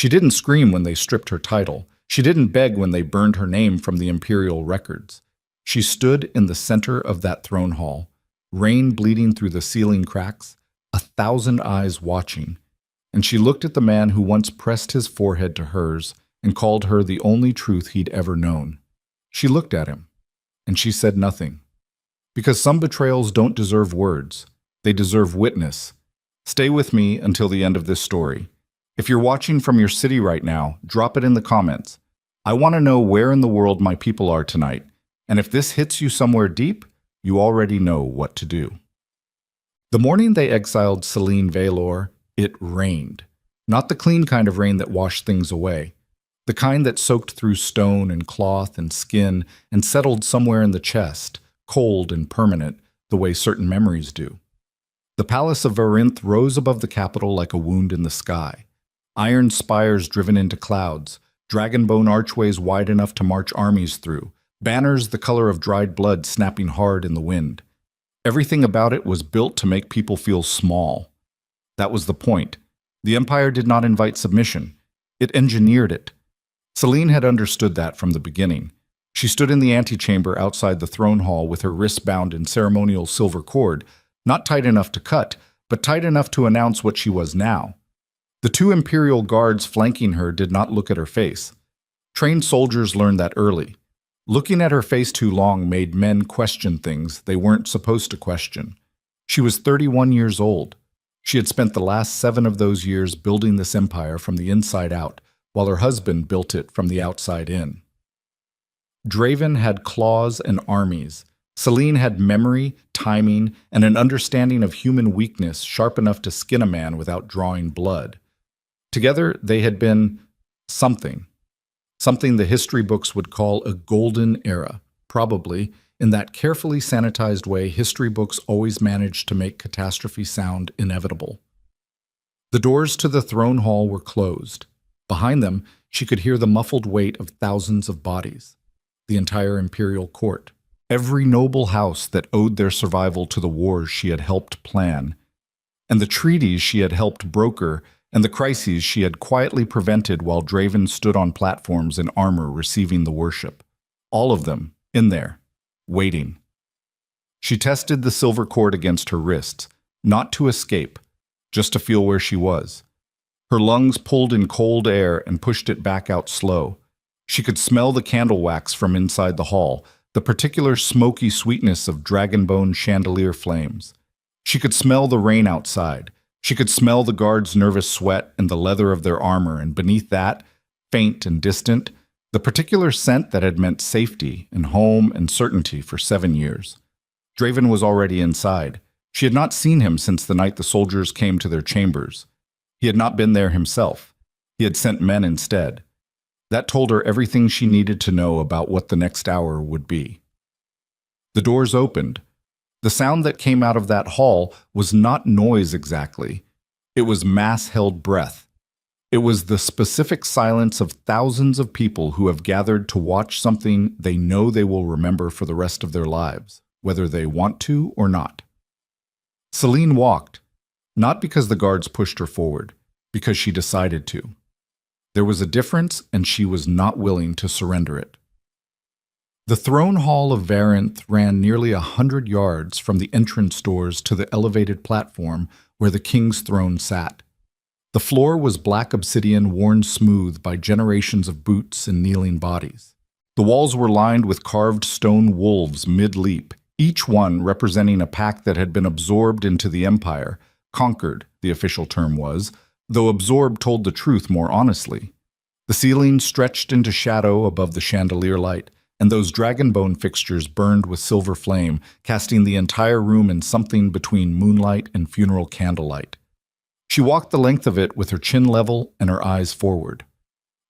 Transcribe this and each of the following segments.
She didn't scream when they stripped her title. She didn't beg when they burned her name from the imperial records. She stood in the center of that throne hall, rain bleeding through the ceiling cracks, 1,000 eyes watching, and she looked at the man who once pressed his forehead to hers and called her the only truth he'd ever known. She looked at him, and she said nothing. Because some betrayals don't deserve words. They deserve witness. Stay with me until the end of this story. If you're watching from your city right now, drop it in the comments. I want to know where in the world my people are tonight, and if this hits you somewhere deep, you already know what to do. The morning they exiled Celine Valor, it rained. Not the clean kind of rain that washed things away. The kind that soaked through stone and cloth and skin and settled somewhere in the chest, cold and permanent, the way certain memories do. The palace of Varinth rose above the capital like a wound in the sky. Iron spires driven into clouds, dragon-bone archways wide enough to march armies through, banners the color of dried blood snapping hard in the wind. Everything about it was built to make people feel small. That was the point. The Empire did not invite submission. It engineered it. Celine had understood that from the beginning. She stood in the antechamber outside the throne hall with her wrists bound in ceremonial silver cord, not tight enough to cut, but tight enough to announce what she was now. The 2 imperial guards flanking her did not look at her face. Trained soldiers learned that early. Looking at her face too long made men question things they weren't supposed to question. She was 31 years old. She had spent the last 7 of those years building this empire from the inside out, while her husband built it from the outside in. Draven had claws and armies. Celine had memory, timing, and an understanding of human weakness sharp enough to skin a man without drawing blood. Together, they had been something the history books would call a golden era, probably in that carefully sanitized way history books always managed to make catastrophe sound inevitable. The doors to the throne hall were closed. Behind them, she could hear the muffled weight of thousands of bodies. The entire imperial court. Every noble house that owed their survival to the wars she had helped plan, and the treaties she had helped broker, and the crises she had quietly prevented while Draven stood on platforms in armor receiving the worship. All of them, in there, waiting. She tested the silver cord against her wrists, not to escape, just to feel where she was. Her lungs pulled in cold air and pushed it back out slow. She could smell the candle wax from inside the hall, the particular smoky sweetness of dragon-bone chandelier flames. She could smell the rain outside. She could smell the guards' nervous sweat and the leather of their armor, and beneath that, faint and distant, the particular scent that had meant safety and home and certainty for 7 years. Draven was already inside. She had not seen him since the night the soldiers came to their chambers. He had not been there himself. He had sent men instead. That told her everything she needed to know about what the next hour would be. The doors opened. The sound that came out of that hall was not noise exactly. It was mass-held breath. It was the specific silence of thousands of people who have gathered to watch something they know they will remember for the rest of their lives, whether they want to or not. Celine walked, not because the guards pushed her forward, because she decided to. There was a difference, and she was not willing to surrender it. The throne hall of Varinth ran nearly 100 yards from the entrance doors to the elevated platform where the king's throne sat. The floor was black obsidian worn smooth by generations of boots and kneeling bodies. The walls were lined with carved stone wolves mid-leap, each one representing a pack that had been absorbed into the empire, conquered, the official term was, though absorbed told the truth more honestly. The ceiling stretched into shadow above the chandelier light, and those dragon-bone fixtures burned with silver flame, casting the entire room in something between moonlight and funeral candlelight. She walked the length of it with her chin level and her eyes forward.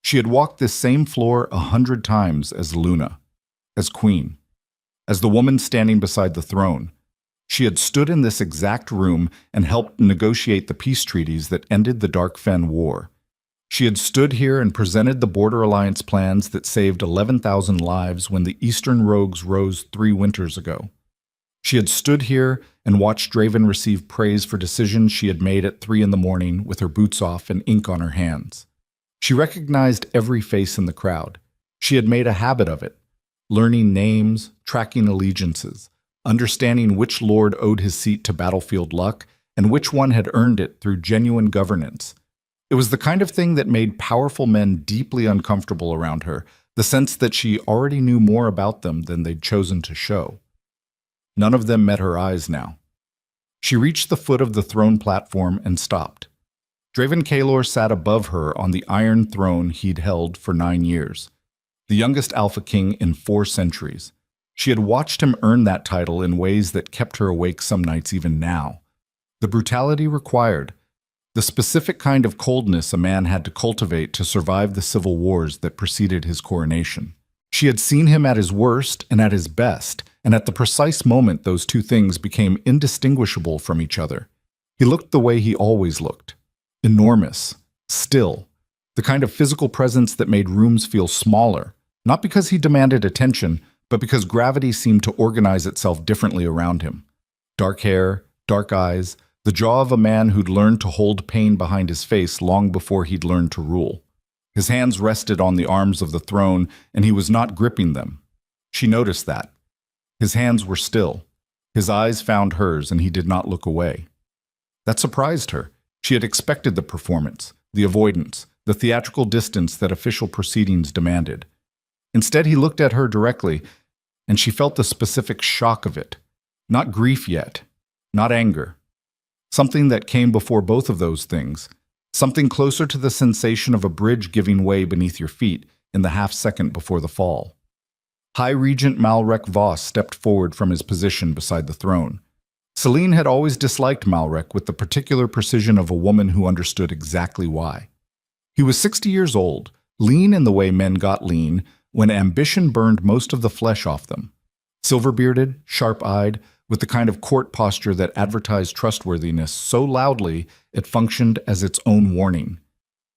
She had walked this same floor 100 times as Luna, as queen, as the woman standing beside the throne. She had stood in this exact room and helped negotiate the peace treaties that ended the Dark Fen War. She had stood here and presented the Border Alliance plans that saved 11,000 lives when the Eastern Rogues rose 3 winters ago. She had stood here and watched Draven receive praise for decisions she had made at 3 in the morning with her boots off and ink on her hands. She recognized every face in the crowd. She had made a habit of it, learning names, tracking allegiances, understanding which lord owed his seat to battlefield luck and which one had earned it through genuine governance. It was the kind of thing that made powerful men deeply uncomfortable around her, the sense that she already knew more about them than they'd chosen to show. None of them met her eyes now. She reached the foot of the throne platform and stopped. Draven Kalor sat above her on the iron throne he'd held for 9 years, the youngest Alpha King in 4 centuries. She had watched him earn that title in ways that kept her awake some nights even now. The brutality required, the specific kind of coldness a man had to cultivate to survive the civil wars that preceded his coronation. She had seen him at his worst and at his best, and at the precise moment those two things became indistinguishable from each other. He looked the way he always looked. Enormous, still, the kind of physical presence that made rooms feel smaller, not because he demanded attention, but because gravity seemed to organize itself differently around him. Dark hair, dark eyes, the jaw of a man who'd learned to hold pain behind his face long before he'd learned to rule. His hands rested on the arms of the throne, and he was not gripping them. She noticed that. His hands were still. His eyes found hers, and he did not look away. That surprised her. She had expected the performance, the avoidance, the theatrical distance that official proceedings demanded. Instead, he looked at her directly, and she felt the specific shock of it. Not grief yet, not anger. Something that came before both of those things. Something closer to the sensation of a bridge giving way beneath your feet in the half-second before the fall. High Regent Malrek Voss stepped forward from his position beside the throne. Celine had always disliked Malrek with the particular precision of a woman who understood exactly why. He was 60 years old, lean in the way men got lean, when ambition burned most of the flesh off them. Silver-bearded, sharp-eyed, with the kind of court posture that advertised trustworthiness so loudly it functioned as its own warning.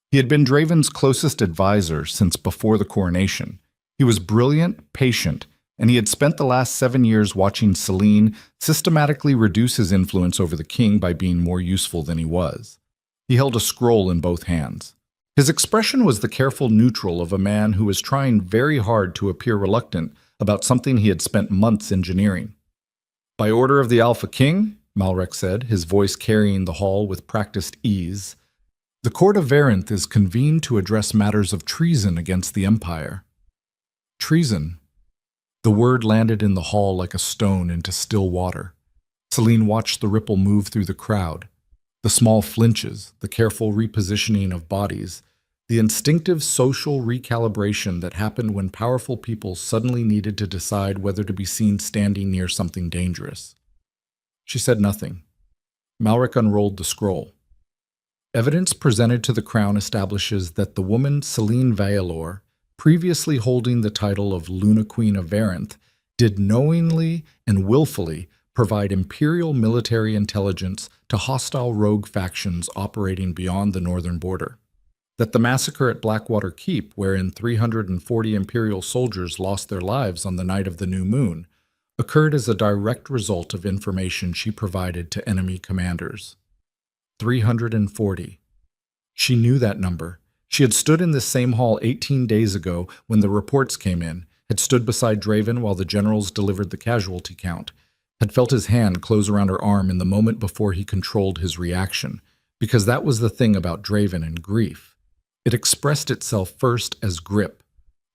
He had been Draven's closest advisor since before the coronation. He was brilliant, patient, and he had spent the last 7 years watching Celine systematically reduce his influence over the king by being more useful than he was. He held a scroll in both hands. His expression was the careful neutral of a man who was trying very hard to appear reluctant about something he had spent months engineering. "By order of the Alpha King," Malrek said, his voice carrying the hall with practiced ease, "the court of Varenth is convened to address matters of treason against the Empire." Treason. The word landed in the hall like a stone into still water. Celine watched the ripple move through the crowd. The small flinches, the careful repositioning of bodies, the instinctive social recalibration that happened when powerful people suddenly needed to decide whether to be seen standing near something dangerous. She said nothing. Malrek unrolled the scroll. Evidence presented to the crown establishes that the woman Celine Vaelor, previously holding the title of Luna Queen of Varenth, did knowingly and willfully provide imperial military intelligence to hostile rogue factions operating beyond the northern border. That the massacre at Blackwater Keep, wherein 340 imperial soldiers lost their lives on the night of the new moon, occurred as a direct result of information she provided to enemy commanders. 340. She knew that number. She had stood in this same hall 18 days ago when the reports came in, had stood beside Draven while the generals delivered the casualty count, had felt his hand close around her arm in the moment before he controlled his reaction, because that was the thing about Draven and grief. It expressed itself first as grip,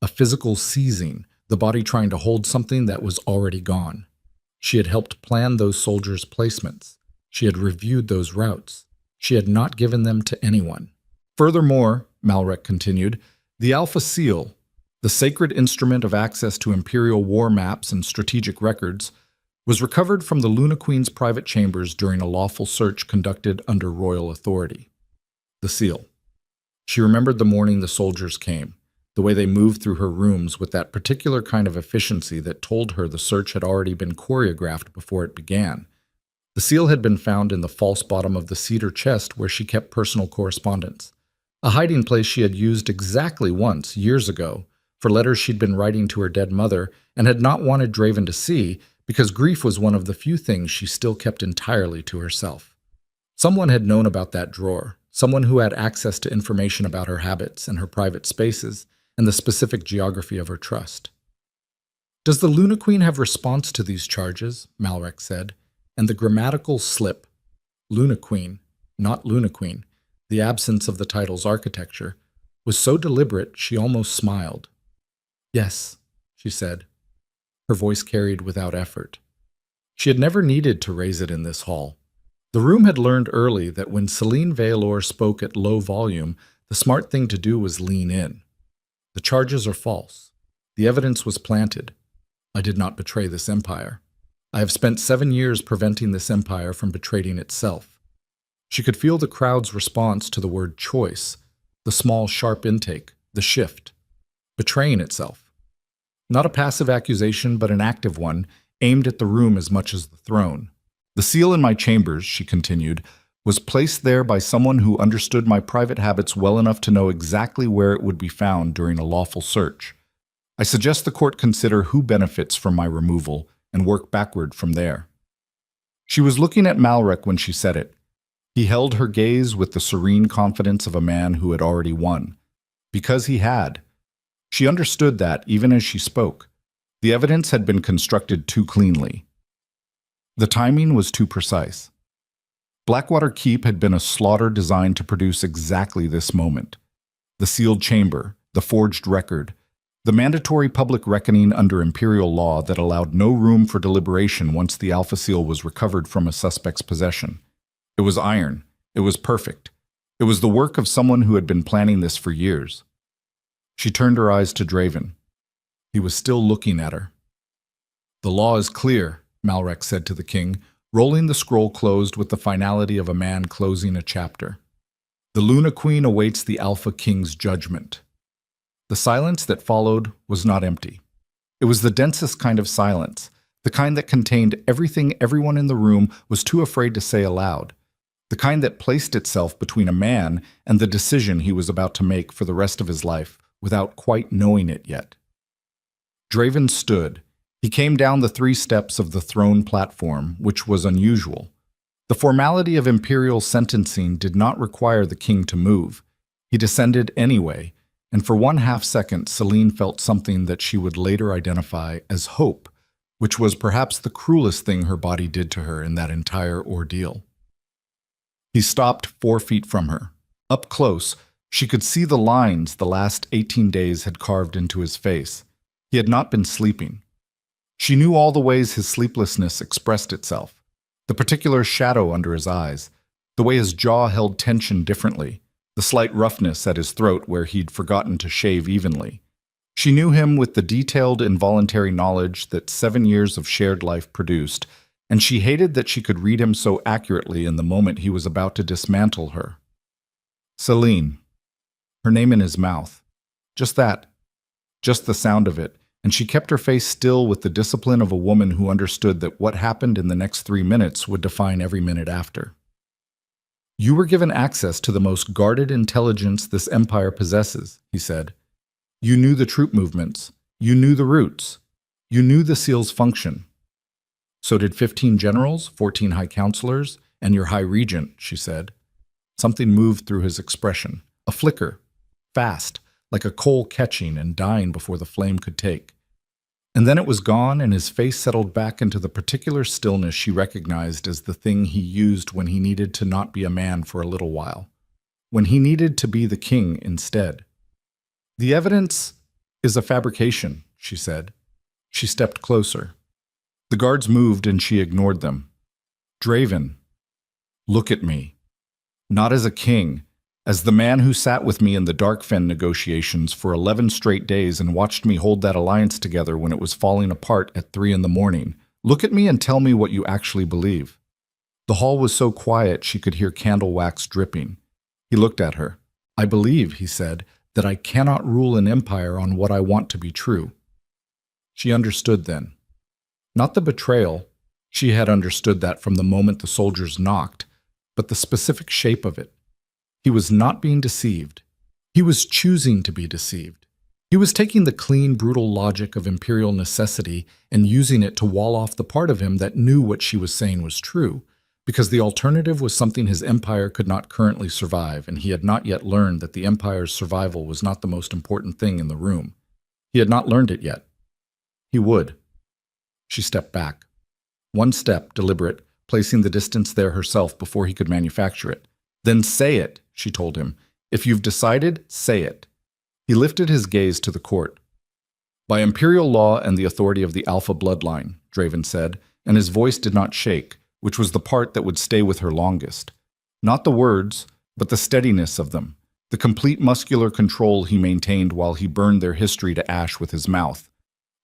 a physical seizing, the body trying to hold something that was already gone. She had helped plan those soldiers' placements. She had reviewed those routes. She had not given them to anyone. Furthermore, Malrek continued, the Alpha Seal, the sacred instrument of access to imperial war maps and strategic records, was recovered from the Luna Queen's private chambers during a lawful search conducted under royal authority. The seal. She remembered the morning the soldiers came, the way they moved through her rooms with that particular kind of efficiency that told her the search had already been choreographed before it began. The seal had been found in the false bottom of the cedar chest where she kept personal correspondence, a hiding place she had used exactly once, years ago, for letters she'd been writing to her dead mother and had not wanted Draven to see because grief was one of the few things she still kept entirely to herself. Someone had known about that drawer, someone who had access to information about her habits and her private spaces and the specific geography of her trust. "Does the Luna Queen have response to these charges?" Malrek said, and the grammatical slip, Luna Queen, not Luna Queen, the absence of the title's architecture, was so deliberate she almost smiled. "Yes," she said. Her voice carried without effort. She had never needed to raise it in this hall. The room had learned early that when Celine Veilor spoke at low volume, the smart thing to do was lean in. "The charges are false. The evidence was planted. I did not betray this empire. I have spent 7 years preventing this empire from betraying itself." She could feel the crowd's response to the word choice, the small, sharp intake, the shift. Betraying itself. Not a passive accusation, but an active one, aimed at the room as much as the throne. "The seal in my chambers," she continued, "was placed there by someone who understood my private habits well enough to know exactly where it would be found during a lawful search. I suggest the court consider who benefits from my removal and work backward from there." She was looking at Malrek when she said it. He held her gaze with the serene confidence of a man who had already won. Because he had. She understood that, even as she spoke. The evidence had been constructed too cleanly. The timing was too precise. Blackwater Keep had been a slaughter designed to produce exactly this moment. The sealed chamber, the forged record, the mandatory public reckoning under imperial law that allowed no room for deliberation once the Alpha Seal was recovered from a suspect's possession. It was iron. It was perfect. It was the work of someone who had been planning this for years. She turned her eyes to Draven. He was still looking at her. "The law is clear," Malrek said to the king, rolling the scroll closed with the finality of a man closing a chapter. "The Luna Queen awaits the Alpha King's judgment." The silence that followed was not empty. It was the densest kind of silence, the kind that contained everything everyone in the room was too afraid to say aloud, the kind that placed itself between a man and the decision he was about to make for the rest of his life without quite knowing it yet. Draven stood. He came down the 3 steps of the throne platform, which was unusual. The formality of imperial sentencing did not require the king to move. He descended anyway, and for 1/2 second Celine felt something that she would later identify as hope, which was perhaps the cruelest thing her body did to her in that entire ordeal. He stopped 4 feet from her. Up close, she could see the lines the last 18 days had carved into his face. He had not been sleeping. She knew all the ways his sleeplessness expressed itself. The particular shadow under his eyes, the way his jaw held tension differently, the slight roughness at his throat where he'd forgotten to shave evenly. She knew him with the detailed involuntary knowledge that 7 years of shared life produced, and she hated that she could read him so accurately in the moment he was about to dismantle her. Celine. Her name in his mouth. Just that. Just the sound of it, and she kept her face still with the discipline of a woman who understood that what happened in the next 3 minutes would define every minute after. "You were given access to the most guarded intelligence this empire possesses," he said. "You knew the troop movements. You knew the routes. You knew the seal's function. So did 15 generals, 14 high counselors, and your high regent," she said. Something moved through his expression. A flicker. Fast, like a coal catching and dying before the flame could take. And then it was gone, and his face settled back into the particular stillness she recognized as the thing he used when he needed to not be a man for a little while, when he needed to be the king instead. "The evidence is a fabrication," she said. She stepped closer. The guards moved and she ignored them. "Draven, look at me. Not as a king, as the man who sat with me in the Darkfen negotiations for 11 straight days and watched me hold that alliance together when it was falling apart at 3 in the morning. Look at me and tell me what you actually believe." The hall was so quiet she could hear candle wax dripping. He looked at her. "I believe," he said, "that I cannot rule an empire on what I want to be true." She understood then. Not the betrayal. She had understood that from the moment the soldiers knocked, but the specific shape of it. He was not being deceived. He was choosing to be deceived. He was taking the clean, brutal logic of imperial necessity and using it to wall off the part of him that knew what she was saying was true, Because the alternative was something his empire could not currently survive, and he had not yet learned that the empire's survival was not the most important thing in the room. He had not learned it yet. He would. She stepped back. One step, deliberate, placing the distance there herself before he could manufacture it. Then say it, she told him. If you've decided, say it. He lifted his gaze to the court. By imperial law and the authority of the Alpha bloodline, Draven said, and his voice did not shake, which was the part that would stay with her longest. Not the words, but the steadiness of them, the complete muscular control he maintained while he burned their history to ash with his mouth.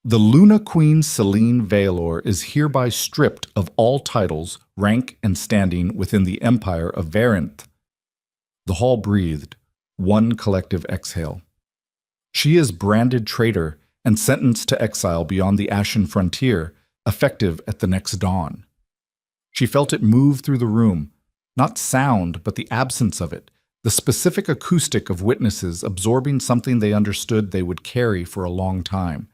The Luna Queen Selene Valor is hereby stripped of all titles, rank, and standing within the Empire of Varenth. The hall breathed, one collective exhale. She is branded traitor and sentenced to exile beyond the Ashen Frontier, effective at the next dawn. She felt it move through the room, not sound, but the absence of it, the specific acoustic of witnesses absorbing something they understood they would carry for a long time.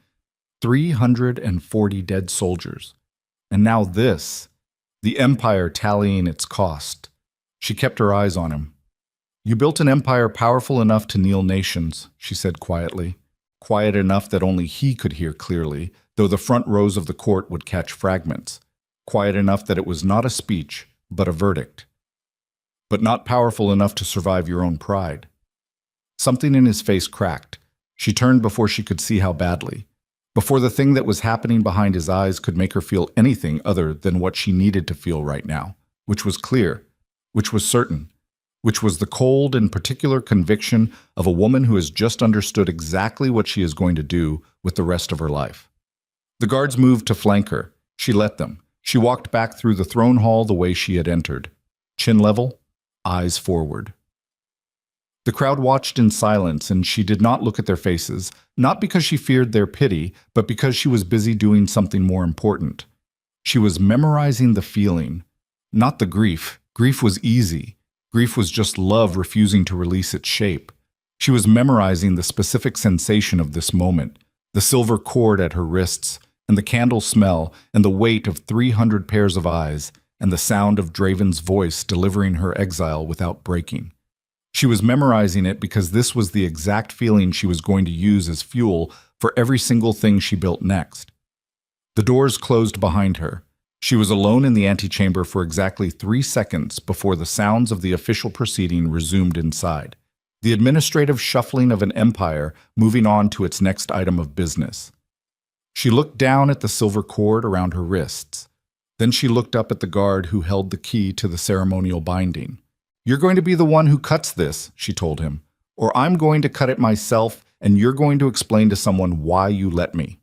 340 dead soldiers. And now this, the Empire tallying its cost. She kept her eyes on him. You built an empire powerful enough to kneel nations, she said quietly. Quiet enough that only he could hear clearly, though the front rows of the court would catch fragments. Quiet enough that it was not a speech, but a verdict. But not powerful enough to survive your own pride. Something in his face cracked. She turned before she could see how badly. Before the thing that was happening behind his eyes could make her feel anything other than what she needed to feel right now, which was clear, which was certain, which was the cold and particular conviction of a woman who has just understood exactly what she is going to do with the rest of her life. The guards moved to flank her. She let them. She walked back through the throne hall the way she had entered. Chin level, eyes forward. The crowd watched in silence, and she did not look at their faces, not because she feared their pity, but because she was busy doing something more important. She was memorizing the feeling, not the grief. Grief was easy. Grief was just love refusing to release its shape. She was memorizing the specific sensation of this moment, the silver cord at her wrists, and the candle smell, and the weight of 300 pairs of eyes, and the sound of Draven's voice delivering her exile without breaking. She was memorizing it because this was the exact feeling she was going to use as fuel for every single thing she built next. The doors closed behind her. She was alone in the antechamber for exactly 3 seconds before the sounds of the official proceeding resumed inside. The administrative shuffling of an empire moving on to its next item of business. She looked down at the silver cord around her wrists. Then she looked up at the guard who held the key to the ceremonial binding. You're going to be the one who cuts this, she told him, or I'm going to cut it myself, and you're going to explain to someone why you let me.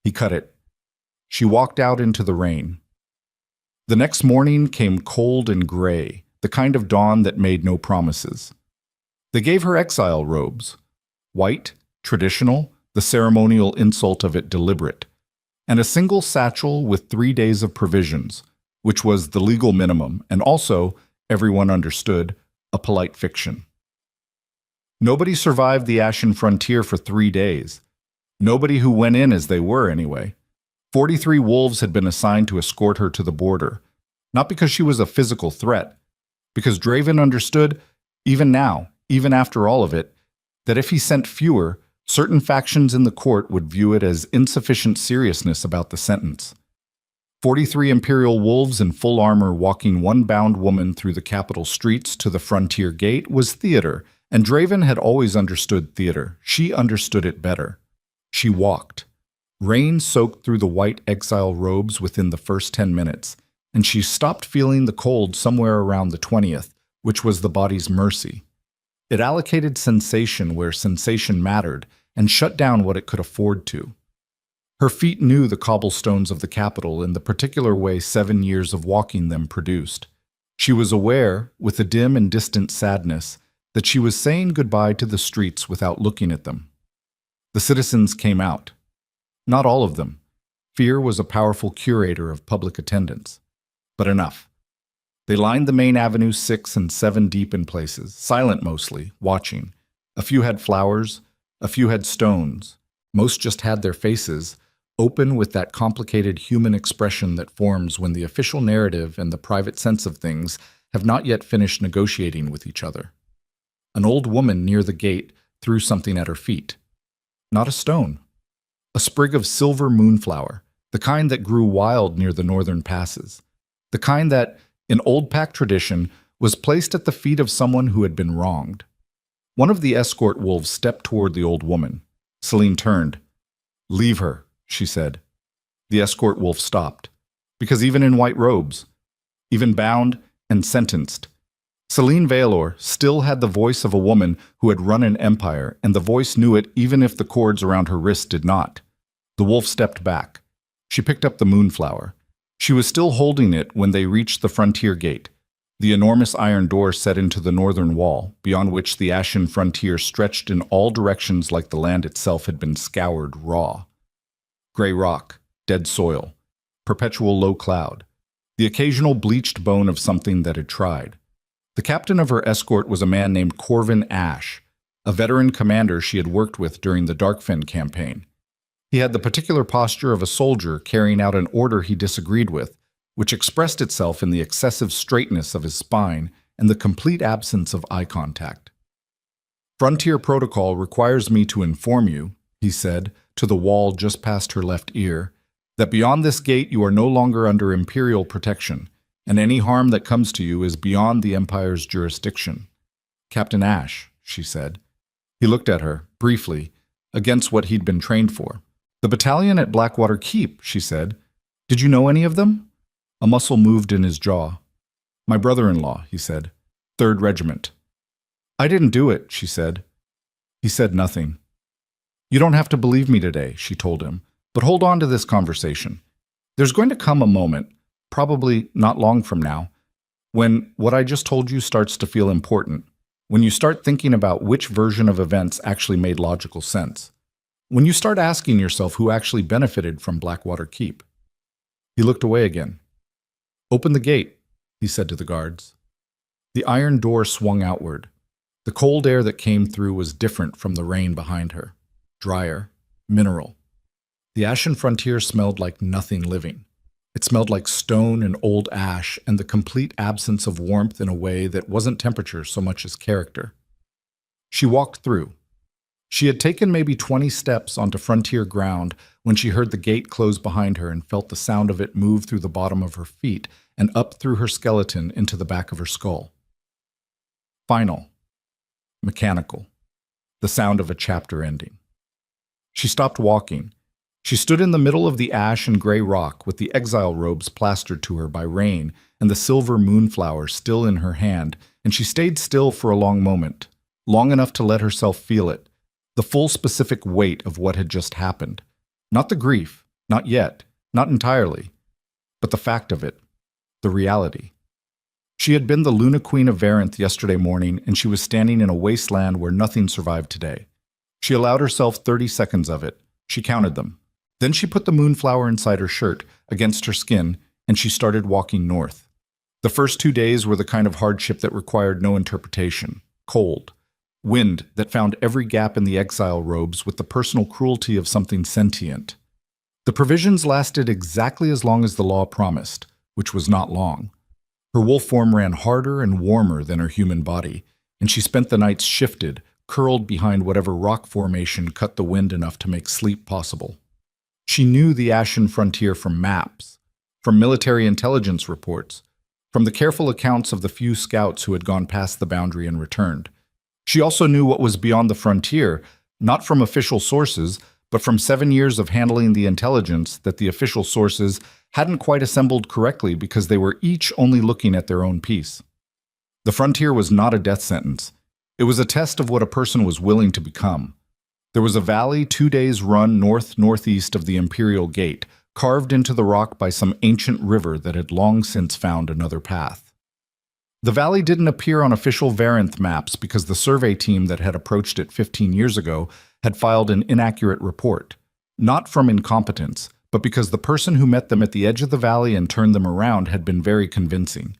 He cut it. She walked out into the rain. The next morning came cold and gray, the kind of dawn that made no promises. They gave her exile robes. White, traditional, the ceremonial insult of it deliberate, and a single satchel with 3 days of provisions, which was the legal minimum, and also, everyone understood, a polite fiction. Nobody survived the Ashen Frontier for 3 days. Nobody who went in as they were, anyway. 43 wolves had been assigned to escort her to the border, not because she was a physical threat, because Draven understood, even now, even after all of it, that if he sent fewer, certain factions in the court would view it as insufficient seriousness about the sentence. 43 Imperial wolves in full armor walking one bound woman through the capital streets to the frontier gate was theater, and Draven had always understood theater. She understood it better. She walked. Rain soaked through the white exile robes within the first 10 minutes, and she stopped feeling the cold somewhere around the 20th, which was the body's mercy. It allocated sensation where sensation mattered and shut down what it could afford to. Her feet knew the cobblestones of the capital in the particular way 7 years of walking them produced. She was aware, with a dim and distant sadness, that she was saying goodbye to the streets without looking at them. The citizens came out. Not all of them. Fear was a powerful curator of public attendance. But enough. They lined the main avenue 6 and 7 deep in places, silent mostly, watching. A few had flowers, a few had stones. Most just had their faces, open with that complicated human expression that forms when the official narrative and the private sense of things have not yet finished negotiating with each other. An old woman near the gate threw something at her feet. Not a stone. A sprig of silver moonflower, the kind that grew wild near the northern passes. The kind that, in old pack tradition, was placed at the feet of someone who had been wronged. One of the escort wolves stepped toward the old woman. Celine turned. "Leave her," she said. The escort wolf stopped, because even in white robes, even bound and sentenced, Celine Valor still had the voice of a woman who had run an empire, and the voice knew it even if the cords around her wrist did not. The wolf stepped back. She picked up the moonflower. She was still holding it when they reached the frontier gate, the enormous iron door set into the northern wall, beyond which the ashen frontier stretched in all directions like the land itself had been scoured raw. Gray rock, dead soil, perpetual low cloud, the occasional bleached bone of something that had tried. The captain of her escort was a man named Corvin Ash, a veteran commander she had worked with during the Darkfen campaign. He had the particular posture of a soldier carrying out an order he disagreed with, which expressed itself in the excessive straightness of his spine and the complete absence of eye contact. "Frontier protocol requires me to inform you," he said, to the wall just past her left ear, "that beyond this gate you are no longer under Imperial protection, and any harm that comes to you is beyond the Empire's jurisdiction." "Captain Ash," she said. He looked at her, briefly, against what he'd been trained for. "The battalion at Blackwater Keep," she said. "Did you know any of them?" A muscle moved in his jaw. "My brother-in-law," he said. "3rd Regiment." "I didn't do it," she said. He said nothing. "You don't have to believe me today," she told him, "but hold on to this conversation. There's going to come a moment, probably not long from now, when what I just told you starts to feel important, when you start thinking about which version of events actually made logical sense, when you start asking yourself who actually benefited from Blackwater Keep." He looked away again. "Open the gate," he said to the guards. The iron door swung outward. The cold air that came through was different from the rain behind her. Drier, mineral. The ashen frontier smelled like nothing living. It smelled like stone and old ash and the complete absence of warmth in a way that wasn't temperature so much as character. She walked through. She had taken maybe 20 steps onto frontier ground when she heard the gate close behind her and felt the sound of it move through the bottom of her feet and up through her skeleton into the back of her skull. Final. Mechanical. The sound of a chapter ending. She stopped walking. She stood in the middle of the ash and gray rock with the exile robes plastered to her by rain and the silver moonflower still in her hand, and she stayed still for a long moment, long enough to let herself feel it, the full specific weight of what had just happened. Not the grief, not yet, not entirely, but the fact of it, the reality. She had been the Luna Queen of Varenth yesterday morning, and she was standing in a wasteland where nothing survived today. She allowed herself 30 seconds of it. She counted them. Then she put the moonflower inside her shirt, against her skin, and she started walking north. The first 2 days were the kind of hardship that required no interpretation. Cold. Wind that found every gap in the exile robes with the personal cruelty of something sentient. The provisions lasted exactly as long as the law promised, which was not long. Her wolf form ran harder and warmer than her human body, and she spent the nights shifted, curled behind whatever rock formation cut the wind enough to make sleep possible. She knew the ashen frontier from maps, from military intelligence reports, from the careful accounts of the few scouts who had gone past the boundary and returned. She also knew what was beyond the frontier, not from official sources, but from 7 years of handling the intelligence that the official sources hadn't quite assembled correctly because they were each only looking at their own piece. The frontier was not a death sentence. It was a test of what a person was willing to become. There was a valley 2 days' run north-northeast of the Imperial Gate, carved into the rock by some ancient river that had long since found another path. The valley didn't appear on official Varenth maps because the survey team that had approached it 15 years ago had filed an inaccurate report, not from incompetence, but because the person who met them at the edge of the valley and turned them around had been very convincing.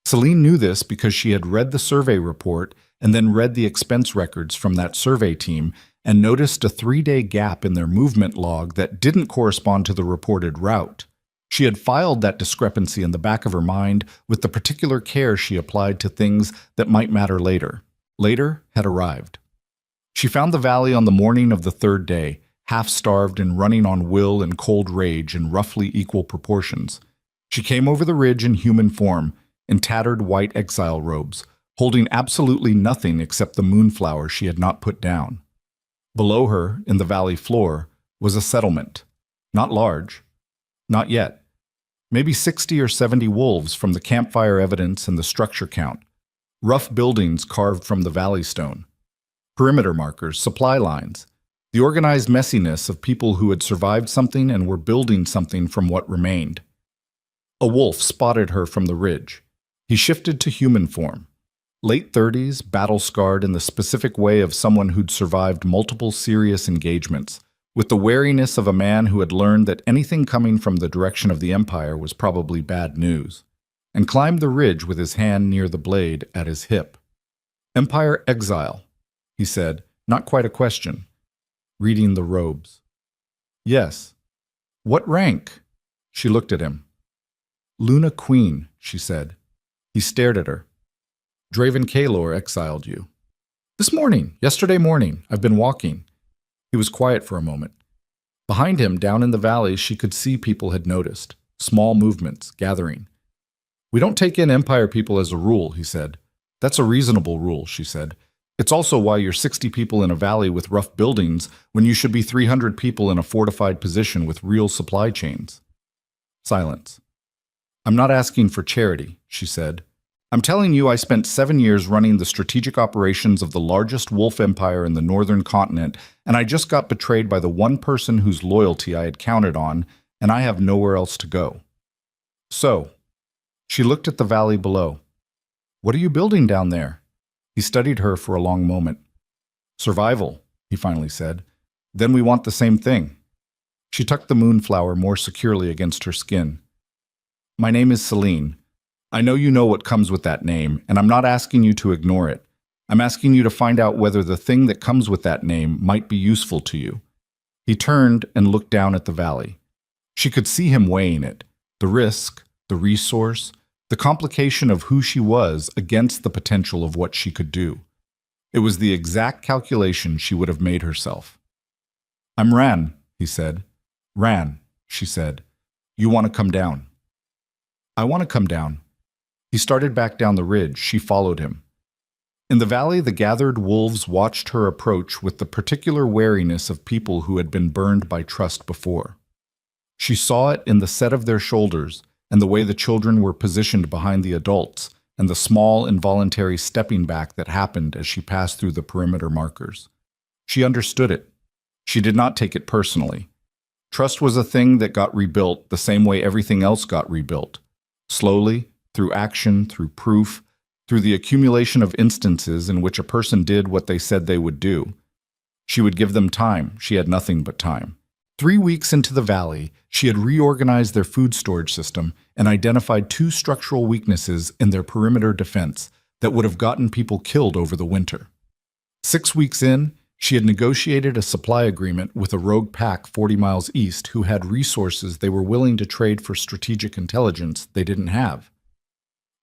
Celine knew this because she had read the survey report and then read the expense records from that survey team, and noticed a 3-day gap in their movement log that didn't correspond to the reported route. She had filed that discrepancy in the back of her mind with the particular care she applied to things that might matter later. Later had arrived. She found the valley on the morning of the 3rd day, half-starved and running on will and cold rage in roughly equal proportions. She came over the ridge in human form, in tattered white exile robes, holding absolutely nothing except the moonflower she had not put down. Below her, in the valley floor, was a settlement. Not large. Not yet. Maybe 60 or 70 wolves from the campfire evidence and the structure count. Rough buildings carved from the valley stone. Perimeter markers, supply lines. The organized messiness of people who had survived something and were building something from what remained. A wolf spotted her from the ridge. He shifted to human form. Late 30s, battle-scarred in the specific way of someone who'd survived multiple serious engagements, with the wariness of a man who had learned that anything coming from the direction of the Empire was probably bad news, and climbed the ridge with his hand near the blade at his hip. "Empire exile," he said, not quite a question, reading the robes. "Yes." "What rank?" She looked at him. "Luna Queen," she said. He stared at her. "Draven Kalor exiled you." "This morning, yesterday morning. I've been walking." He was quiet for a moment. Behind him, down in the valley, she could see people had noticed. Small movements, gathering. "We don't take in Empire people as a rule," he said. "That's a reasonable rule," she said. "It's also why you're 60 people in a valley with rough buildings when you should be 300 people in a fortified position with real supply chains." Silence. "I'm not asking for charity," she said. "I'm telling you I spent 7 years running the strategic operations of the largest wolf empire in the northern continent, and I just got betrayed by the one person whose loyalty I had counted on, and I have nowhere else to go." "So," she looked at the valley below. "What are you building down there?" He studied her for a long moment. "Survival," he finally said. "Then we want the same thing." She tucked the moonflower more securely against her skin. "My name is Celine. I know you know what comes with that name, and I'm not asking you to ignore it. I'm asking you to find out whether the thing that comes with that name might be useful to you." He turned and looked down at the valley. She could see him weighing it, the risk, the resource, the complication of who she was against the potential of what she could do. It was the exact calculation she would have made herself. "I'm Ran," he said. "Ran," she said. "You want to come down?" "I want to come down." He started back down the ridge. She followed him. In the valley, the gathered wolves watched her approach with the particular wariness of people who had been burned by trust before. She saw it in the set of their shoulders and the way the children were positioned behind the adults and the small, involuntary stepping back that happened as she passed through the perimeter markers. She understood it. She did not take it personally. Trust was a thing that got rebuilt the same way everything else got rebuilt. Slowly, through action, through proof, through the accumulation of instances in which a person did what they said they would do. She would give them time. She had nothing but time. 3 weeks into the valley, she had reorganized their food storage system and identified 2 structural weaknesses in their perimeter defense that would have gotten people killed over the winter. 6 weeks in, she had negotiated a supply agreement with a rogue pack 40 miles east who had resources they were willing to trade for strategic intelligence they didn't have.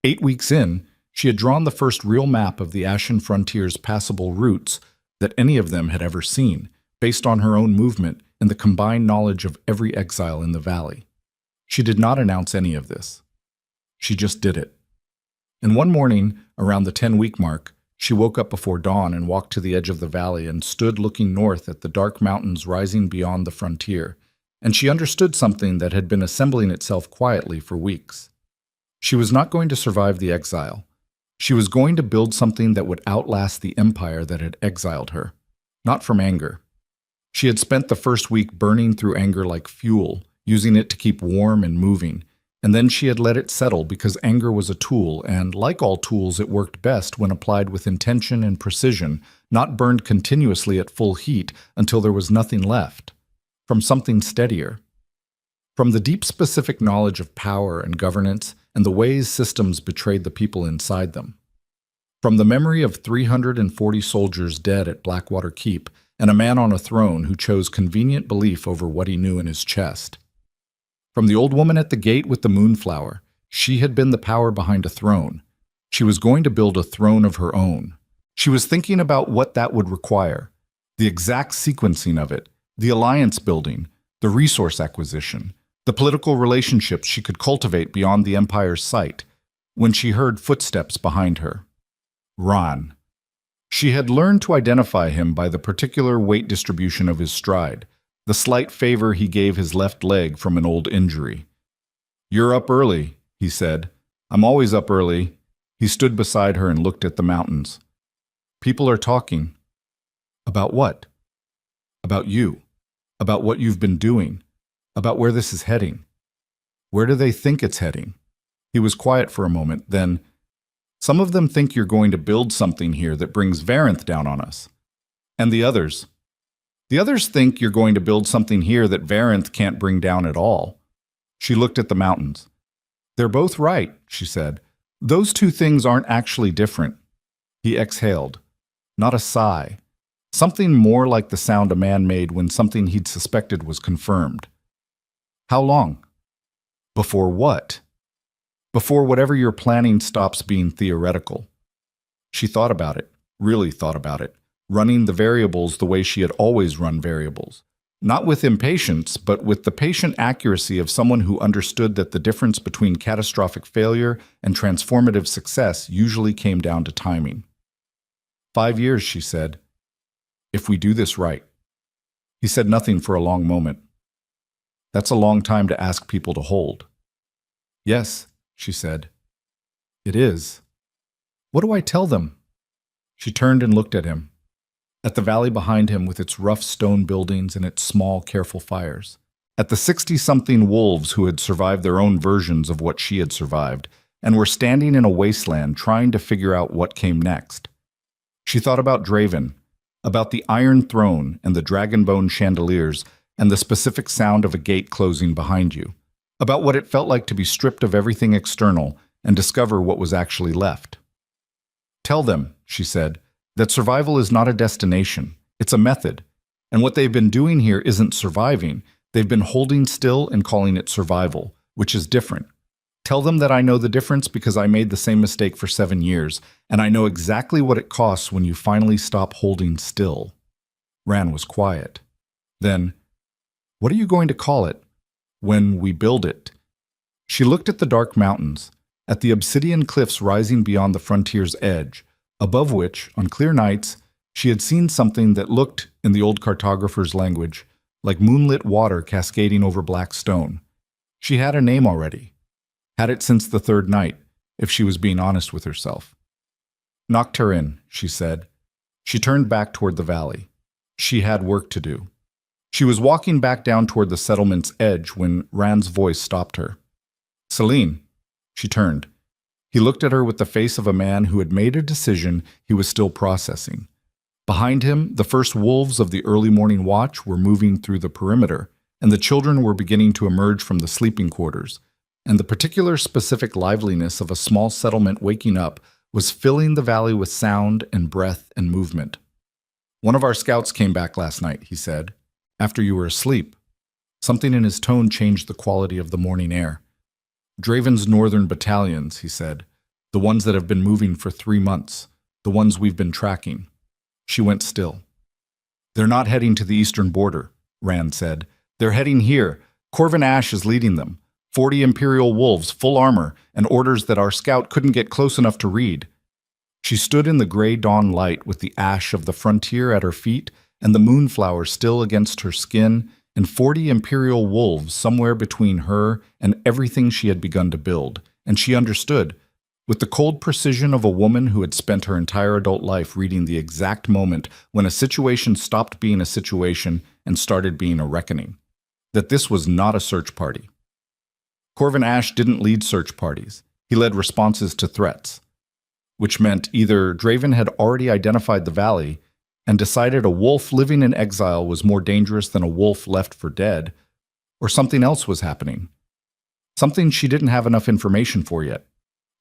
8 weeks in, she had drawn the first real map of the Ashen Frontier's passable routes that any of them had ever seen, based on her own movement and the combined knowledge of every exile in the valley. She did not announce any of this. She just did it. And one morning, around the 10-week mark, she woke up before dawn and walked to the edge of the valley and stood looking north at the dark mountains rising beyond the frontier, and she understood something that had been assembling itself quietly for weeks. She was not going to survive the exile. She was going to build something that would outlast the empire that had exiled her, not from anger. She had spent the first week burning through anger like fuel, using it to keep warm and moving, and then she had let it settle because anger was a tool, and like all tools, it worked best when applied with intention and precision, not burned continuously at full heat until there was nothing left. From something steadier. From the deep specific knowledge of power and governance and the ways systems betrayed the people inside them. From the memory of 340 soldiers dead at Blackwater Keep and a man on a throne who chose convenient belief over what he knew in his chest. From the old woman at the gate with the moonflower, she had been the power behind a throne. She was going to build a throne of her own. She was thinking about what that would require, the exact sequencing of it, the alliance building, the resource acquisition, the political relationships she could cultivate beyond the Empire's sight, when she heard footsteps behind her. Ron. She had learned to identify him by the particular weight distribution of his stride, the slight favor he gave his left leg from an old injury. "You're up early," he said. "I'm always up early." He stood beside her and looked at the mountains. "People are talking." "About what?" "About you. About what you've been doing. About where this is heading." "Where do they think it's heading?" He was quiet for a moment, then, "Some of them think you're going to build something here that brings Varanth down on us." "And the others?" "The others think you're going to build something here that Varanth can't bring down at all." She looked at the mountains. "They're both right," she said. "Those two things aren't actually different." He exhaled. Not a sigh. Something more like the sound a man made when something he'd suspected was confirmed. "How long?" "Before what?" "Before whatever you're planning stops being theoretical." She thought about it, really thought about it, running the variables the way she had always run variables. Not with impatience, but with the patient accuracy of someone who understood that the difference between catastrophic failure and transformative success usually came down to timing. 5 years, she said. "If we do this right." He said nothing for a long moment. "That's a long time to ask people to hold." "Yes," she said. "It is. What do I tell them?" She turned and looked at him. At the valley behind him with its rough stone buildings and its small, careful fires. At the 60-something wolves who had survived their own versions of what she had survived, and were standing in a wasteland trying to figure out what came next. She thought about Draven, about the Iron Throne and the dragon-bone chandeliers and the specific sound of a gate closing behind you, about what it felt like to be stripped of everything external and discover what was actually left. "Tell them," she said, "that survival is not a destination, it's a method, and what they've been doing here isn't surviving, they've been holding still and calling it survival, which is different. Tell them that I know the difference because I made the same mistake for 7 years, and I know exactly what it costs when you finally stop holding still." Ran was quiet. Then, "What are you going to call it? When we build it?" She looked at the dark mountains, at the obsidian cliffs rising beyond the frontier's edge, above which, on clear nights, she had seen something that looked, in the old cartographer's language, like moonlit water cascading over black stone. She had a name already. Had it since the third night, if she was being honest with herself. "Nocturne," she said. She turned back toward the valley. She had work to do. She was walking back down toward the settlement's edge when Rand's voice stopped her. "Celine." She turned. He looked at her with the face of a man who had made a decision he was still processing. Behind him, the first wolves of the early morning watch were moving through the perimeter, and the children were beginning to emerge from the sleeping quarters, and the particular specific liveliness of a small settlement waking up was filling the valley with sound and breath and movement. "One of our scouts came back last night," he said, "after you were asleep." Something in his tone changed the quality of the morning air. "Draven's northern battalions," he said, "the ones that have been moving for 3 months, the ones we've been tracking." She went still. "They're not heading to the eastern border," Rand said. "They're heading here. Corvin Ash is leading them. 40 Imperial wolves, full armor, and orders that our scout couldn't get close enough to read." She stood in the gray dawn light with the ash of the frontier at her feet and the moonflower still against her skin, and 40 Imperial wolves somewhere between her and everything she had begun to build, and she understood, with the cold precision of a woman who had spent her entire adult life reading the exact moment when a situation stopped being a situation and started being a reckoning, that this was not a search party. Corvin Ash didn't lead search parties. He led responses to threats, which meant either Draven had already identified the valley and decided a wolf living in exile was more dangerous than a wolf left for dead, or something else was happening. Something she didn't have enough information for yet.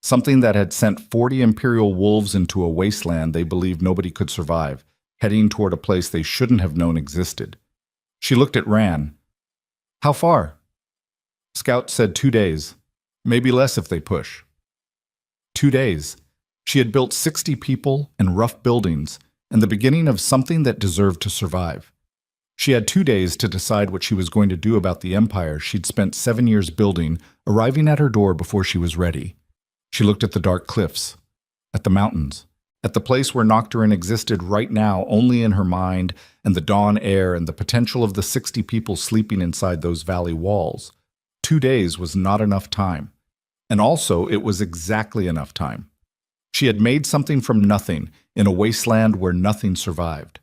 Something that had sent 40 Imperial wolves into a wasteland they believed nobody could survive, heading toward a place they shouldn't have known existed. She looked at Ran. "How far?" Scout said 2 days. Maybe less if they push. 2 days. She had built 60 people and rough buildings, and the beginning of something that deserved to survive. She had 2 days to decide what she was going to do about the empire she'd spent 7 years building, arriving at her door before she was ready. She looked at the dark cliffs, at the mountains, at the place where Nocturne existed right now only in her mind, and the dawn air and the potential of the 60 people sleeping inside those valley walls. 2 days was not enough time. And also, it was exactly enough time. She had made something from nothing in a wasteland where nothing survived.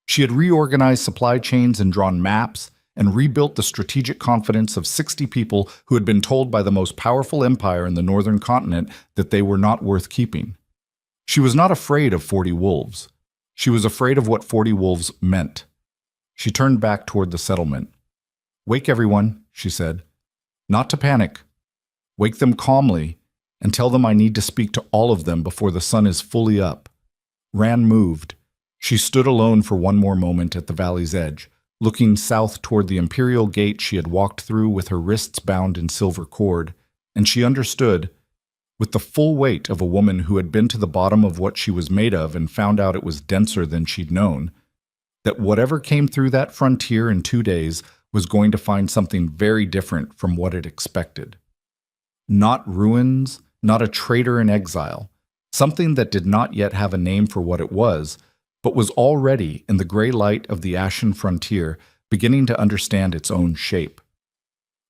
She had reorganized supply chains and drawn maps and rebuilt the strategic confidence of 60 people who had been told by the most powerful empire in the northern continent that they were not worth keeping. She was not afraid of 40 wolves. She was afraid of what 40 wolves meant. She turned back toward the settlement. "Wake everyone," she said. "Not to panic. Wake them calmly and tell them I need to speak to all of them before the sun is fully up." Ran moved. She stood alone for one more moment at the valley's edge, looking south toward the imperial gate she had walked through with her wrists bound in silver cord, and she understood, with the full weight of a woman who had been to the bottom of what she was made of and found out it was denser than she'd known, that whatever came through that frontier in 2 days was going to find something very different from what it expected. Not ruins, not a traitor in exile, something that did not yet have a name for what it was, but was already, in the gray light of the ashen frontier, beginning to understand its own shape.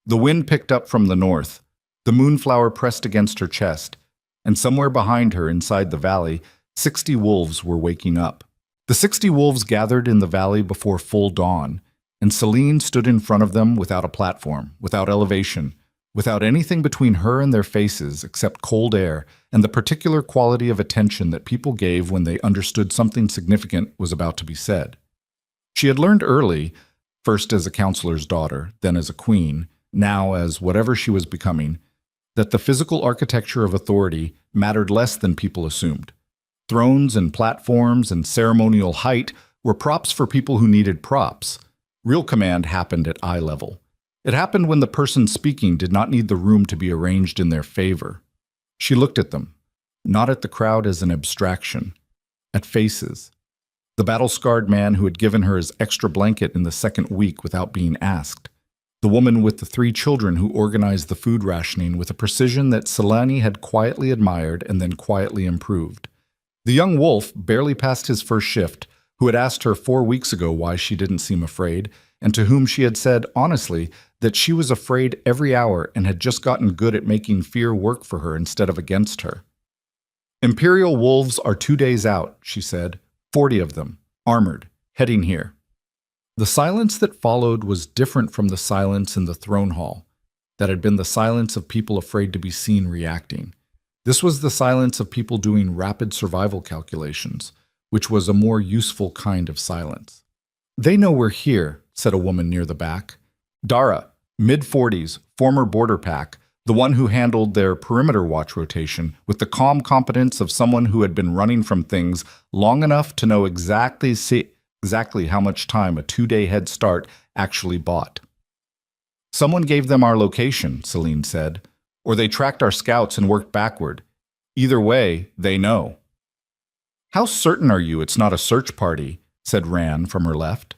The wind picked up from the north, the moonflower pressed against her chest, and somewhere behind her, inside the valley, 60 wolves were waking up. The 60 wolves gathered in the valley before full dawn, and Celine stood in front of them without a platform, without elevation, without anything between her and their faces except cold air and the particular quality of attention that people gave when they understood something significant was about to be said. She had learned early, first as a counselor's daughter, then as a queen, now as whatever she was becoming, that the physical architecture of authority mattered less than people assumed. Thrones and platforms and ceremonial height were props for people who needed props. Real command happened at eye level. It happened when the person speaking did not need the room to be arranged in their favor. She looked at them, not at the crowd as an abstraction, at faces. The battle-scarred man who had given her his extra blanket in the second week without being asked. The woman with the 3 children who organized the food rationing with a precision that Selani had quietly admired and then quietly improved. The young wolf, barely past his first shift, who had asked her 4 weeks ago why she didn't seem afraid, and to whom she had said, honestly, that she was afraid every hour and had just gotten good at making fear work for her instead of against her. "Imperial wolves are 2 days out," she said. 40 of them, armored, heading here. The silence that followed was different from the silence in the throne hall, that had been the silence of people afraid to be seen reacting. This was the silence of people doing rapid survival calculations, which was a more useful kind of silence. "They know we're here," said a woman near the back. Dara, mid-40s, former border pack, the one who handled their perimeter watch rotation with the calm competence of someone who had been running from things long enough to know exactly how much time a 2-day head start actually bought. "Someone gave them our location," Celine said, "or they tracked our scouts and worked backward. Either way, they know." "How certain are you it's not a search party?" said Ran from her left.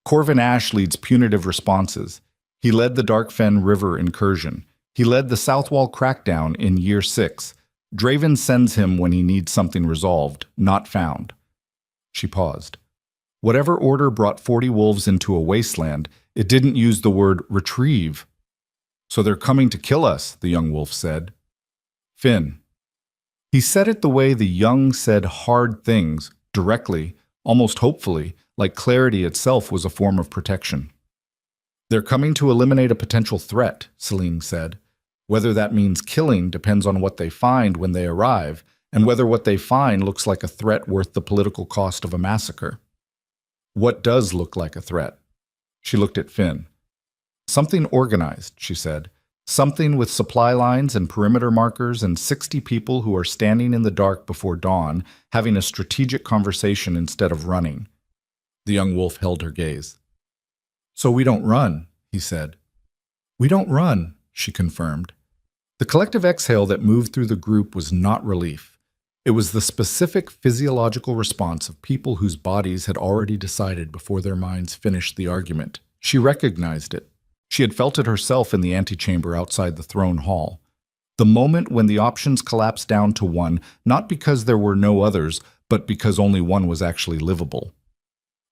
Corvin Ash leads punitive responses. He led the Darkfen River incursion. He led the Southwall crackdown in Year 6. Draven sends him when he needs something resolved, not found. She paused. Whatever order brought 40 wolves into a wasteland, it didn't use the word retrieve. "So they're coming to kill us," the young wolf said. "Finn." He said it the way the young said hard things, directly, almost hopefully, like clarity itself was a form of protection. "They're coming to eliminate a potential threat," Celine said. "Whether that means killing depends on what they find when they arrive, and whether what they find looks like a threat worth the political cost of a massacre." "What does look like a threat?" She looked at Finn. "Something organized," she said. Something with supply lines and perimeter markers and 60 people who are standing in the dark before dawn, having a strategic conversation instead of running. The young wolf held her gaze. "So we don't run," he said. "We don't run," she confirmed. The collective exhale that moved through the group was not relief. It was the specific physiological response of people whose bodies had already decided before their minds finished the argument. She recognized it. She had felt it herself in the antechamber outside the throne hall. The moment when the options collapsed down to one, not because there were no others, but because only one was actually livable.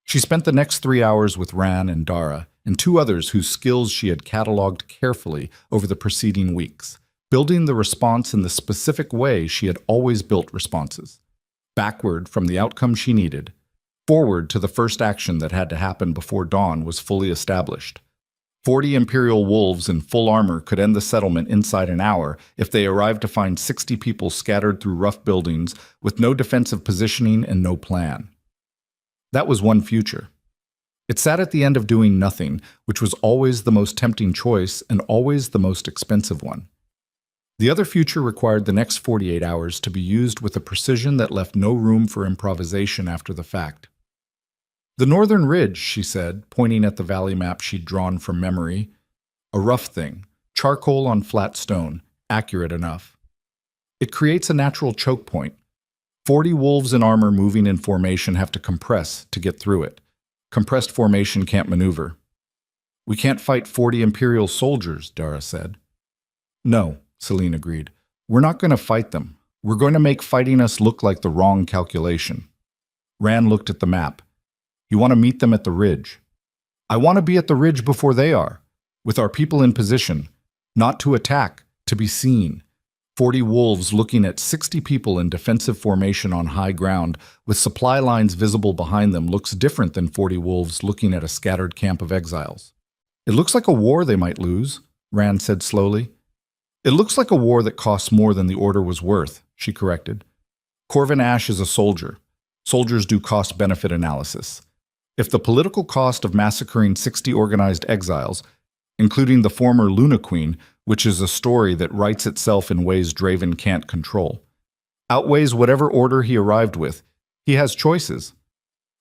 She spent the next 3 hours with Ran and Dara, and 2 others whose skills she had cataloged carefully over the preceding weeks, building the response in the specific way she had always built responses. Backward from the outcome she needed, forward to the first action that had to happen before dawn was fully established. 40 Imperial wolves in full armor could end the settlement inside an hour if they arrived to find 60 people scattered through rough buildings with no defensive positioning and no plan. That was one future. It sat at the end of doing nothing, which was always the most tempting choice and always the most expensive one. The other future required the next 48 hours to be used with a precision that left no room for improvisation after the fact. "The northern ridge," she said, pointing at the valley map she'd drawn from memory. "A rough thing, charcoal on flat stone, accurate enough. It creates a natural choke point. 40 wolves in armor moving in formation have to compress to get through it. Compressed formation can't maneuver." "We can't fight 40 Imperial soldiers," Dara said. "No," Celine agreed. "We're not going to fight them. We're going to make fighting us look like the wrong calculation." Ran looked at the map. "You want to meet them at the ridge." "I want to be at the ridge before they are, with our people in position, not to attack, to be seen. 40 wolves looking at 60 people in defensive formation on high ground, with supply lines visible behind them, looks different than 40 wolves looking at a scattered camp of exiles." "It looks like a war they might lose," Ran said slowly. "It looks like a war that costs more than the order was worth," she corrected. "Corvin Ash is a soldier. Soldiers do cost-benefit analysis. If the political cost of massacring 60 organized exiles, including the former Luna Queen, which is a story that writes itself in ways Draven can't control, outweighs whatever order he arrived with, he has choices.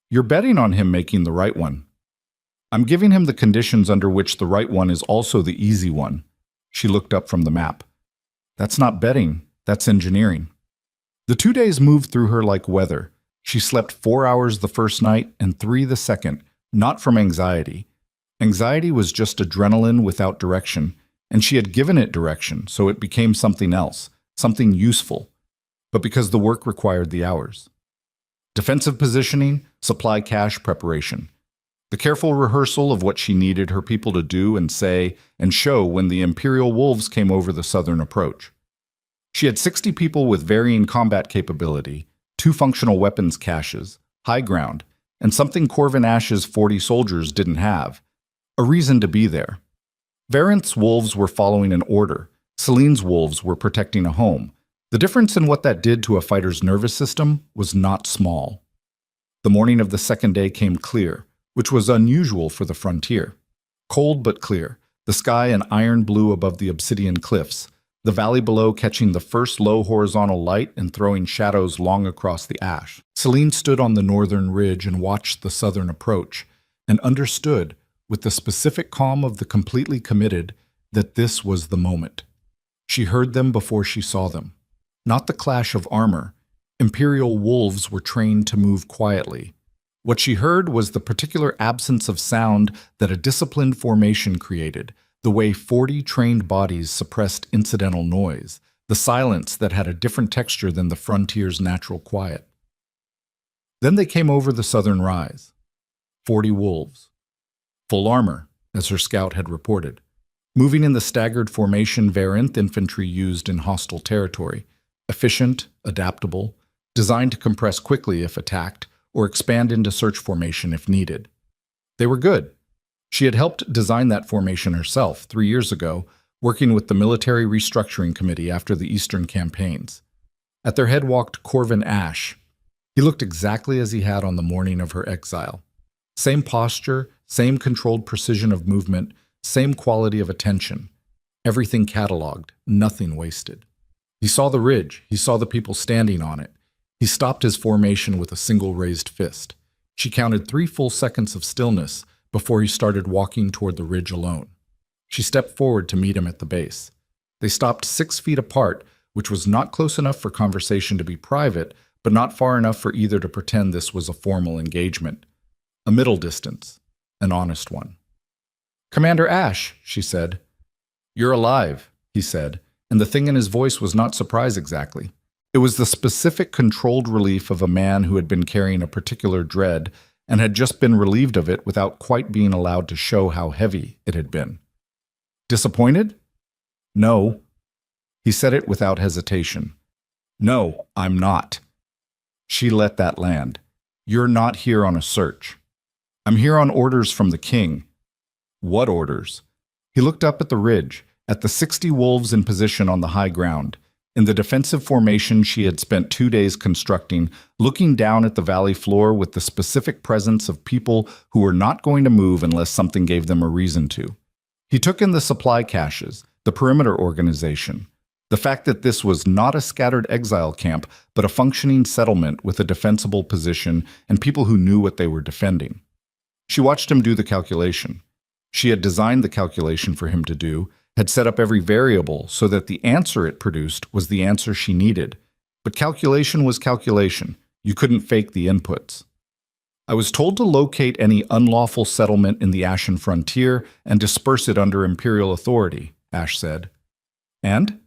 You're betting on him making the right one. I'm giving him the conditions under which the right one is also the easy one." She looked up from the map. "That's not betting, that's engineering." The 2 days moved through her like weather. She slept 4 hours the first night and 3 the second, not from anxiety. Anxiety was just adrenaline without direction, and she had given it direction, so it became something else, something useful, but because the work required the hours. Defensive positioning, supply cache preparation. The careful rehearsal of what she needed her people to do and say and show when the Imperial wolves came over the southern approach. She had 60 people with varying combat capability, 2 functional weapons caches, high ground, and something Corvin Ash's 40 soldiers didn't have: a reason to be there. Varenth's wolves were following an order. Celine's wolves were protecting a home. The difference in what that did to a fighter's nervous system was not small. The morning of the second day came clear, which was unusual for the frontier. Cold but clear, the sky an iron blue above the obsidian cliffs, the valley below catching the first low horizontal light and throwing shadows long across the ash. Celine stood on the northern ridge and watched the southern approach, and understood, with the specific calm of the completely committed, that this was the moment. She heard them before she saw them. Not the clash of armor. Imperial wolves were trained to move quietly. What she heard was the particular absence of sound that a disciplined formation created, the way 40 trained bodies suppressed incidental noise, the silence that had a different texture than the frontier's natural quiet. Then they came over the southern rise. 40 wolves. Full armor, as her scout had reported, moving in the staggered formation Varenth infantry used in hostile territory, efficient, adaptable, designed to compress quickly if attacked, or expand into search formation if needed. They were good. She had helped design that formation herself 3 years ago, working with the Military Restructuring Committee after the Eastern campaigns. At their head walked Corvin Ash. He looked exactly as he had on the morning of her exile. Same posture, same controlled precision of movement, same quality of attention. Everything cataloged, nothing wasted. He saw the ridge, he saw the people standing on it. He stopped his formation with a single raised fist. She counted 3 full seconds of stillness before he started walking toward the ridge alone. She stepped forward to meet him at the base. They stopped 6 feet apart, which was not close enough for conversation to be private, but not far enough for either to pretend this was a formal engagement. A middle distance, an honest one. "Commander Ash," she said. "You're alive," he said, and the thing in his voice was not surprise exactly. It was the specific controlled relief of a man who had been carrying a particular dread and had just been relieved of it without quite being allowed to show how heavy it had been. "Disappointed?" "No." He said it without hesitation. "No, I'm not." She let that land. "You're not here on a search. I'm here on orders from the king." "What orders?" He looked up at the ridge, at the 60 wolves in position on the high ground, in the defensive formation she had spent 2 days constructing, looking down at the valley floor with the specific presence of people who were not going to move unless something gave them a reason to. He took in the supply caches, the perimeter organization, the fact that this was not a scattered exile camp, but a functioning settlement with a defensible position and people who knew what they were defending. She watched him do the calculation. She had designed the calculation for him to do, had set up every variable so that the answer it produced was the answer she needed. But calculation was calculation. You couldn't fake the inputs. "I was told to locate any unlawful settlement in the Ashen Frontier and disperse it under Imperial authority," Ash said. "And?"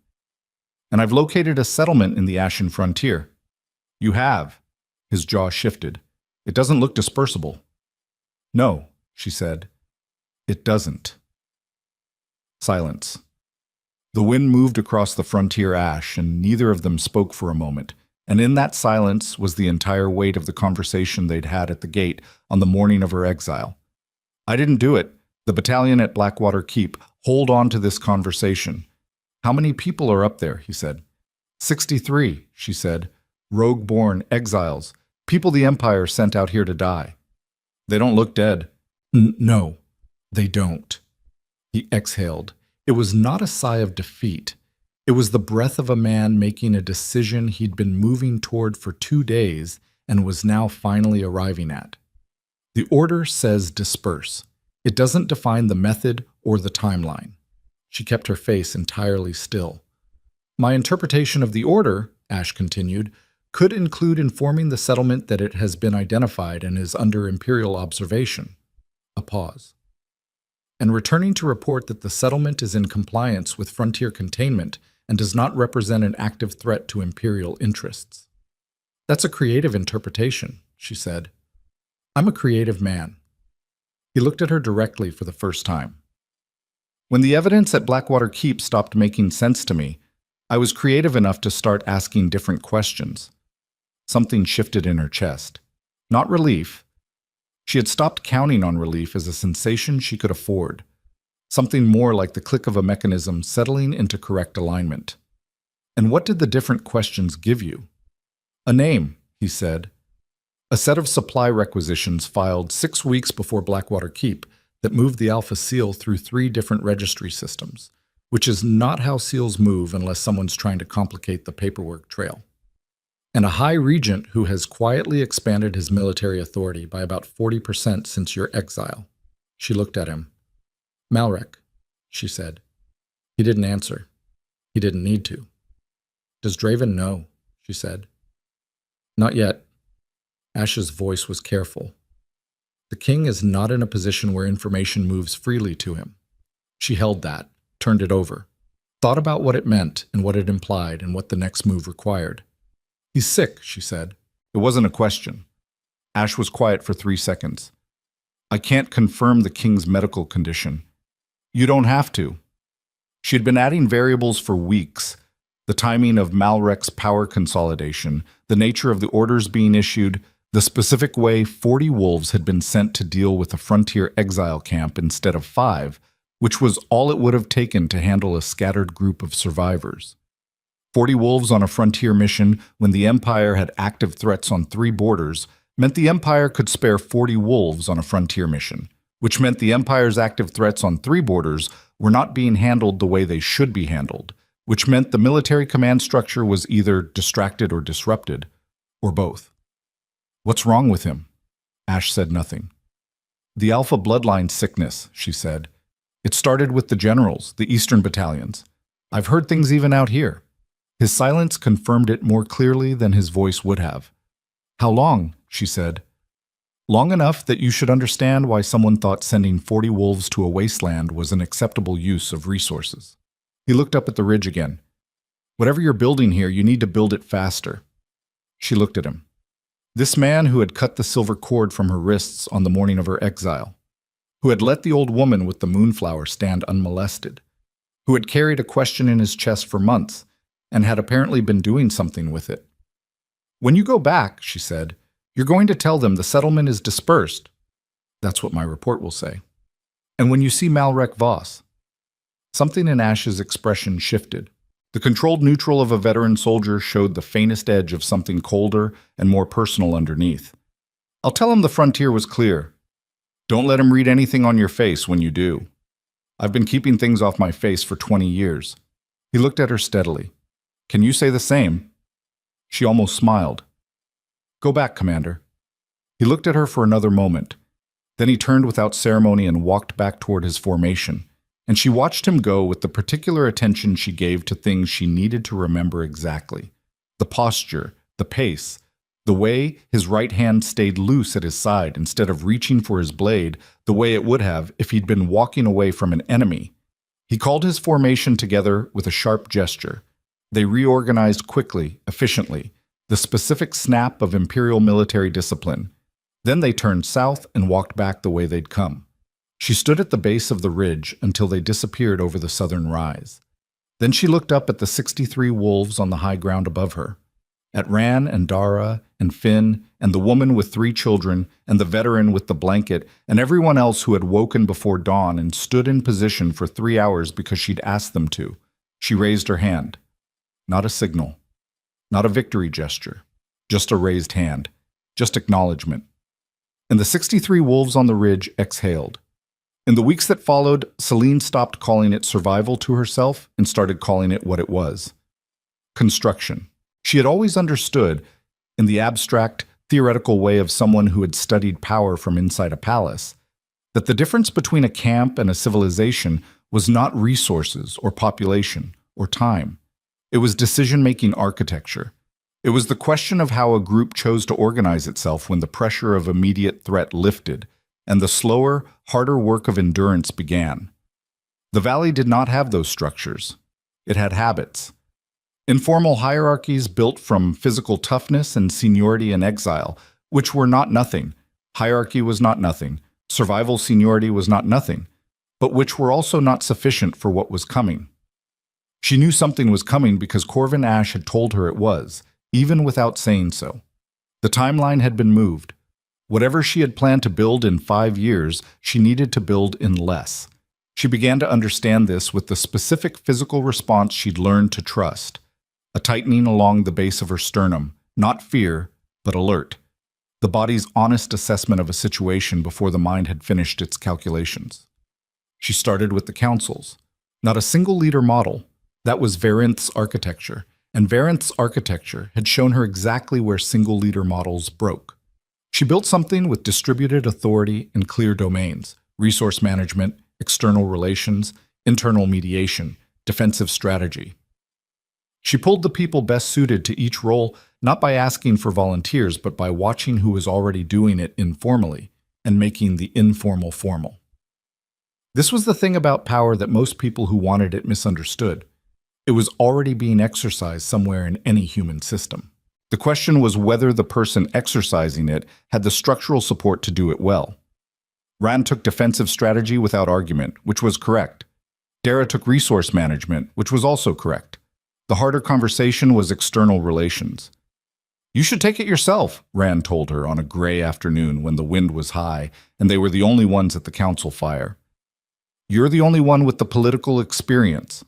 "And I've located a settlement in the Ashen Frontier." "You have?" His jaw shifted. "It doesn't look dispersible." "No," she said. "It doesn't." Silence. The wind moved across the frontier ash, and neither of them spoke for a moment, and in that silence was the entire weight of the conversation they'd had at the gate on the morning of her exile. "I didn't do it. The battalion at Blackwater Keep. Hold on to this conversation." "How many people are up there?" he said. 63, she said. "Rogue-born exiles. People the Empire sent out here to die." "They don't look dead." No, they don't." He exhaled. It was not a sigh of defeat. It was the breath of a man making a decision he'd been moving toward for 2 days and was now finally arriving at. The order says disperse. It doesn't define the method or the timeline. She kept her face entirely still. "My interpretation of the order," Ash continued, "could include informing the settlement that it has been identified and is under Imperial observation." A pause. "And returning to report that the settlement is in compliance with frontier containment and does not represent an active threat to Imperial interests." "That's a creative interpretation," she said. "I'm a creative man." He looked at her directly for the first time. "When the evidence at Blackwater Keep stopped making sense to me, I was creative enough to start asking different questions." Something shifted in her chest. Not relief. She had stopped counting on relief as a sensation she could afford. Something more like the click of a mechanism settling into correct alignment. "And what did the different questions give you?" "A name," he said. "A set of supply requisitions filed 6 weeks before Blackwater Keep that moved the Alpha Seal through 3 different registry systems, which is not how seals move unless someone's trying to complicate the paperwork trail. And a high regent who has quietly expanded his military authority by about 40% since your exile." She looked at him. "Malrek," she said. He didn't answer. He didn't need to. "Does Draven know?" she said. "Not yet." Ash's voice was careful. "The king is not in a position where information moves freely to him." She held that, turned it over, thought about what it meant and what it implied and what the next move required. "He's sick," she said. It wasn't a question. Ash was quiet for 3 seconds. "I can't confirm the king's medical condition." "You don't have to." She had been adding variables for weeks. The timing of Malrek's power consolidation, the nature of the orders being issued, the specific way 40 wolves had been sent to deal with a frontier exile camp instead of 5, which was all it would have taken to handle a scattered group of survivors. 40 wolves on a frontier mission when the Empire had active threats on 3 borders meant the Empire could spare 40 wolves on a frontier mission, which meant the Empire's active threats on 3 borders were not being handled the way they should be handled, which meant the military command structure was either distracted or disrupted, or both. "What's wrong with him?" Ash said nothing. "The Alpha bloodline sickness," she said. "It started with the generals, the Eastern battalions. I've heard things even out here." His silence confirmed it more clearly than his voice would have. "How long?" she said. "Long enough that you should understand why someone thought sending 40 wolves to a wasteland was an acceptable use of resources." He looked up at the ridge again. "Whatever you're building here, you need to build it faster." She looked at him. This man who had cut the silver cord from her wrists on the morning of her exile, who had let the old woman with the moonflower stand unmolested, who had carried a question in his chest for months, and had apparently been doing something with it. "When you go back," she said, "you're going to tell them the settlement is dispersed." That's what my report will say. "And when you see Malrek Voss." Something in Ash's expression shifted. The controlled neutral of a veteran soldier showed the faintest edge of something colder and more personal underneath. "I'll tell him the frontier was clear. Don't let him read anything on your face when you do. I've been keeping things off my face for 20 years. He looked at her steadily. "Can you say the same?" She almost smiled. "Go back, Commander." He looked at her for another moment. Then he turned without ceremony and walked back toward his formation, and she watched him go with the particular attention she gave to things she needed to remember exactly. The posture, the pace, the way his right hand stayed loose at his side instead of reaching for his blade the way it would have if he'd been walking away from an enemy. He called his formation together with a sharp gesture. They reorganized quickly, efficiently, the specific snap of Imperial military discipline. Then they turned south and walked back the way they'd come. She stood at the base of the ridge until they disappeared over the southern rise. Then she looked up at the 63 wolves on the high ground above her, at Ran and Dara and Finn and the woman with 3 children and the veteran with the blanket and everyone else who had woken before dawn and stood in position for 3 hours because she'd asked them to. She raised her hand. Not a signal, not a victory gesture, just a raised hand, just acknowledgement. And the 63 wolves on the ridge exhaled. In the weeks that followed, Celine stopped calling it survival to herself and started calling it what it was: construction. She had always understood, in the abstract, theoretical way of someone who had studied power from inside a palace, that the difference between a camp and a civilization was not resources or population or time. It was decision-making architecture. It was the question of how a group chose to organize itself when the pressure of immediate threat lifted, and the slower, harder work of endurance began. The valley did not have those structures. It had habits. Informal hierarchies built from physical toughness and seniority in exile, which were not nothing. Hierarchy was not nothing. Survival seniority was not nothing, but which were also not sufficient for what was coming. She knew something was coming because Corvin Ash had told her it was, even without saying so. The timeline had been moved. Whatever she had planned to build in 5 years, she needed to build in less. She began to understand this with the specific physical response she'd learned to trust. A tightening along the base of her sternum, not fear, but alert. The body's honest assessment of a situation before the mind had finished its calculations. She started with the councils. Not a single leader model. That was Varinth's architecture, and Varinth's architecture had shown her exactly where single leader models broke. She built something with distributed authority and clear domains: resource management, external relations, internal mediation, defensive strategy. She pulled the people best suited to each role, not by asking for volunteers, but by watching who was already doing it informally and making the informal formal. This was the thing about power that most people who wanted it misunderstood. It was already being exercised somewhere in any human system. The question was whether the person exercising it had the structural support to do it well. Ran took defensive strategy without argument, which was correct. Dara took resource management, which was also correct. The harder conversation was external relations. "You should take it yourself," Ran told her on a gray afternoon when the wind was high and they were the only ones at the council fire. "You're the only one with the political experience.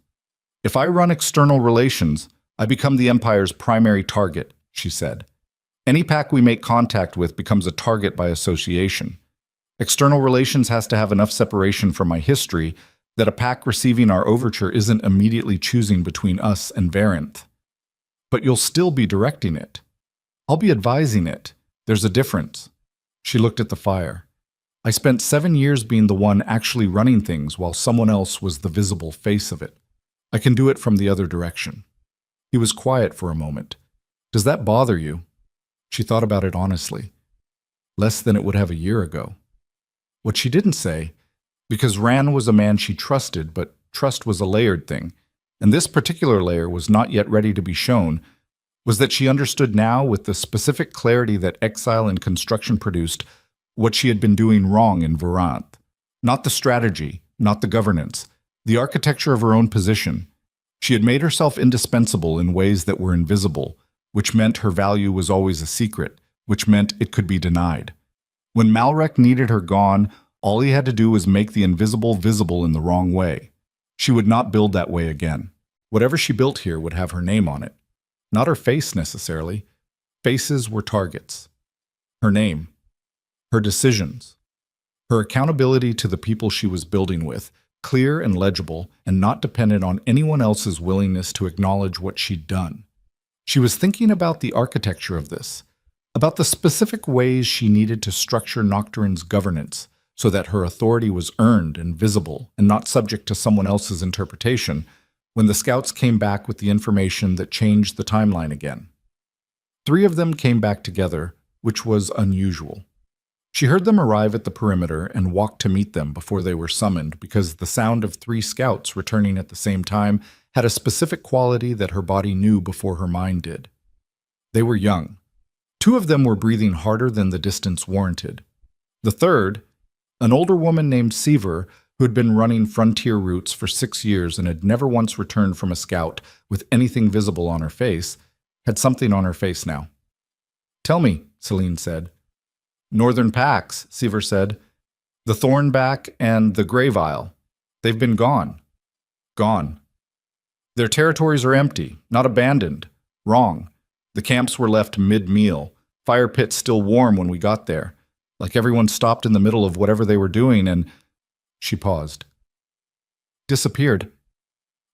If I run external relations, I become the Empire's primary target," she said. "Any pack we make contact with becomes a target by association. External relations has to have enough separation from my history that a pack receiving our overture isn't immediately choosing between us and Varanth. But you'll still be directing it. I'll be advising it. There's a difference. She looked at the fire. I spent 7 years being the one actually running things while someone else was the visible face of it. I can do it from the other direction. He was quiet for a moment. Does that bother you? She thought about it honestly. Less than it would have a year ago. What she didn't say, because Ran was a man she trusted, but trust was a layered thing, and this particular layer was not yet ready to be shown, was that she understood now with the specific clarity that exile and construction produced what she had been doing wrong in Varanth. Not the strategy, not the governance, the architecture of her own position. She had made herself indispensable in ways that were invisible, which meant her value was always a secret, which meant it could be denied. When Malrek needed her gone, all he had to do was make the invisible visible in the wrong way. She would not build that way again. Whatever she built here would have her name on it. Not her face necessarily. Faces were targets. Her name. Her decisions. Her accountability to the people she was building with, clear and legible, and not dependent on anyone else's willingness to acknowledge what she'd done. She was thinking about the architecture of this, about the specific ways she needed to structure Nocturne's governance so that her authority was earned and visible and not subject to someone else's interpretation when the scouts came back with the information that changed the timeline again. 3 of them came back together, which was unusual. She heard them arrive at the perimeter and walked to meet them before they were summoned because the sound of 3 scouts returning at the same time had a specific quality that her body knew before her mind did. They were young. 2 of them were breathing harder than the distance warranted. The third, an older woman named Seaver, who had been running frontier routes for 6 years and had never once returned from a scout with anything visible on her face, had something on her face now. "Tell me," Celine said. "Northern packs," Seaver said. "The Thornback and the Greyvile. They've been gone. Gone. Their territories are empty, not abandoned. Wrong. The camps were left mid-meal, fire pits still warm when we got there, like everyone stopped in the middle of whatever they were doing and..." She paused. "Disappeared."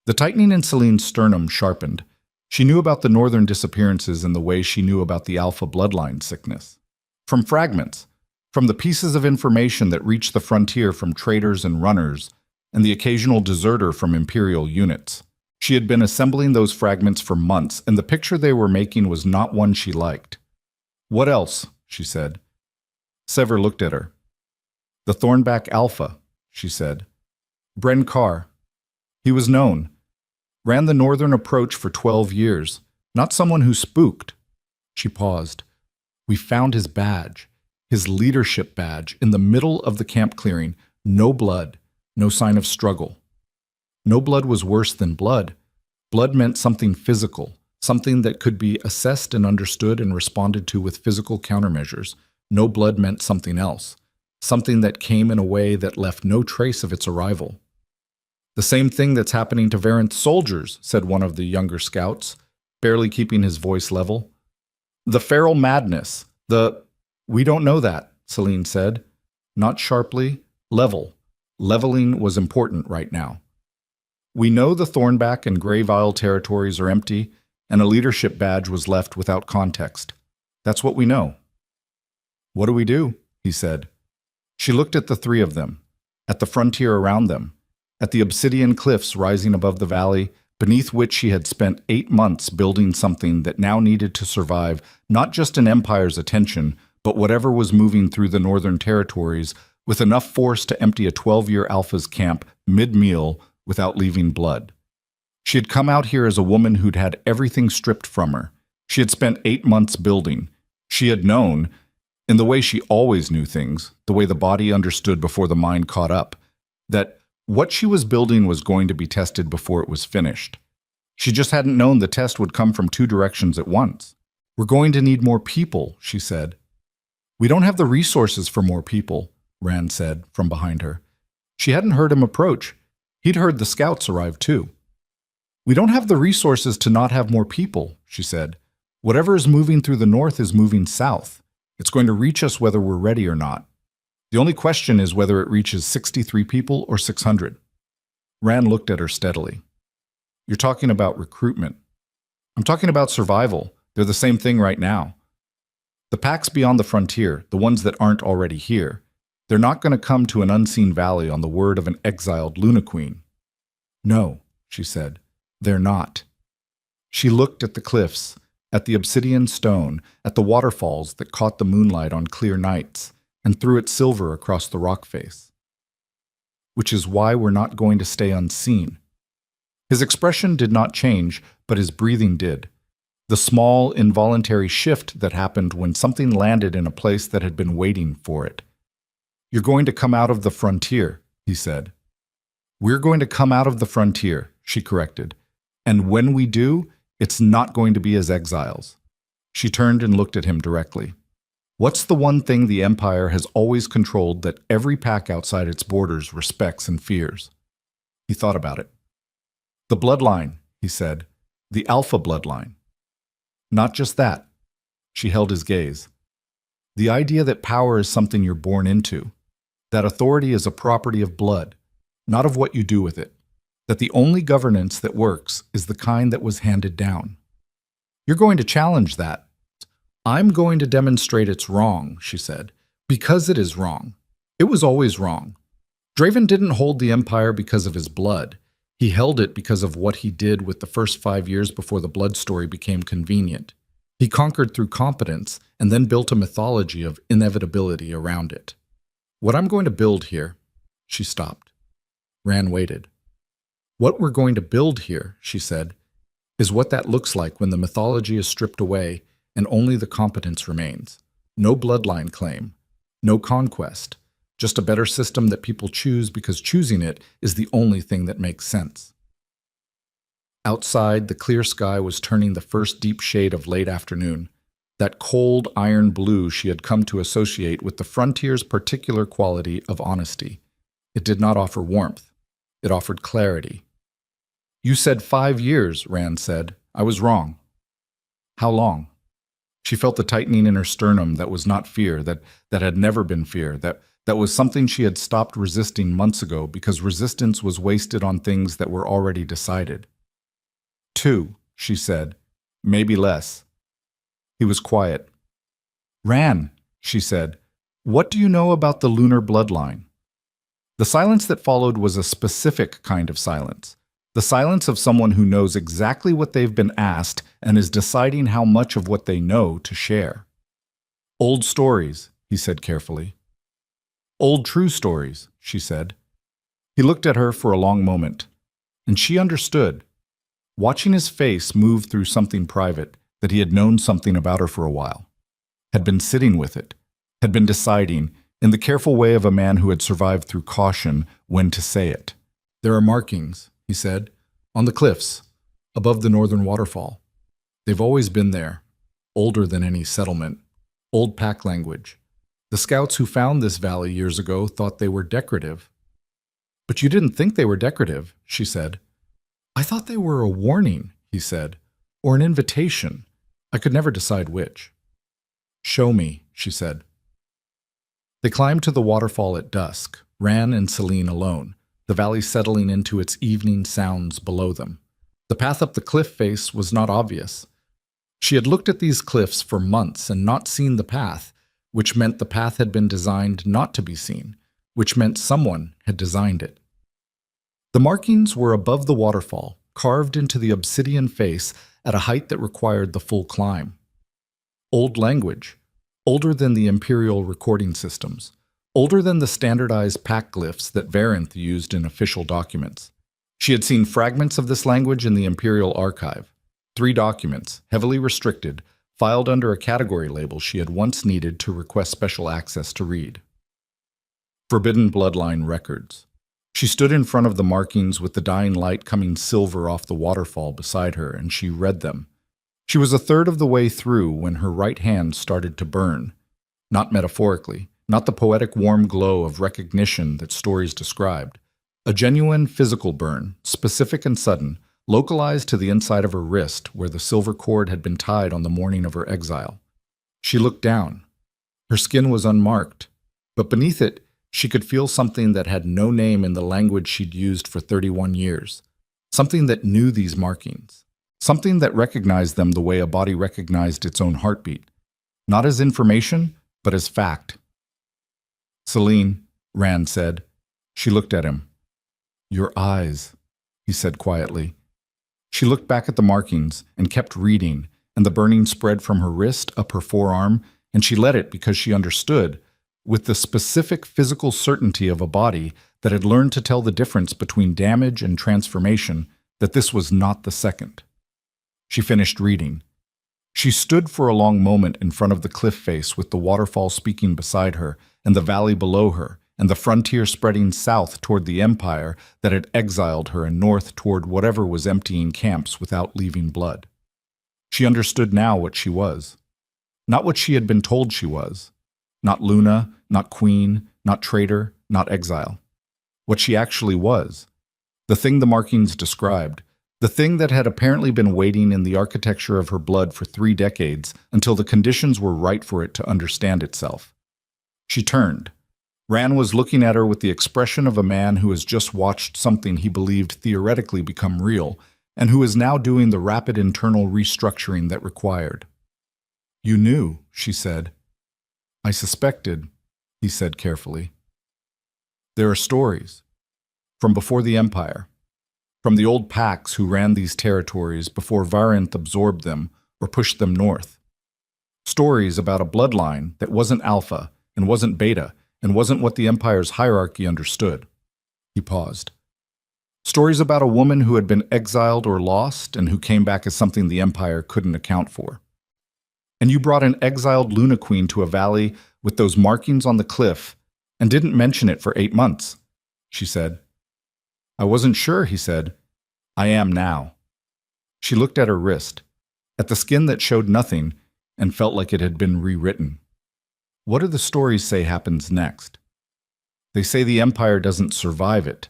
The tightening in Celine's sternum sharpened. She knew about the northern disappearances in the way she knew about the Alpha bloodline sickness. From fragments, from the pieces of information that reached the frontier from traitors and runners, and the occasional deserter from Imperial units. She had been assembling those fragments for months, and the picture they were making was not one she liked. "What else?" she said. Sever looked at her. "The Thornback Alpha," she said. "Bren Carr. He was known. Ran the northern approach for 12 years. Not someone who spooked." She paused. "We found his badge, his leadership badge, in the middle of the camp clearing. No blood, no sign of struggle. No blood was worse than blood. Blood meant something physical, something that could be assessed and understood and responded to with physical countermeasures. No blood meant something else, something that came in a way that left no trace of its arrival." "The same thing that's happening to Varanth's soldiers," said one of the younger scouts, barely keeping his voice level. "The feral madness, We don't know that," Celine said. Not sharply, level. Leveling was important right now. "We know the Thornback and Greyvile territories are empty, and a leadership badge was left without context. That's what we know." "What do we do?" he said. She looked at the 3 of them, at the frontier around them, at the obsidian cliffs rising above the valley, beneath which she had spent 8 months building something that now needed to survive not just an empire's attention, but whatever was moving through the northern territories with enough force to empty a 12-year Alpha's camp mid-meal without leaving blood. She had come out here as a woman who'd had everything stripped from her. She had spent 8 months building. She had known, in the way she always knew things, the way the body understood before the mind caught up, that what she was building was going to be tested before it was finished. She just hadn't known the test would come from 2 directions at once. "We're going to need more people," she said. "We don't have the resources for more people," Rand said from behind her. She hadn't heard him approach. He'd heard the scouts arrive too. "We don't have the resources to not have more people," she said. "Whatever is moving through the north is moving south. It's going to reach us whether we're ready or not. The only question is whether it reaches 63 people or 600. Rand looked at her steadily. You're talking about recruitment. I'm talking about survival. They're the same thing right now. The packs beyond the frontier, the ones that aren't already here, they're not going to come to an unseen valley on the word of an exiled Luna Queen. No, she said, they're not. She looked at the cliffs, at the obsidian stone, at the waterfalls that caught the moonlight on clear nights and threw its silver across the rock face. Which is why we're not going to stay unseen. His expression did not change, but his breathing did. The small, involuntary shift that happened when something landed in a place that had been waiting for it. You're going to come out of the frontier, he said. We're going to come out of the frontier, she corrected. And when we do, it's not going to be as exiles. She turned and looked at him directly. What's the one thing the Empire has always controlled that every pack outside its borders respects and fears? He thought about it. The bloodline, he said. The Alpha bloodline. Not just that. She held his gaze. The idea that power is something you're born into. That authority is a property of blood, not of what you do with it. That the only governance that works is the kind that was handed down. You're going to challenge that. I'm going to demonstrate it's wrong, she said, because it is wrong. It was always wrong. Draven didn't hold the Empire because of his blood. He held it because of what he did with the first 5 years before the blood story became convenient. He conquered through competence and then built a mythology of inevitability around it. What I'm going to build here, she stopped. Rand waited. What we're going to build here, she said, is what that looks like when the mythology is stripped away and only the competence remains. No bloodline claim, no conquest, just a better system that people choose because choosing it is the only thing that makes sense. Outside, the clear sky was turning the first deep shade of late afternoon, that cold iron blue she had come to associate with the frontier's particular quality of honesty. It did not offer warmth. It offered clarity. You said 5 years, Rand said. I was wrong. How long? She felt the tightening in her sternum that was not fear, that had never been fear, that was something she had stopped resisting months ago because resistance was wasted on things that were already decided. 2, she said. Maybe less. He was quiet. Ran, she said. What do you know about the lunar bloodline? The silence that followed was a specific kind of silence. The silence of someone who knows exactly what they've been asked and is deciding how much of what they know to share. Old stories, he said carefully. Old true stories, she said. He looked at her for a long moment, and she understood. Watching his face move through something private, that he had known something about her for a while, had been sitting with it, had been deciding, in the careful way of a man who had survived through caution, when to say it. There are markings, he said, on the cliffs, above the northern waterfall. They've always been there, older than any settlement, old pack language. The scouts who found this valley years ago thought they were decorative. But you didn't think they were decorative, she said. I thought they were a warning, he said, or an invitation. I could never decide which. Show me, she said. They climbed to the waterfall at dusk, Ran and Celine alone, the valley settling into its evening sounds below them. The path up the cliff face was not obvious. She had looked at these cliffs for months and not seen the path, which meant the path had been designed not to be seen, which meant someone had designed it. The markings were above the waterfall, carved into the obsidian face at a height that required the full climb. Old language, older than the Imperial recording systems, older than the standardized pack glyphs that Varenth used in official documents. She had seen fragments of this language in the Imperial archive, 3 documents, heavily restricted, filed under a category label she had once needed to request special access to read. Forbidden Bloodline Records. She stood in front of the markings with the dying light coming silver off the waterfall beside her, and she read them. She was a third of the way through when her right hand started to burn. Not metaphorically, not the poetic warm glow of recognition that stories described. A genuine physical burn, specific and sudden, localized to the inside of her wrist where the silver cord had been tied on the morning of her exile. She looked down. Her skin was unmarked, but beneath it, She could feel something that had no name in the language she'd used for 31 years. Something that knew these markings. Something that recognized them the way a body recognized its own heartbeat. Not as information, but as fact. "Celine," Rand said. She looked at him. "Your eyes," he said quietly. She looked back at the markings and kept reading, and the burning spread from her wrist up her forearm, and she let it because she understood, with the specific physical certainty of a body that had learned to tell the difference between damage and transformation, that this was not the second. She finished reading. She stood for a long moment in front of the cliff face with the waterfall speaking beside her, and the valley below her, and the frontier spreading south toward the empire that had exiled her and north toward whatever was emptying camps without leaving blood. She understood now what she was. Not what she had been told she was. Not Luna, not Queen, not Traitor, not Exile. What she actually was. The thing the markings described. The thing that had apparently been waiting in the architecture of her blood for 3 decades until the conditions were right for it to understand itself. She turned. Rand was looking at her with the expression of a man who has just watched something he believed theoretically become real, and who is now doing the rapid internal restructuring that required. "You knew," she said. "I suspected," he said carefully. "There are stories. From before the Empire. From the old packs who ran these territories before Varanth absorbed them or pushed them north. Stories about a bloodline that wasn't Alpha and wasn't Beta and wasn't what the Empire's hierarchy understood." He paused. "Stories about a woman who had been exiled or lost and who came back as something the Empire couldn't account for. And you brought an exiled Luna Queen to a valley with those markings on the cliff and didn't mention it for 8 months," she said. "I wasn't sure," he said. "I am now." She looked at her wrist, at the skin that showed nothing, and felt like it had been rewritten. "What do the stories say happens next?" "They say the Empire doesn't survive it."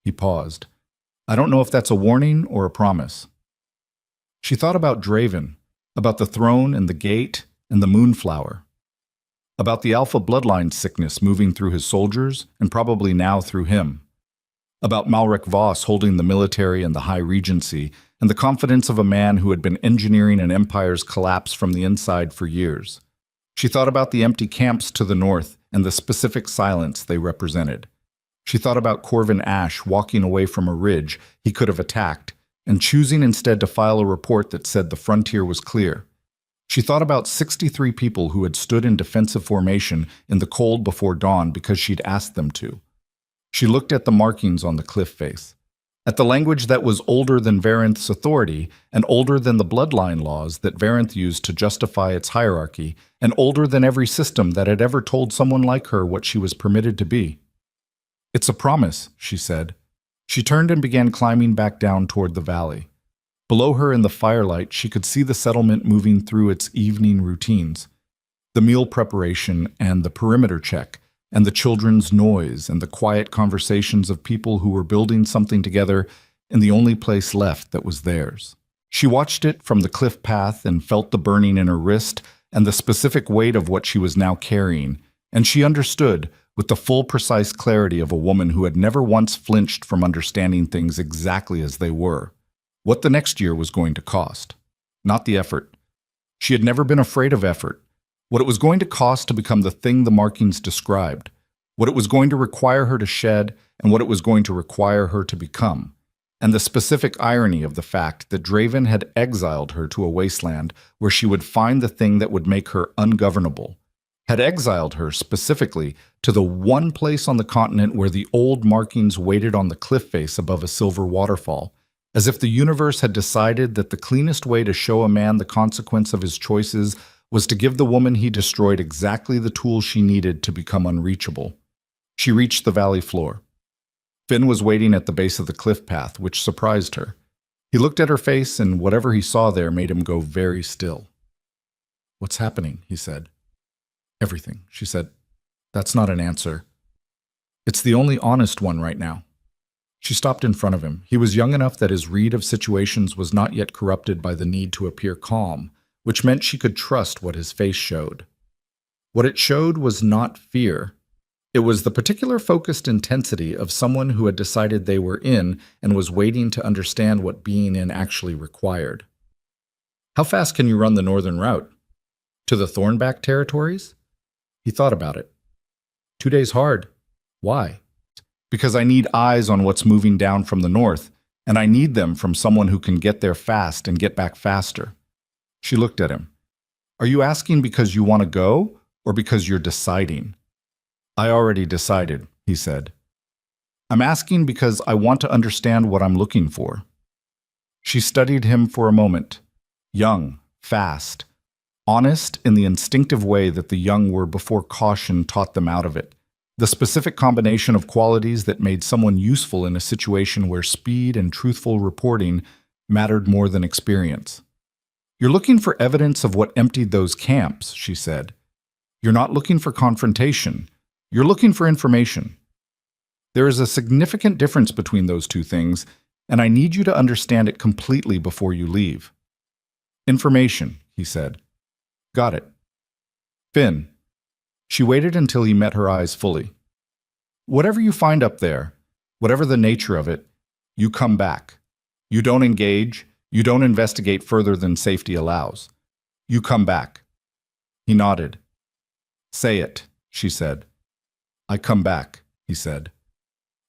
He paused. "I don't know if that's a warning or a promise." She thought about Draven, about the throne and the gate and the moonflower, about the Alpha bloodline sickness moving through his soldiers and probably now through him, about Malrek Voss holding the military and the High Regency, and the confidence of a man who had been engineering an empire's collapse from the inside for years. She thought about the empty camps to the north and the specific silence they represented. She thought about Corvin Ash walking away from a ridge he could have attacked, and choosing instead to file a report that said the frontier was clear. She thought about 63 people who had stood in defensive formation in the cold before dawn because she'd asked them to. She looked at the markings on the cliff face, at the language that was older than Varanth's authority and older than the bloodline laws that Varanth used to justify its hierarchy, and older than every system that had ever told someone like her what she was permitted to be. "It's a promise," she said. She turned and began climbing back down toward the valley. Below her in the firelight, she could see the settlement moving through its evening routines. The meal preparation and the perimeter check, and the children's noise and the quiet conversations of people who were building something together in the only place left that was theirs. She watched it from the cliff path and felt the burning in her wrist and the specific weight of what she was now carrying, and she understood, with the full precise clarity of a woman who had never once flinched from understanding things exactly as they were, what the next year was going to cost. Not the effort. She had never been afraid of effort. What it was going to cost to become the thing the markings described, what it was going to require her to shed, and what it was going to require her to become, and the specific irony of the fact that Draven had exiled her to a wasteland where she would find the thing that would make her ungovernable, had exiled her specifically to the one place on the continent where the old markings waited on the cliff face above a silver waterfall, as if the universe had decided that the cleanest way to show a man the consequence of his choices was to give the woman he destroyed exactly the tools she needed to become unreachable. She reached the valley floor. Finn was waiting at the base of the cliff path, which surprised her. He looked at her face, and whatever he saw there made him go very still. "What's happening?" he said. "Everything," she said. "That's not an answer. It's the only honest one right now." She stopped in front of him. He was young enough that his read of situations was not yet corrupted by the need to appear calm, which meant she could trust what his face showed. What it showed was not fear. It was the particular focused intensity of someone who had decided they were in and was waiting to understand what being in actually required. How fast can you run the northern route? To the Thornback territories? He thought about it. 2 days hard. Why? Because I need eyes on what's moving down from the north, and I need them from someone who can get there fast and get back faster. She looked at him. Are you asking because you want to go, or because you're deciding? I already decided, he said. I'm asking because I want to understand what I'm looking for. She studied him for a moment. Young, fast, honest in the instinctive way that the young were before caution taught them out of it. The specific combination of qualities that made someone useful in a situation where speed and truthful reporting mattered more than experience. You're looking for evidence of what emptied those camps, she said. You're not looking for confrontation. You're looking for information. There is a significant difference between those two things, and I need you to understand it completely before you leave. Information, he said. Got it. Finn. She waited until he met her eyes fully. Whatever you find up there, whatever the nature of it, you come back. You don't engage, you don't investigate further than safety allows. You come back. He nodded. Say it, she said. I come back, he said.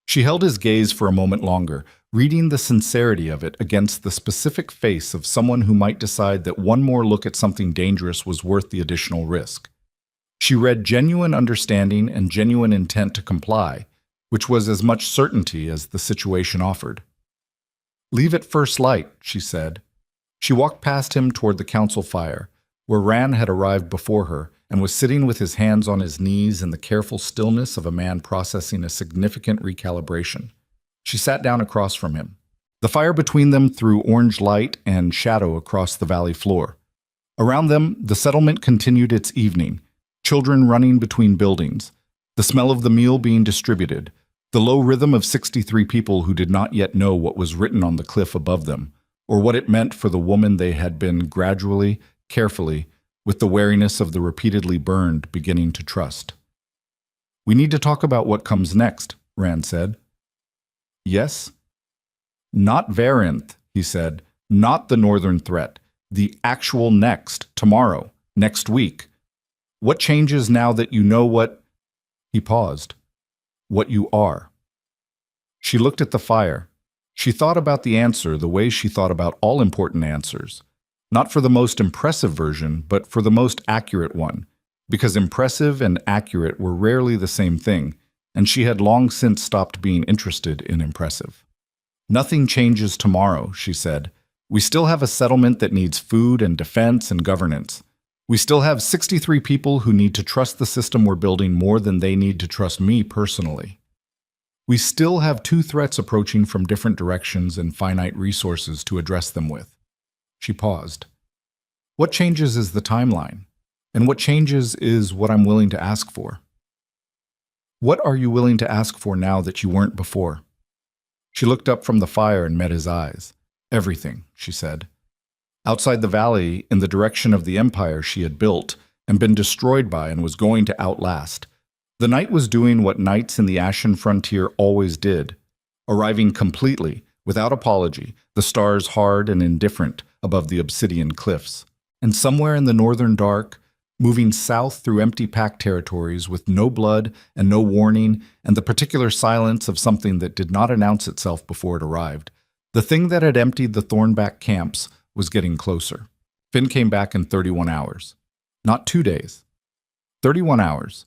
She held his gaze for a moment longer, reading the sincerity of it against the specific face of someone who might decide that one more look at something dangerous was worth the additional risk. She read genuine understanding and genuine intent to comply, which was as much certainty as the situation offered. Leave at first light, she said. She walked past him toward the council fire, where Ran had arrived before her and was sitting with his hands on his knees in the careful stillness of a man processing a significant recalibration. She sat down across from him. The fire between them threw orange light and shadow across the valley floor. Around them, the settlement continued its evening, children running between buildings, the smell of the meal being distributed, the low rhythm of 63 people who did not yet know what was written on the cliff above them, or what it meant for the woman they had been gradually, carefully, with the wariness of the repeatedly burned, beginning to trust. We need to talk about what comes next, Rand said. Yes? Not Varinth, he said, not the northern threat, the actual next, tomorrow, next week. What changes now that you know what... He paused. What you are. She looked at the fire. She thought about the answer the way she thought about all important answers. Not for the most impressive version, but for the most accurate one, because impressive and accurate were rarely the same thing, and she had long since stopped being interested in impressive. Nothing changes tomorrow, she said. We still have a settlement that needs food and defense and governance. We still have 63 people who need to trust the system we're building more than they need to trust me personally. We still have 2 threats approaching from different directions and finite resources to address them with. She paused. What changes is the timeline, and what changes is what I'm willing to ask for. What are you willing to ask for now that you weren't before? She looked up from the fire and met his eyes. Everything, she said. Outside the valley, in the direction of the empire she had built and been destroyed by and was going to outlast, the night was doing what nights in the Ashen Frontier always did, arriving completely, without apology, the stars hard and indifferent above the obsidian cliffs. And somewhere in the northern dark, moving south through empty pack territories with no blood and no warning and the particular silence of something that did not announce itself before it arrived, the thing that had emptied the Thornback camps was getting closer. Finn came back in 31 hours. Not 2 days. 31 hours,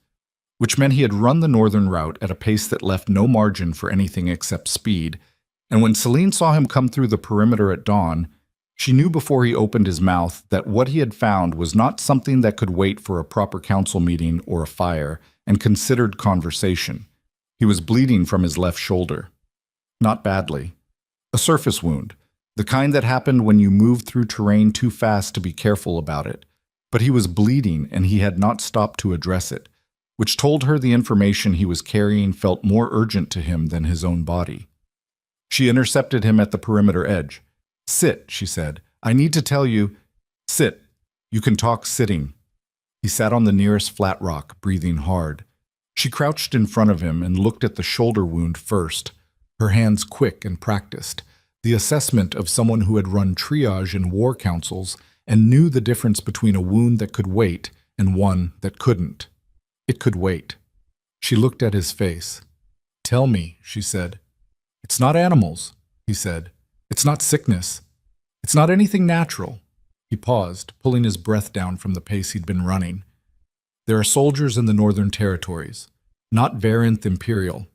which meant he had run the northern route at a pace that left no margin for anything except speed, and when Celine saw him come through the perimeter at dawn, she knew before he opened his mouth that what he had found was not something that could wait for a proper council meeting or a fire and considered conversation. He was bleeding from his left shoulder. Not badly. A surface wound, the kind that happened when you moved through terrain too fast to be careful about it. But he was bleeding and he had not stopped to address it, which told her the information he was carrying felt more urgent to him than his own body. She intercepted him at the perimeter edge. Sit, she said. I need to tell you. Sit. You can talk sitting. He sat on the nearest flat rock, breathing hard. She crouched in front of him and looked at the shoulder wound first, her hands quick and practiced, the assessment of someone who had run triage in war councils and knew the difference between a wound that could wait and one that couldn't. It could wait. She looked at his face. "Tell me," she said. "It's not animals," he said. "It's not sickness. It's not anything natural." He paused, pulling his breath down from the pace he'd been running. "There are soldiers in the Northern Territories, not Varanth Imperial.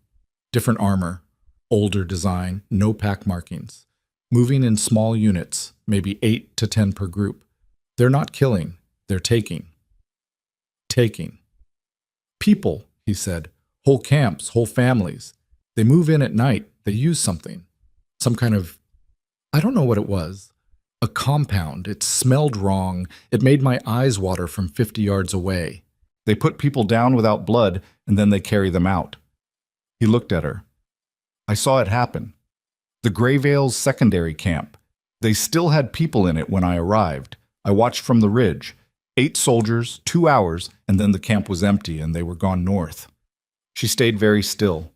Different armor, older design, no pack markings. Moving in small units, maybe 8 to 10 per group. They're not killing, they're taking. Taking. People," he said. "Whole camps, whole families. They move in at night, they use something. Some kind of, I don't know what it was. A compound. It smelled wrong. It made my eyes water from 50 yards away. They put people down without blood, and then they carry them out." He looked at her. "I saw it happen. The Greyvale's secondary camp. They still had people in it when I arrived. I watched from the ridge. 8 soldiers, 2 hours, and then the camp was empty and they were gone north." She stayed very still.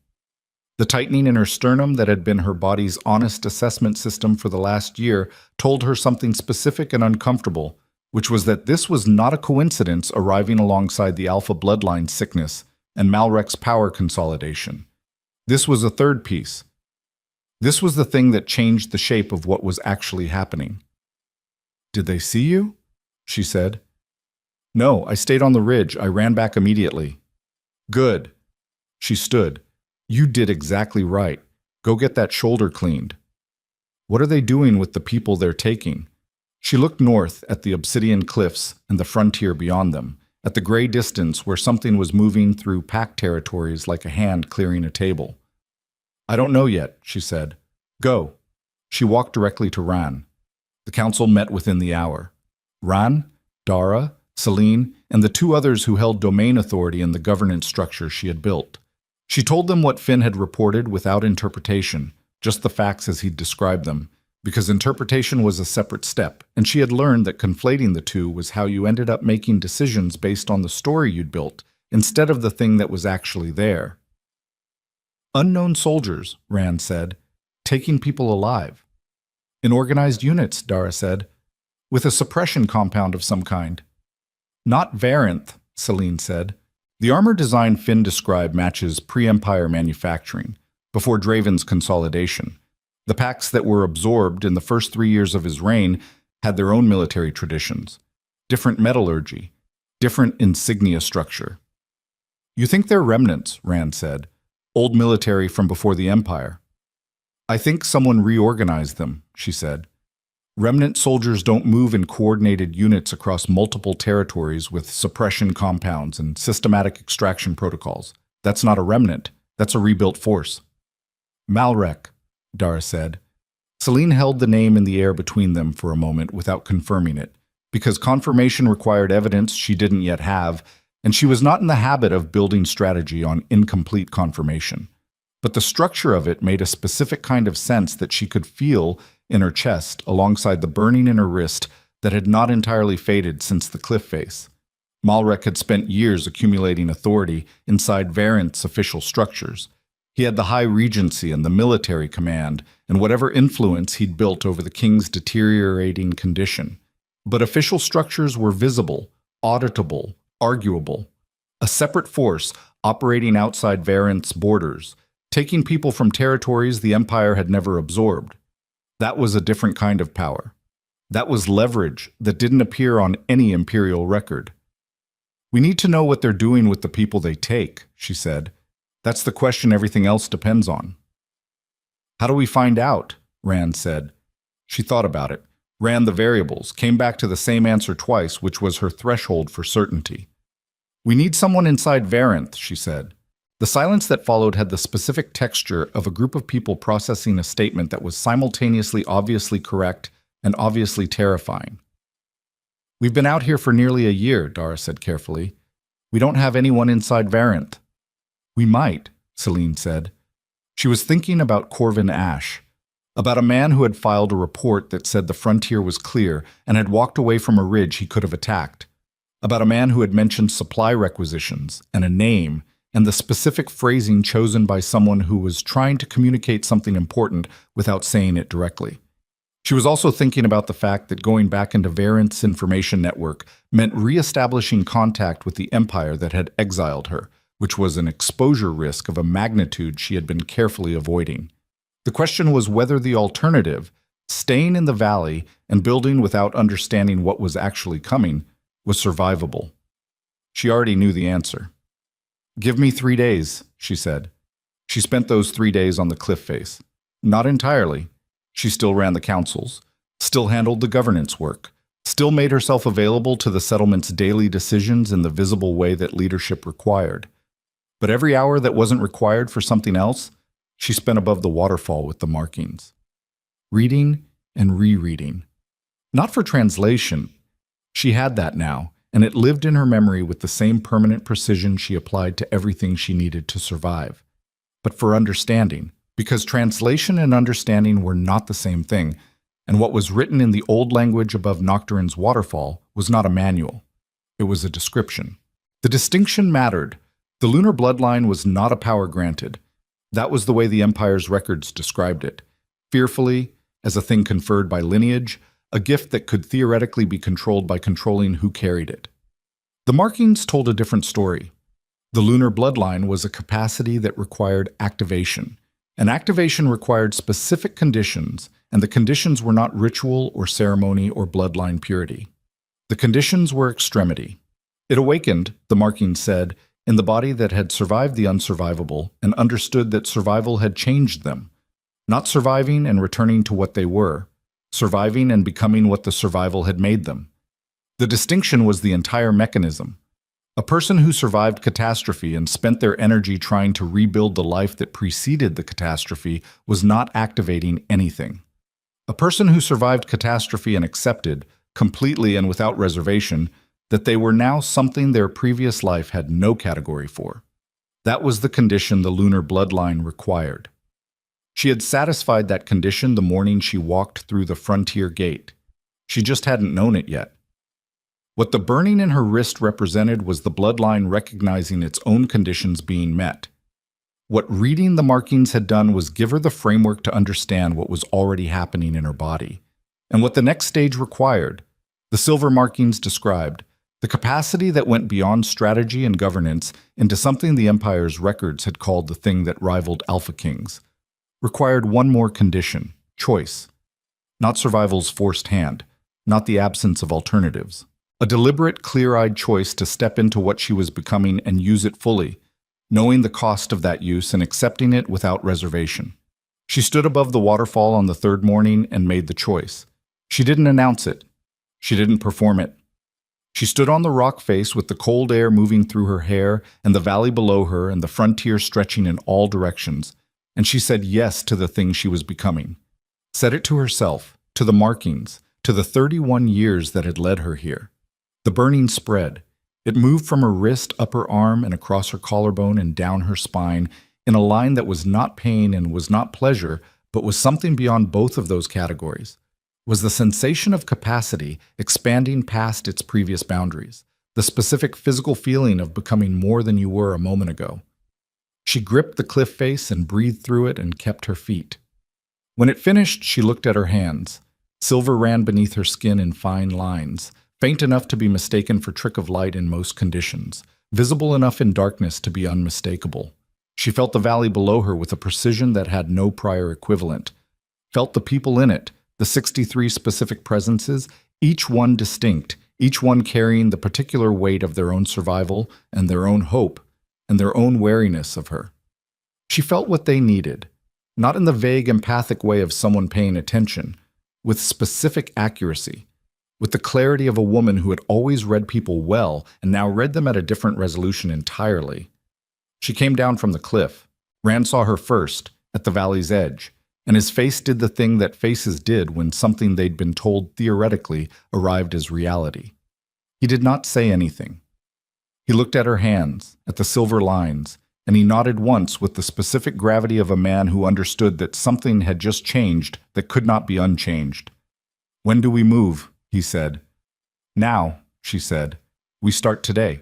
The tightening in her sternum that had been her body's honest assessment system for the last year told her something specific and uncomfortable, which was that this was not a coincidence arriving alongside the Alpha bloodline sickness and Malrek's power consolidation. This was a third piece. This was the thing that changed the shape of what was actually happening. "Did they see you?" she said. "No, I stayed on the ridge. I ran back immediately." "Good." She stood. "You did exactly right. Go get that shoulder cleaned." "What are they doing with the people they're taking?" She looked north at the obsidian cliffs and the frontier beyond them, at the gray distance where something was moving through pack territories like a hand clearing a table. "I don't know yet," she said. "Go." She walked directly to Ran. The council met within the hour. Ran, Dara, Celine, and the 2 others who held domain authority in the governance structure she had built. She told them what Finn had reported without interpretation, just the facts as he'd described them, because interpretation was a separate step, and she had learned that conflating the two was how you ended up making decisions based on the story you'd built, instead of the thing that was actually there. "Unknown soldiers," Rand said, "taking people alive." "In organized units," Dara said, "with a suppression compound of some kind." "Not Varanth," Celine said. The armor design Finn described matches pre-Empire manufacturing, before Draven's consolidation. The packs that were absorbed in the first 3 years of his reign had their own military traditions, different metallurgy, different insignia structure. "You think they're remnants," Rand said, "old military from before the Empire." "I think someone reorganized them," she said. "Remnant soldiers don't move in coordinated units across multiple territories with suppression compounds and systematic extraction protocols. That's not a remnant. That's a rebuilt force." "Malrek," Dara said. Celine held the name in the air between them for a moment without confirming it, because confirmation required evidence she didn't yet have, and she was not in the habit of building strategy on incomplete confirmation. But the structure of it made a specific kind of sense that she could feel in her chest alongside the burning in her wrist that had not entirely faded since the cliff face. Malrek had spent years accumulating authority inside Varanth's official structures. He had the High Regency and the military command, and whatever influence he'd built over the king's deteriorating condition. But official structures were visible, auditable, arguable. A separate force operating outside Varanth's borders, taking people from territories the Empire had never absorbed. That was a different kind of power. That was leverage that didn't appear on any Imperial record. "We need to know what they're doing with the people they take," she said. "That's the question everything else depends on." "How do we find out?" Rand said. She thought about it, ran the variables, came back to the same answer twice, which was her threshold for certainty. "We need someone inside Varanth," she said. The silence that followed had the specific texture of a group of people processing a statement that was simultaneously obviously correct and obviously terrifying. "We've been out here for nearly a year," Dara said carefully. "We don't have anyone inside Varanth." "We might," Celine said. She was thinking about Corvin Ash, about a man who had filed a report that said the frontier was clear and had walked away from a ridge he could have attacked, about a man who had mentioned supply requisitions and a name and the specific phrasing chosen by someone who was trying to communicate something important without saying it directly. She was also thinking about the fact that going back into Varant's information network meant re-establishing contact with the empire that had exiled her, which was an exposure risk of a magnitude she had been carefully avoiding. The question was whether the alternative, staying in the valley and building without understanding what was actually coming, was survivable. She already knew the answer. "Give me 3 days," she said. She spent those 3 days on the cliff face. Not entirely. She still ran the councils, still handled the governance work, still made herself available to the settlement's daily decisions in the visible way that leadership required. But every hour that wasn't required for something else, she spent above the waterfall with the markings. Reading and rereading. Not for translation. She had that now, and it lived in her memory with the same permanent precision she applied to everything she needed to survive. But for understanding, because translation and understanding were not the same thing, and what was written in the old language above Nocturne's waterfall was not a manual. It was a description. The distinction mattered. The lunar bloodline was not a power granted. That was the way the Empire's records described it. Fearfully, as a thing conferred by lineage, a gift that could theoretically be controlled by controlling who carried it. The markings told a different story. The lunar bloodline was a capacity that required activation. And activation required specific conditions, and the conditions were not ritual or ceremony or bloodline purity. The conditions were extremity. It awakened, the marking said, in the body that had survived the unsurvivable and understood that survival had changed them. Not surviving and returning to what they were, surviving and becoming what the survival had made them. The distinction was the entire mechanism. A person who survived catastrophe and spent their energy trying to rebuild the life that preceded the catastrophe was not activating anything. A person who survived catastrophe and accepted, completely and without reservation, that they were now something their previous life had no category for. That was the condition the lunar bloodline required. She had satisfied that condition the morning she walked through the frontier gate. She just hadn't known it yet. What the burning in her wrist represented was the bloodline recognizing its own conditions being met. What reading the markings had done was give her the framework to understand what was already happening in her body, and what the next stage required. The silver markings described the capacity that went beyond strategy and governance into something the Empire's records had called the thing that rivaled Alpha Kings. Required one more condition: choice. Not survival's forced hand, not the absence of alternatives. A deliberate, clear-eyed choice to step into what she was becoming and use it fully, knowing the cost of that use and accepting it without reservation. She stood above the waterfall on the third morning and made the choice. She didn't announce it. She didn't perform it. She stood on the rock face with the cold air moving through her hair and the valley below her and the frontier stretching in all directions, and she said yes to the thing she was becoming. Said it to herself, to the markings, to the 31 years that had led her here. The burning spread. It moved from her wrist up her arm and across her collarbone and down her spine in a line that was not pain and was not pleasure, but was something beyond both of those categories. Was the sensation of capacity expanding past its previous boundaries, the specific physical feeling of becoming more than you were a moment ago. She gripped the cliff face and breathed through it and kept her feet. When it finished, she looked at her hands. Silver ran beneath her skin in fine lines, faint enough to be mistaken for trick of light in most conditions, visible enough in darkness to be unmistakable. She felt the valley below her with a precision that had no prior equivalent. Felt the people in it, the 63 specific presences, each one distinct, each one carrying the particular weight of their own survival and their own hope and their own wariness of her. She felt what they needed, not in the vague empathic way of someone paying attention, with specific accuracy, with the clarity of a woman who had always read people well and now read them at a different resolution entirely. She came down from the cliff. Rand saw her first, at the valley's edge, and his face did the thing that faces did when something they'd been told theoretically arrived as reality. He did not say anything. He looked at her hands, at the silver lines, and he nodded once with the specific gravity of a man who understood that something had just changed that could not be unchanged. "When do we move?" he said. "Now," she said. "We start today."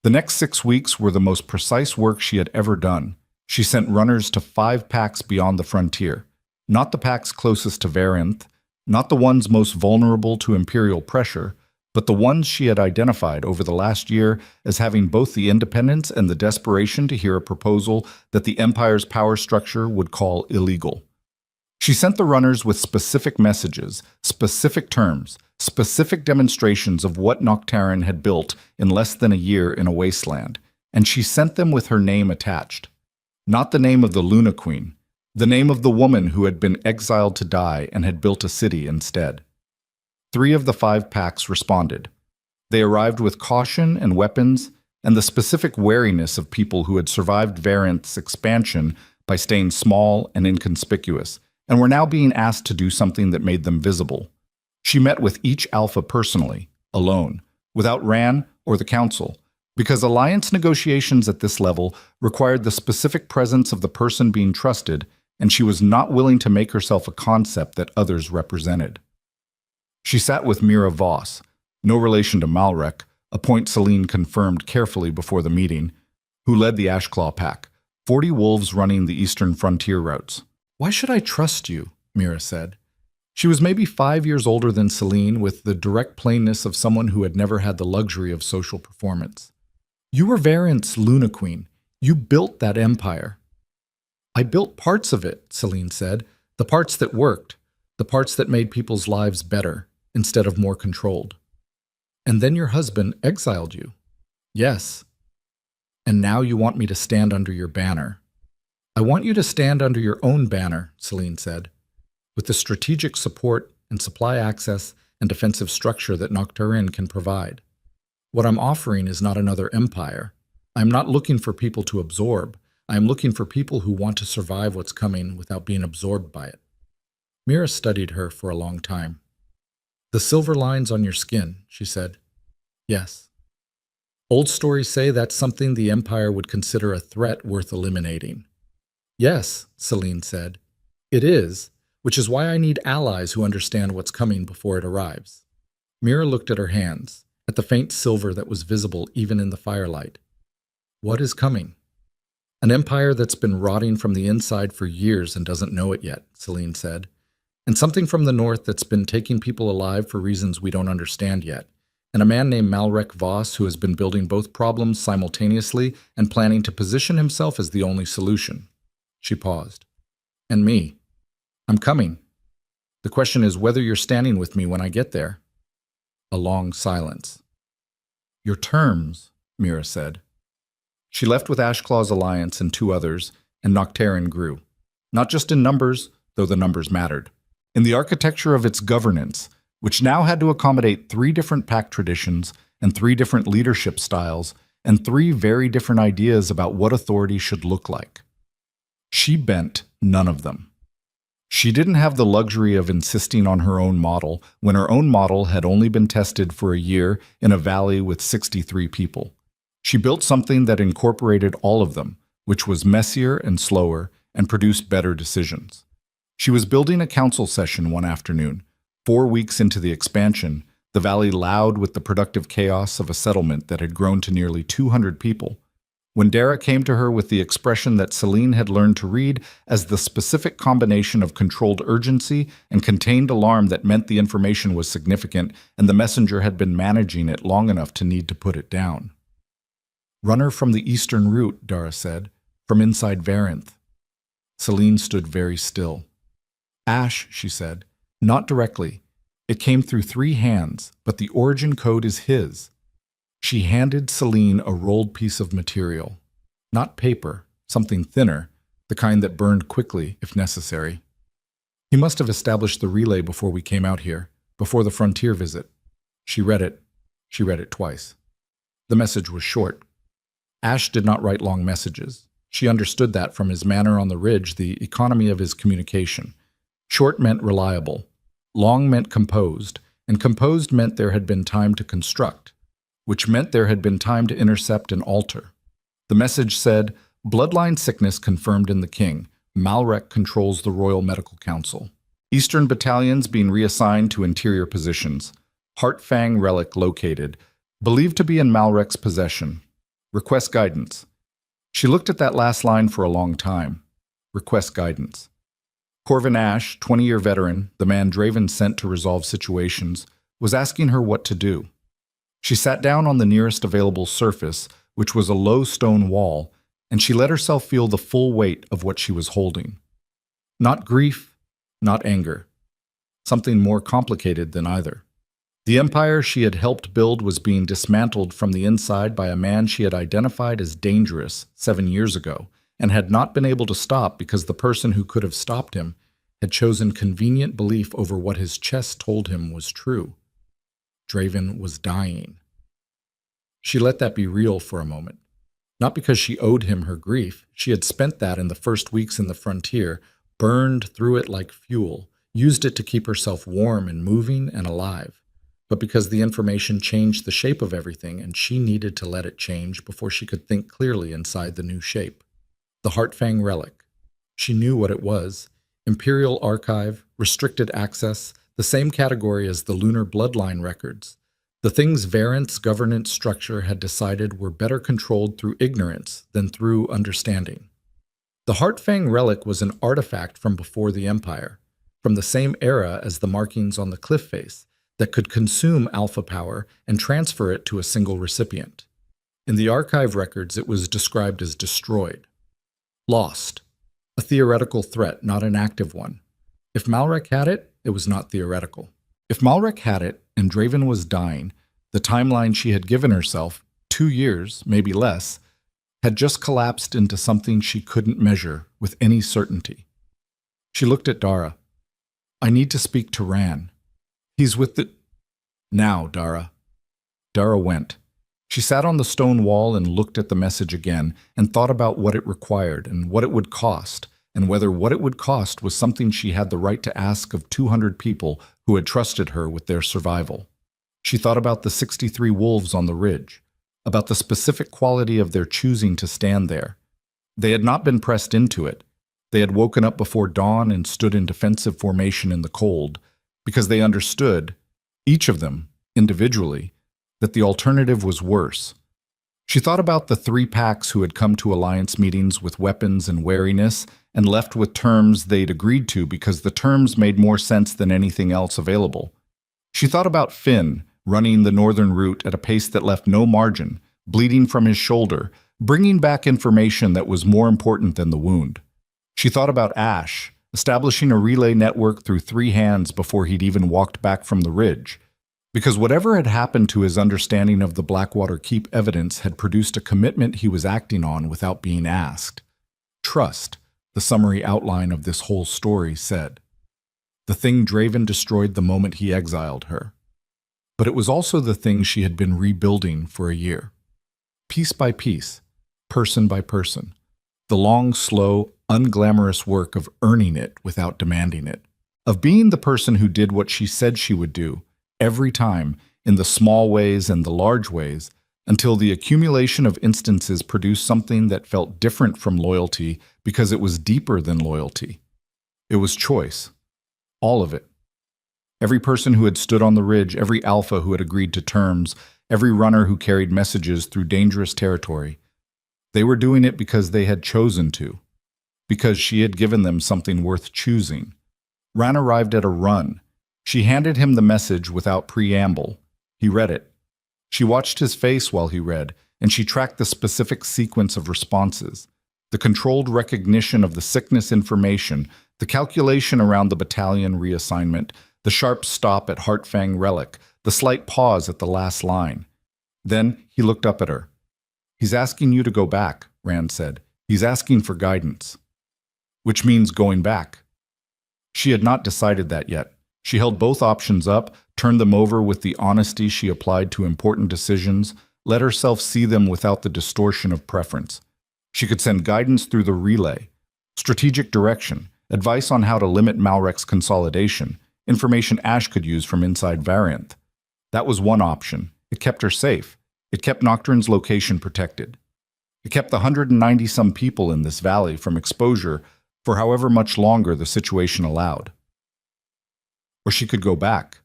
The next 6 weeks were the most precise work she had ever done. She sent runners to 5 packs beyond the frontier, not the packs closest to Varanth, not the ones most vulnerable to imperial pressure, but the ones she had identified over the last year as having both the independence and the desperation to hear a proposal that the Empire's power structure would call illegal. She sent the runners with specific messages, specific terms, specific demonstrations of what Noctaren had built in less than a year in a wasteland, and she sent them with her name attached. Not the name of the Luna Queen, the name of the woman who had been exiled to die and had built a city instead. 3 of the 5 packs responded. They arrived with caution and weapons and the specific wariness of people who had survived Varanth's expansion by staying small and inconspicuous, and were now being asked to do something that made them visible. She met with each alpha personally, alone, without Ran or the Council, because alliance negotiations at this level required the specific presence of the person being trusted, and she was not willing to make herself a concept that others represented. She sat with Mira Voss, no relation to Malrek, a point Celine confirmed carefully before the meeting, who led the Ashclaw pack, 40 wolves running the eastern frontier routes. "Why should I trust you?" Mira said. She was maybe 5 years older than Celine, with the direct plainness of someone who had never had the luxury of social performance. "You were Varanth's Luna Queen. You built that empire." "I built parts of it," Celine said, "the parts that worked, the parts that made people's lives better, instead of more controlled." "And then your husband exiled you." "Yes. And now you want me to stand under your banner." "I want you to stand under your own banner," Celine said, "with the strategic support and supply access and defensive structure that Noctaren can provide. What I'm offering is not another empire. I'm not looking for people to absorb. I am looking for people who want to survive what's coming without being absorbed by it." Mira studied her for a long time. "The silver lines on your skin," she said. "Yes. Old stories say that's something the Empire would consider a threat worth eliminating." "Yes," Celine said. "It is, which is why I need allies who understand what's coming before it arrives." Mira looked at her hands, at the faint silver that was visible even in the firelight. "What is coming?" "An empire that's been rotting from the inside for years and doesn't know it yet," Celine said. "And something from the north that's been taking people alive for reasons we don't understand yet. And a man named Malrek Voss who has been building both problems simultaneously and planning to position himself as the only solution." She paused. "And me. I'm coming. The question is whether you're standing with me when I get there." A long silence. "Your terms," Mira said. She left with Ashclaw's alliance and 2 others, and Noctaren grew. Not just in numbers, though the numbers mattered. In the architecture of its governance, which now had to accommodate 3 different pack traditions and 3 different leadership styles and 3 very different ideas about what authority should look like. She bent none of them. She didn't have the luxury of insisting on her own model when her own model had only been tested for a year in a valley with 63 people. She built something that incorporated all of them, which was messier and slower and produced better decisions. She was building a council session one afternoon, 4 weeks into the expansion, the valley loud with the productive chaos of a settlement that had grown to nearly 200 people. When Dara came to her with the expression that Celine had learned to read as the specific combination of controlled urgency and contained alarm that meant the information was significant and the messenger had been managing it long enough to need to put it down. "Runner from the eastern route," Dara said, "from inside Varanth." Celine stood very still. "Ash," she said, "not directly. It came through 3 hands, but the origin code is his." She handed Celine a rolled piece of material. Not paper, something thinner, the kind that burned quickly if necessary. "He must have established the relay before we came out here, before the frontier visit." She read it. She read it twice. The message was short. Ash did not write long messages. She understood that from his manner on the ridge, the economy of his communication. Short meant reliable. Long meant composed, and composed meant there had been time to construct, which meant there had been time to intercept and alter. The message said, "Bloodline sickness confirmed in the king. Malrek controls the Royal Medical Council. Eastern battalions being reassigned to interior positions. Heartfang relic located, believed to be in Malrek's possession. Request guidance. She looked at that last line for a long time. Request guidance. Corvin Ash, 20-year veteran, the man Draven sent to resolve situations, was asking her what to do. She sat down on the nearest available surface, which was a low stone wall, and she let herself feel the full weight of what she was holding. Not grief, not anger. Something more complicated than either. The empire she had helped build was being dismantled from the inside by a man she had identified as dangerous 7 years ago, and had not been able to stop because the person who could have stopped him had chosen convenient belief over what his chest told him was true. Draven was dying. She let that be real for a moment. Not because she owed him her grief. She had spent that in the first weeks in the frontier, burned through it like fuel, used it to keep herself warm and moving and alive. But because the information changed the shape of everything and she needed to let it change before she could think clearly inside the new shape. The Heartfang relic. She knew what it was. Imperial Archive, restricted access, the same category as the Lunar Bloodline records. The things Varant's governance structure had decided were better controlled through ignorance than through understanding. The Heartfang relic was an artifact from before the Empire, from the same era as the markings on the cliff face, that could consume alpha power and transfer it to a single recipient. In the archive records, it was described as destroyed. Lost. A theoretical threat, not an active one. If Malrek had it, it was not theoretical. If Malrek had it, and Draven was dying, the timeline she had given herself, 2 years, maybe less, had just collapsed into something she couldn't measure with any certainty. She looked at Dara. I need to speak to Ran. He's with the... Now, Dara. Dara went. She sat on the stone wall and looked at the message again and thought about what it required and what it would cost, and whether what it would cost was something she had the right to ask of 200 people who had trusted her with their survival. She thought about the 63 wolves on the ridge, about the specific quality of their choosing to stand there. They had not been pressed into it. They had woken up before dawn and stood in defensive formation in the cold, because they understood, each of them, individually, that the alternative was worse. She thought about the 3 packs who had come to alliance meetings with weapons and wariness and left with terms they'd agreed to because the terms made more sense than anything else available. She thought about Finn, running the northern route at a pace that left no margin, bleeding from his shoulder, bringing back information that was more important than the wound. She thought about Ash, establishing a relay network through 3 hands before he'd even walked back from the ridge. Because whatever had happened to his understanding of the Blackwater Keep evidence had produced a commitment he was acting on without being asked. Trust, the summary outline of this whole story said. The thing Draven destroyed the moment he exiled her. But it was also the thing she had been rebuilding for a year. Piece by piece, person by person. The long, slow, unglamorous work of earning it without demanding it. Of being the person who did what she said she would do, every time, in the small ways and the large ways, until the accumulation of instances produced something that felt different from loyalty because it was deeper than loyalty. It was choice. All of it. Every person who had stood on the ridge, every alpha who had agreed to terms, every runner who carried messages through dangerous territory. They were doing it because they had chosen to. Because she had given them something worth choosing. Ran arrived at a run. She handed him the message without preamble. He read it. She watched his face while he read, and she tracked the specific sequence of responses, the controlled recognition of the sickness information, the calculation around the battalion reassignment, the sharp stop at Heartfang Relic, the slight pause at the last line. Then he looked up at her. He's asking you to go back, Rand said. He's asking for guidance. Which means going back. She had not decided that yet. She held both options up, turned them over with the honesty she applied to important decisions, let herself see them without the distortion of preference. She could send guidance through the relay, strategic direction, advice on how to limit Malrek's consolidation, information Ash could use from inside Varianth. That was one option. It kept her safe. It kept Nocturne's location protected. It kept the 190-some people in this valley from exposure for however much longer the situation allowed. Or she could go back.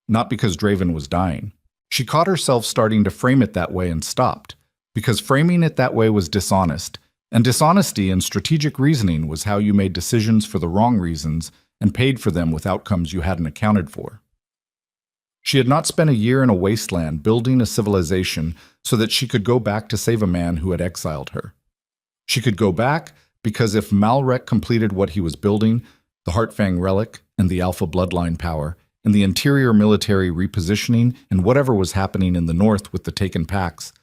Not because Draven was dying. She caught herself starting to frame it that way and stopped. Because framing it that way was dishonest, and dishonesty and strategic reasoning was how you made decisions for the wrong reasons and paid for them with outcomes you hadn't accounted for. She had not spent a year in a wasteland building a civilization so that she could go back to save a man who had exiled her. She could go back because if Malrek completed what he was building, the Heartfang relic and the Alpha bloodline power, and the interior military repositioning and whatever was happening in the north with the taken packs,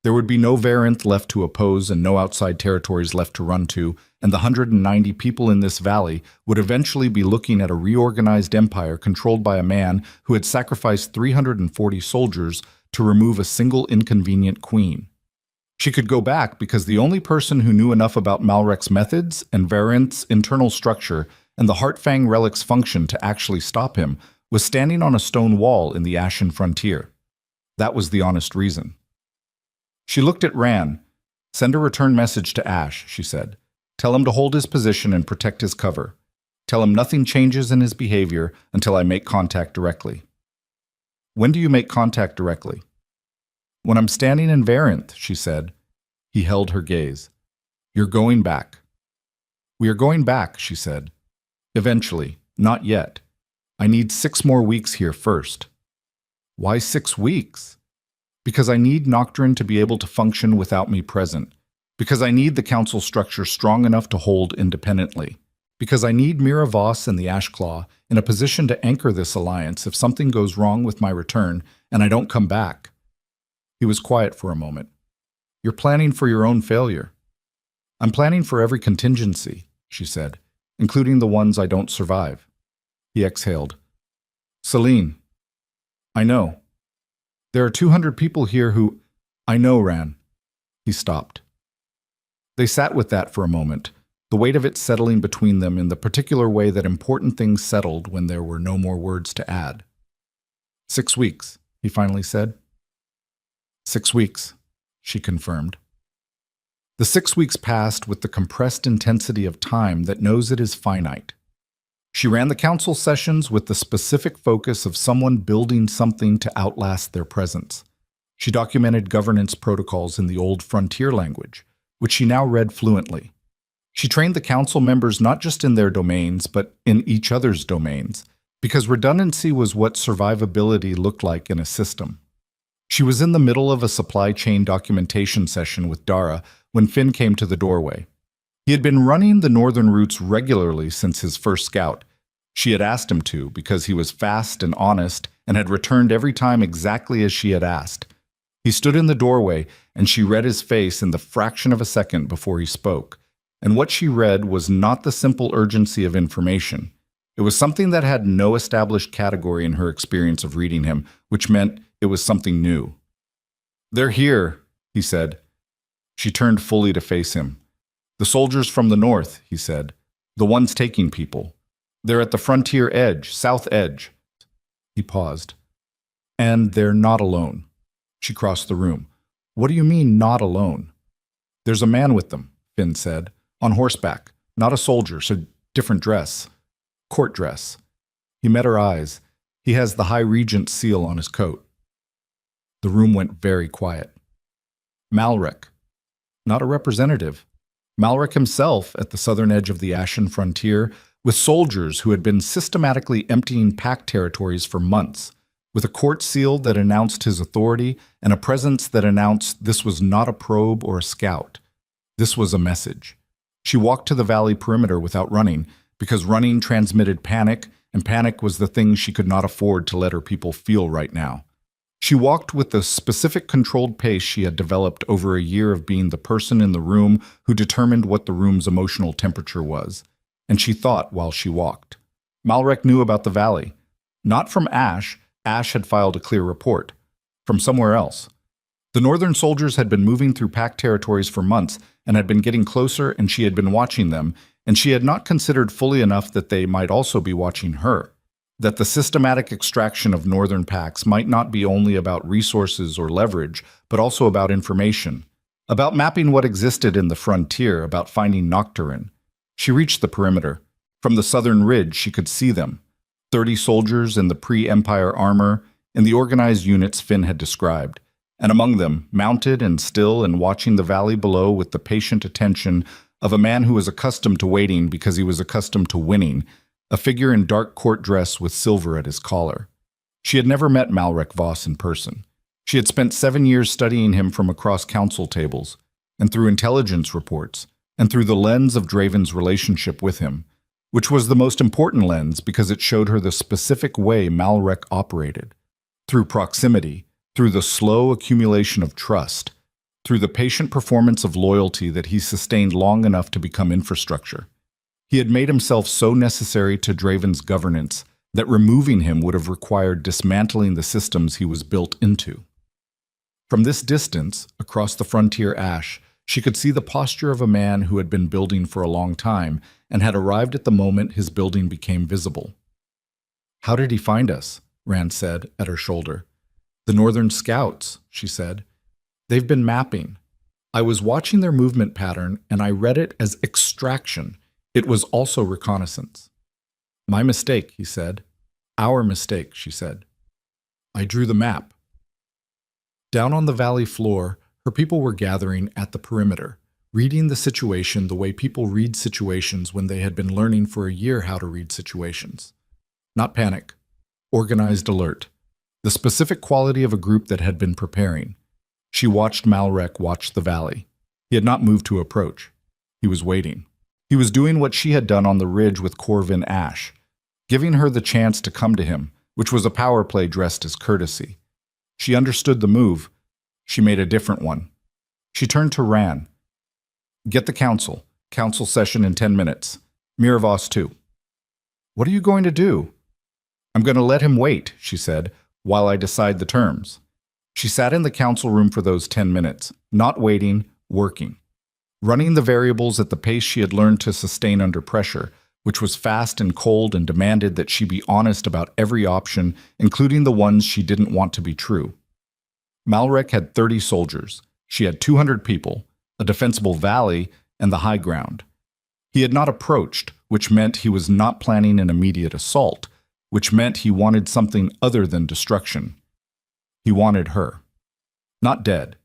there would be no Varanth left to oppose and no outside territories left to run to, and the 190 people in this valley would eventually be looking at a reorganized empire controlled by a man who had sacrificed 340 soldiers to remove a single inconvenient queen. She could go back because the only person who knew enough about Malrek's methods and Varanth's internal structure and the Heartfang relic's function to actually stop him was standing on a stone wall in the Ashen Frontier. That was the honest reason. She looked at Ran. "Send a return message to Ash," she said. "Tell him to hold his position and protect his cover. Tell him nothing changes in his behavior until I make contact directly." "When do you make contact directly?" "When I'm standing in Varanth," she said. He held her gaze. "You're going back." "We are going back," she said. "Eventually. Not yet. I need 6 more weeks here first." "Why 6 weeks?" "Because I need Nocturne to be able to function without me present. Because I need the council structure strong enough to hold independently. Because I need Mira Voss and the Ashclaw in a position to anchor this alliance if something goes wrong with my return and I don't come back." He was quiet for a moment. "You're planning for your own failure." "I'm planning for every contingency," she said, "including the ones I don't survive." He exhaled. "Celine, I know. There are 200 people here who—" "I know, Ran." He stopped. They sat with that for a moment, the weight of it settling between them in the particular way that important things settled when there were no more words to add. 6 weeks, he finally said. 6 weeks, she confirmed. The 6 weeks passed with the compressed intensity of time that knows it is finite. She ran the council sessions with the specific focus of someone building something to outlast their presence. She documented governance protocols in the old frontier language, which she now read fluently. She trained the council members not just in their domains, but in each other's domains, because redundancy was what survivability looked like in a system. She was in the middle of a supply chain documentation session with Dara when Finn came to the doorway. He had been running the northern routes regularly since his first scout. She had asked him to because he was fast and honest and had returned every time exactly as she had asked. He stood in the doorway and she read his face in the fraction of a second before he spoke. And what she read was not the simple urgency of information. It was something that had no established category in her experience of reading him, which meant it was something new. "They're here," he said. She turned fully to face him. "The soldiers from the north," he said. "The ones taking people. They're at the frontier edge, south edge." He paused. "And they're not alone." She crossed the room. "What do you mean, not alone?" "There's a man with them," Finn said. "On horseback. Not a soldier, so different dress. Court dress." He met her eyes. "He has the High Regent's seal on his coat." The room went very quiet. Malrek. Not a representative. Malrek himself at the southern edge of the Ashen Frontier, with soldiers who had been systematically emptying pack territories for months, with a court seal that announced his authority and a presence that announced this was not a probe or a scout. This was a message. She walked to the valley perimeter without running, because running transmitted panic, and panic was the thing she could not afford to let her people feel right now. She walked with the specific controlled pace she had developed over a year of being the person in the room who determined what the room's emotional temperature was. And she thought while she walked. Malrek knew about the valley. Not from Ash. Ash had filed a clear report. From somewhere else. The northern soldiers had been moving through pack territories for months and had been getting closer, and she had been watching them, and she had not considered fully enough that they might also be watching her. That the systematic extraction of northern packs might not be only about resources or leverage, but also about information. About mapping what existed in the frontier, about finding Nocturne. She reached the perimeter. From the southern ridge, she could see them. 30 soldiers in the pre-Empire armor, in the organized units Finn had described. And among them, mounted and still and watching the valley below with the patient attention of a man who was accustomed to waiting because he was accustomed to winning, a figure in dark court dress with silver at his collar. She had never met Malrek Voss in person. She had spent 7 years studying him from across council tables, and through intelligence reports, and through the lens of Draven's relationship with him, which was the most important lens because it showed her the specific way Malrek operated. Through proximity, through the slow accumulation of trust, through the patient performance of loyalty that he sustained long enough to become infrastructure. He had made himself so necessary to Draven's governance that removing him would have required dismantling the systems he was built into. From this distance, across the frontier ash, she could see the posture of a man who had been building for a long time and had arrived at the moment his building became visible. "How did he find us?" Rand said, at her shoulder. "The Northern Scouts," she said. "They've been mapping. I was watching their movement pattern, and I read it as extraction. It was also reconnaissance." "My mistake," he said. "Our mistake," she said. "I drew the map." Down on the valley floor, her people were gathering at the perimeter, reading the situation the way people read situations when they had been learning for a year how to read situations. Not panic. Organized alert. The specific quality of a group that had been preparing. She watched Malrek watch the valley. He had not moved to approach. He was waiting. He was doing what she had done on the ridge with Corvin Ash, giving her the chance to come to him, which was a power play dressed as courtesy. She understood the move. She made a different one. She turned to Ran. "Get the council. Council session in 10 minutes. Miravos too." "What are you going to do?" "I'm going to let him wait," she said, "while I decide the terms." She sat in the council room for those 10 minutes, not waiting, working. Running the variables at the pace she had learned to sustain under pressure, which was fast and cold and demanded that she be honest about every option, including the ones she didn't want to be true. Malrek had 30 soldiers. She had 200 people, a defensible valley, and the high ground. He had not approached, which meant he was not planning an immediate assault, which meant he wanted something other than destruction. He wanted her. Not dead.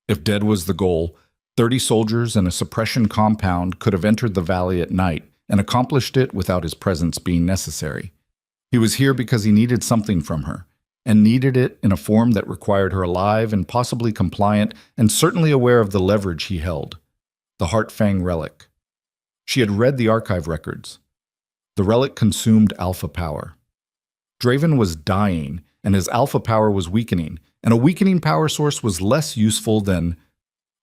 If dead was the goal, 30 soldiers and a suppression compound could have entered the valley at night and accomplished it without his presence being necessary. He was here because he needed something from her, and needed it in a form that required her alive and possibly compliant and certainly aware of the leverage he held. The Heartfang relic. She had read the archive records. The relic consumed alpha power. Draven was dying, and his alpha power was weakening, and a weakening power source was less useful than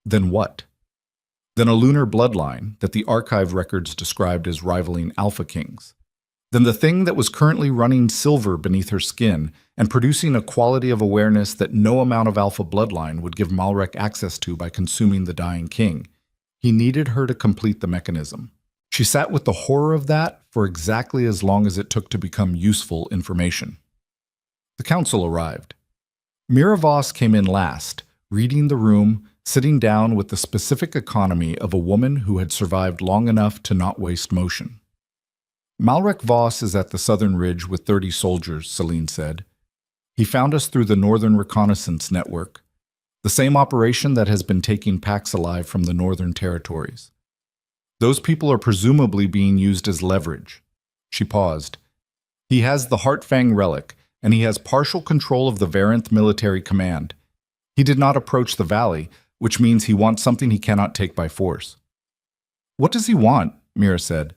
what? Than a lunar bloodline that the archive records described as rivaling Alpha Kings. Than the thing that was currently running silver beneath her skin and producing a quality of awareness that no amount of Alpha bloodline would give Malrek access to by consuming the dying king. He needed her to complete the mechanism. She sat with the horror of that for exactly as long as it took to become useful information. The council arrived. Miravos came in last, reading the room, sitting down with the specific economy of a woman who had survived long enough to not waste motion. "Malrek Voss is at the southern ridge with 30 soldiers," Celine said. "He found us through the Northern Reconnaissance Network, the same operation that has been taking packs alive from the northern territories. Those people are presumably being used as leverage." She paused. "He has the Heartfang relic, and he has partial control of the Varanth military command. He did not approach the valley, which means he wants something he cannot take by force." "What does he want?" Mira said.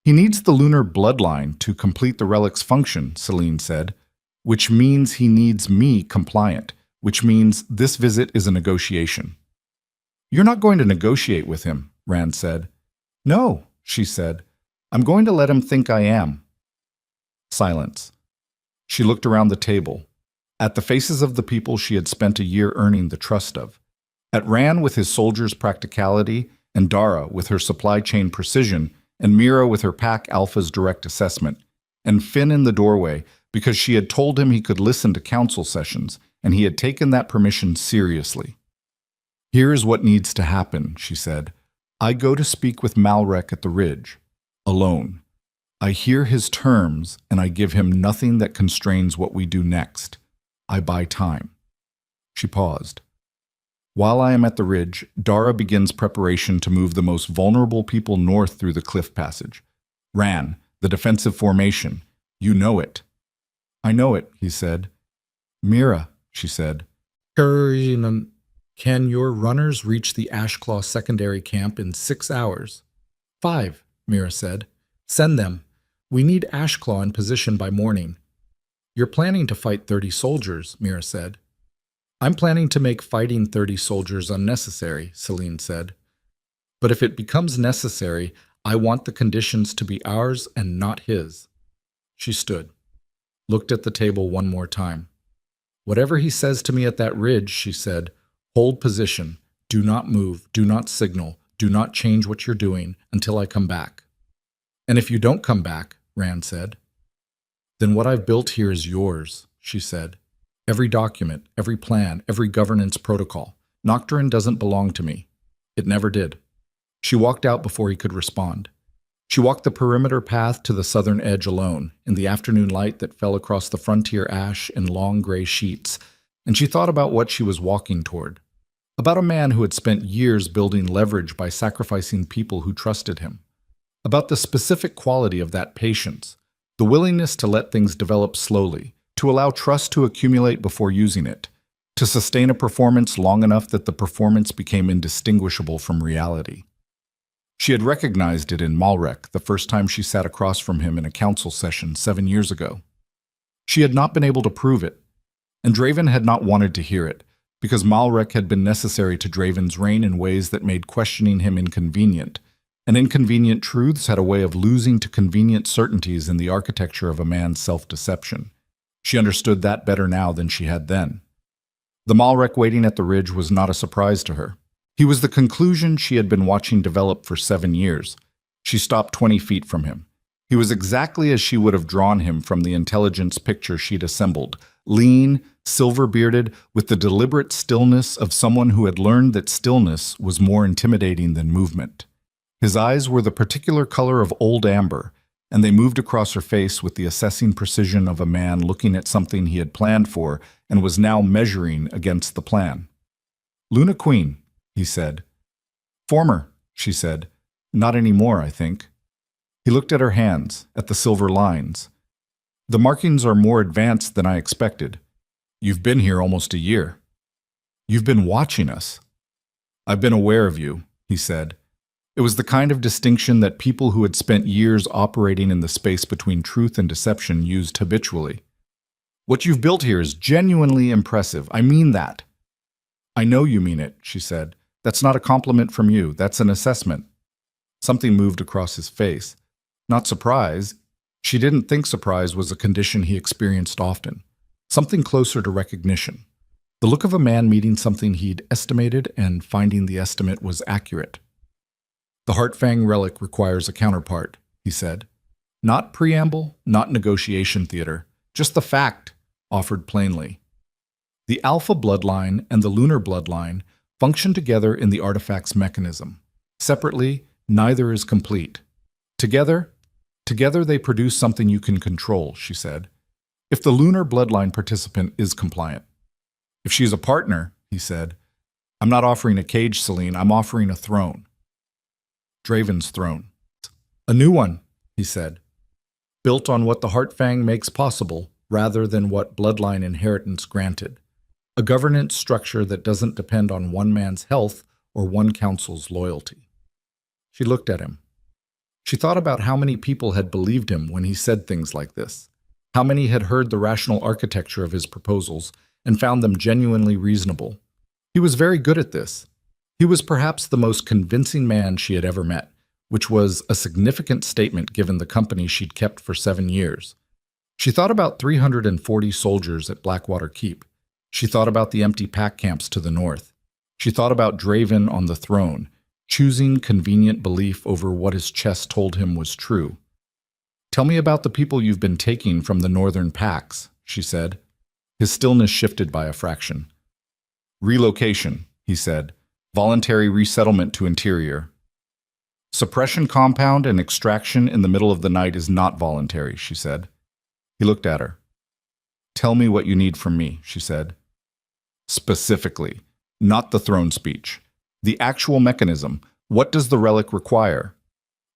"He needs the lunar bloodline to complete the relic's function," Celine said, "which means he needs me compliant, which means this visit is a negotiation." "You're not going to negotiate with him," Rand said. "No," she said. "I'm going to let him think I am." Silence. She looked around the table, at the faces of the people she had spent a year earning the trust of, at Rand with his soldiers' practicality, and Dara with her supply chain precision, and Mira with her pack alpha's direct assessment, and Finn in the doorway because she had told him he could listen to council sessions, and he had taken that permission seriously. "Here is what needs to happen," she said. "I go to speak with Malrek at the ridge, alone. I hear his terms, and I give him nothing that constrains what we do next. I buy time." She paused. While I am at the ridge, Dara begins preparation to move the most vulnerable people north through the cliff passage. Ran, the defensive formation. You know it. I know it, he said. Mira, she said. Can your runners reach the Ashclaw secondary camp in 6 hours? 5, Mira said. Send them. We need Ashclaw in position by morning. You're planning to fight 30 soldiers, Mira said. I'm planning to make fighting 30 soldiers unnecessary, Celine said. But if it becomes necessary, I want the conditions to be ours and not his. She stood, looked at the table one more time. Whatever he says to me at that ridge, she said, hold position, do not move, do not signal, do not change what you're doing until I come back. And if you don't come back, Rand said, then what I've built here is yours, she said. Every document, every plan, every governance protocol. Nocturne doesn't belong to me. It never did. She walked out before he could respond. She walked the perimeter path to the southern edge alone, in the afternoon light that fell across the frontier ash in long gray sheets, and she thought about what she was walking toward. About a man who had spent years building leverage by sacrificing people who trusted him. About the specific quality of that patience, the willingness to let things develop slowly, to allow trust to accumulate before using it, to sustain a performance long enough that the performance became indistinguishable from reality. She had recognized it in Malrek the first time she sat across from him in a council session 7 years ago. She had not been able to prove it, and Draven had not wanted to hear it, because Malrek had been necessary to Draven's reign in ways that made questioning him inconvenient, and inconvenient truths had a way of losing to convenient certainties in the architecture of a man's self-deception. She understood that better now than she had then. The Malrek waiting at the ridge was not a surprise to her. He was the conclusion she had been watching develop for 7 years. She stopped 20 feet from him. He was exactly as she would have drawn him from the intelligence picture she'd assembled, lean, silver-bearded, with the deliberate stillness of someone who had learned that stillness was more intimidating than movement. His eyes were the particular color of old amber, and they moved across her face with the assessing precision of a man looking at something he had planned for and was now measuring against the plan. Luna Queen, he said. Former, she said. Not anymore, I think. He looked at her hands, at the silver lines. The markings are more advanced than I expected. You've been here almost a year. You've been watching us. I've been aware of you, he said. It was the kind of distinction that people who had spent years operating in the space between truth and deception used habitually. What you've built here is genuinely impressive. I mean that. I know you mean it, she said. That's not a compliment from you. That's an assessment. Something moved across his face. Not surprise. She didn't think surprise was a condition he experienced often. Something closer to recognition. The look of a man meeting something he'd estimated and finding the estimate was accurate. The Heartfang relic requires a counterpart, he said. Not preamble, not negotiation theater, just the fact, offered plainly. The Alpha bloodline and the Lunar bloodline function together in the artifact's mechanism. Separately, neither is complete. Together they produce something you can control, she said. If the Lunar bloodline participant is compliant. If she's a partner, he said, I'm not offering a cage, Celine, I'm offering a throne. Draven's throne. A new one, he said, built on what the Heartfang makes possible rather than what bloodline inheritance granted. A governance structure that doesn't depend on one man's health or one council's loyalty. She looked at him. She thought about how many people had believed him when he said things like this, how many had heard the rational architecture of his proposals and found them genuinely reasonable. He was very good at this. He was perhaps the most convincing man she had ever met, which was a significant statement given the company she'd kept for 7 years. She thought about 340 soldiers at Blackwater Keep. She thought about the empty pack camps to the north. She thought about Draven on the throne, choosing convenient belief over what his chest told him was true. Tell me about the people you've been taking from the northern packs, she said. His stillness shifted by a fraction. Relocation, he said. Voluntary resettlement to interior. Suppression compound and extraction in the middle of the night is not voluntary, she said. He looked at her. Tell me what you need from me, she said. Specifically, not the throne speech. The actual mechanism. What does the relic require?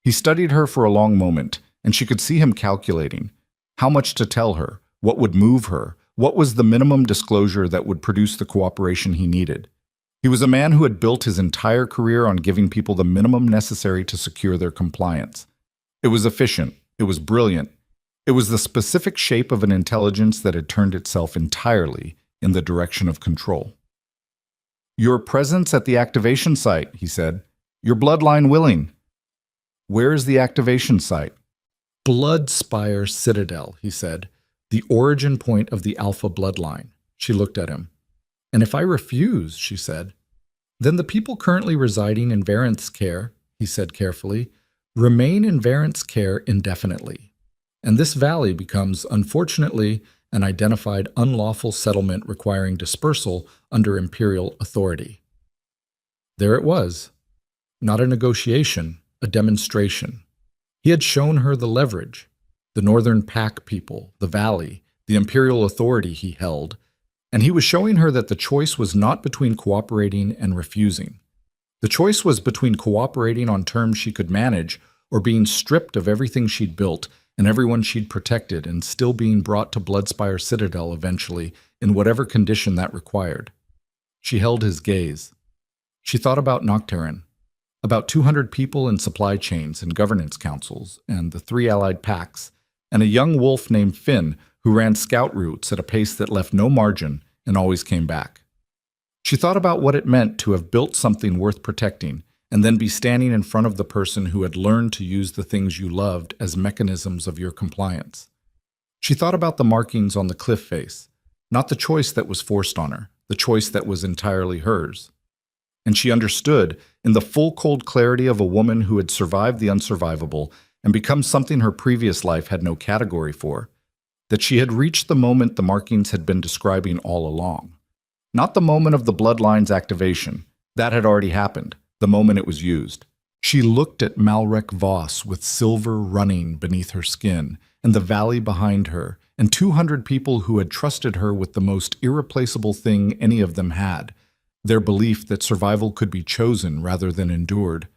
He studied her for a long moment, and she could see him calculating. How much to tell her? What would move her? What was the minimum disclosure that would produce the cooperation he needed? He was a man who had built his entire career on giving people the minimum necessary to secure their compliance. It was efficient. It was brilliant. It was the specific shape of an intelligence that had turned itself entirely in the direction of control. Your presence at the activation site, he said. Your bloodline willing. Where is the activation site? Bloodspire Citadel, he said. The origin point of the Alpha bloodline. She looked at him. And if I refuse, she said, then the people currently residing in Varynth's care, he said carefully, remain in Varynth's care indefinitely. And this valley becomes, unfortunately, an identified unlawful settlement requiring dispersal under imperial authority. There it was. Not a negotiation, a demonstration. He had shown her the leverage, the Northern Pack people, the valley, the imperial authority he held, and he was showing her that the choice was not between cooperating and refusing. The choice was between cooperating on terms she could manage or being stripped of everything she'd built and everyone she'd protected and still being brought to Bloodspire Citadel eventually in whatever condition that required. She held his gaze. She thought about Nocturne, about 200 people in supply chains and governance councils and the 3 allied packs, and a young wolf named Finn who ran scout routes at a pace that left no margin and always came back. She thought about what it meant to have built something worth protecting and then be standing in front of the person who had learned to use the things you loved as mechanisms of your compliance. She thought about the markings on the cliff face, not the choice that was forced on her, the choice that was entirely hers. And she understood, in the full cold clarity of a woman who had survived the unsurvivable and become something her previous life had no category for, that she had reached the moment the markings had been describing all along. Not the moment of the bloodline's activation. That had already happened, the moment it was used. She looked at Malrek Voss with silver running beneath her skin, and the valley behind her, and 200 people who had trusted her with the most irreplaceable thing any of them had, their belief that survival could be chosen rather than endured.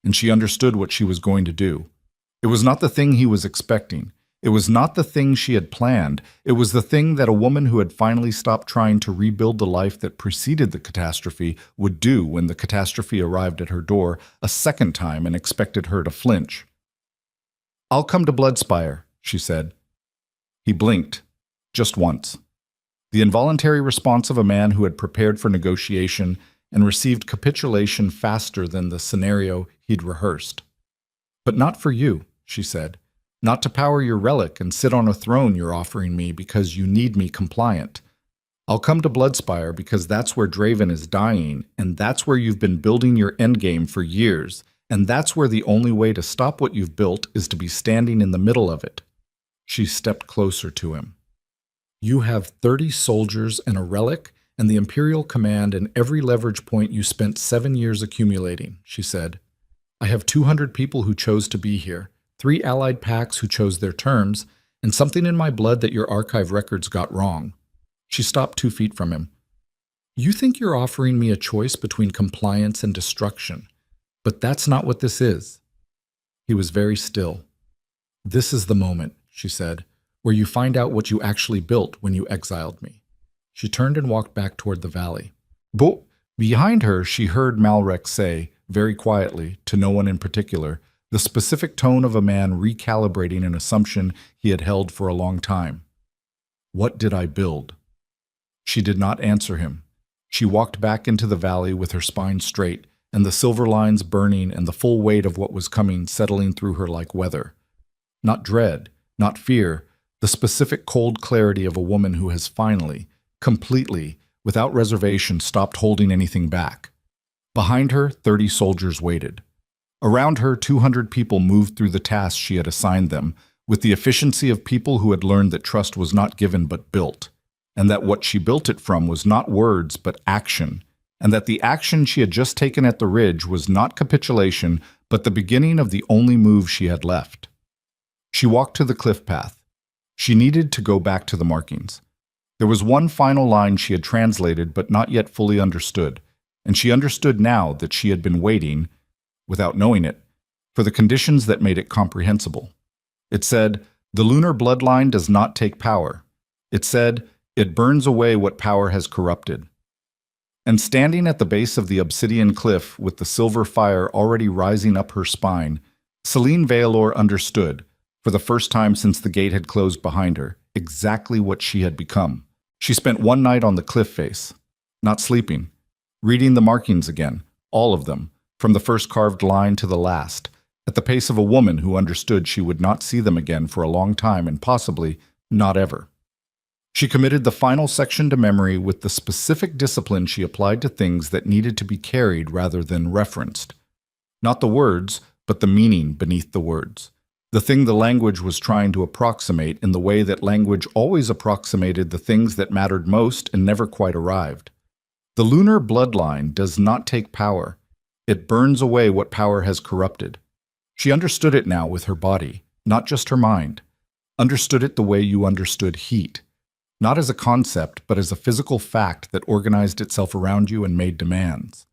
And she understood what she was going to do. It was not the thing he was expecting. It was not the thing she had planned. It was the thing that a woman who had finally stopped trying to rebuild the life that preceded the catastrophe would do when the catastrophe arrived at her door a second time and expected her to flinch. "I'll come to Bloodspire," she said. He blinked, just once. The involuntary response of a man who had prepared for negotiation and received capitulation faster than the scenario he'd rehearsed. "But not for you," she said. "Not to power your relic and sit on a throne you're offering me because you need me compliant. I'll come to Bloodspire because that's where Draven is dying, and that's where you've been building your endgame for years, and that's where the only way to stop what you've built is to be standing in the middle of it." She stepped closer to him. "You have 30 soldiers and a relic and the Imperial command and every leverage point you spent 7 years accumulating," she said. "I have 200 people who chose to be here, 3 allied packs who chose their terms, and something in my blood that your archive records got wrong." She stopped 2 feet from him. "You think you're offering me a choice between compliance and destruction, but that's not what this is." He was very still. "This is the moment," she said, "where you find out what you actually built when you exiled me." She turned and walked back toward the valley. But behind her, she heard Malrek say, very quietly, to no one in particular, the specific tone of a man recalibrating an assumption he had held for a long time. "What did I build?" She did not answer him. She walked back into the valley with her spine straight, and the silver lines burning and the full weight of what was coming settling through her like weather. Not dread, not fear, the specific cold clarity of a woman who has finally, completely, without reservation, stopped holding anything back. Behind her, 30 soldiers waited. Around her, 200 people moved through the tasks she had assigned them, with the efficiency of people who had learned that trust was not given but built, and that what she built it from was not words but action, and that the action she had just taken at the ridge was not capitulation but the beginning of the only move she had left. She walked to the cliff path. She needed to go back to the markings. There was one final line she had translated but not yet fully understood, and she understood now that she had been waiting, without knowing it, for the conditions that made it comprehensible. It said, "The lunar bloodline does not take power." It said, "It burns away what power has corrupted." And standing at the base of the obsidian cliff with the silver fire already rising up her spine, Celine Veilor understood, for the first time since the gate had closed behind her, exactly what she had become. She spent one night on the cliff face, not sleeping, reading the markings again, all of them, from the first carved line to the last, at the pace of a woman who understood she would not see them again for a long time and possibly not ever. She committed the final section to memory with the specific discipline she applied to things that needed to be carried rather than referenced. Not the words, but the meaning beneath the words. The thing the language was trying to approximate in the way that language always approximated the things that mattered most and never quite arrived. The lunar bloodline does not take power. It burns away what power has corrupted. She understood it now with her body, not just her mind. Understood it the way you understood heat. Not as a concept, but as a physical fact that organized itself around you and made demands.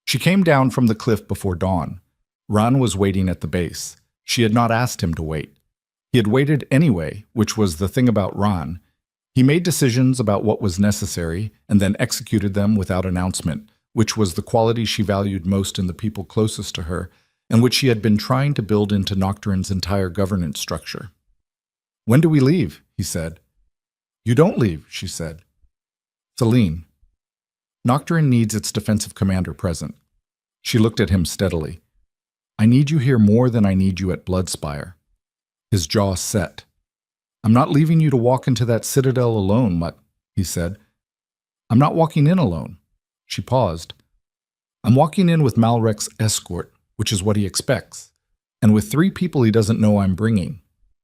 She came down from the cliff before dawn. Ran was waiting at the base. She had not asked him to wait. He had waited anyway, which was the thing about Ran. He made decisions about what was necessary and then executed them without announcement, which was the quality she valued most in the people closest to her and which she had been trying to build into Nocturne's entire governance structure. "When do we leave?" he said. "You don't leave," she said. "Celine." Nocturne needs its defensive commander present. She looked at him steadily. "I need you here more than I need you at Bloodspire." His jaw set. "I'm not leaving you to walk into that citadel alone, Mutt," he said. "I'm not walking in alone." She paused. "I'm walking in with Malrek's escort, which is what he expects, and with 3 people he doesn't know I'm bringing."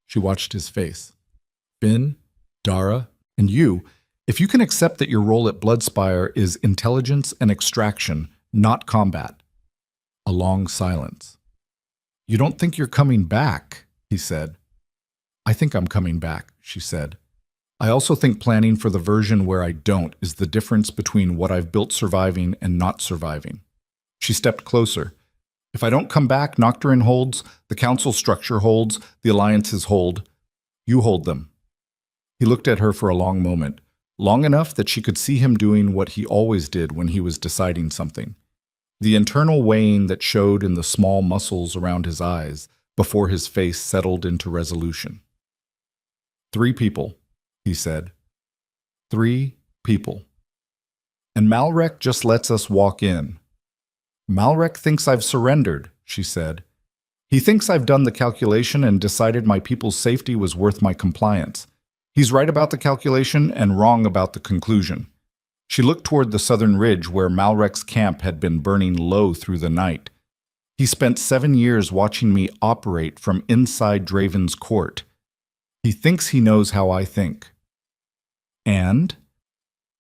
She watched his face. "Finn, Dara, and you, if you can accept that your role at Bloodspire is intelligence and extraction, not combat." A long silence. "You don't think you're coming back?" he said. "I think I'm coming back," she said. "I also think planning for the version where I don't is the difference between what I've built surviving and not surviving." She stepped closer. "If I don't come back, Nocturne holds, the council structure holds, the alliances hold. You hold them." He looked at her for a long moment, long enough that she could see him doing what he always did when he was deciding something. The internal weighing that showed in the small muscles around his eyes before his face settled into resolution. 3 people, he said. 3 people. And Malrek just lets us walk in. Malrek thinks I've surrendered, she said. He thinks I've done the calculation and decided my people's safety was worth my compliance. He's right about the calculation and wrong about the conclusion. She looked toward the southern ridge where Malrek's camp had been burning low through the night. He spent 7 years watching me operate from inside Draven's court. He thinks he knows how I think. And?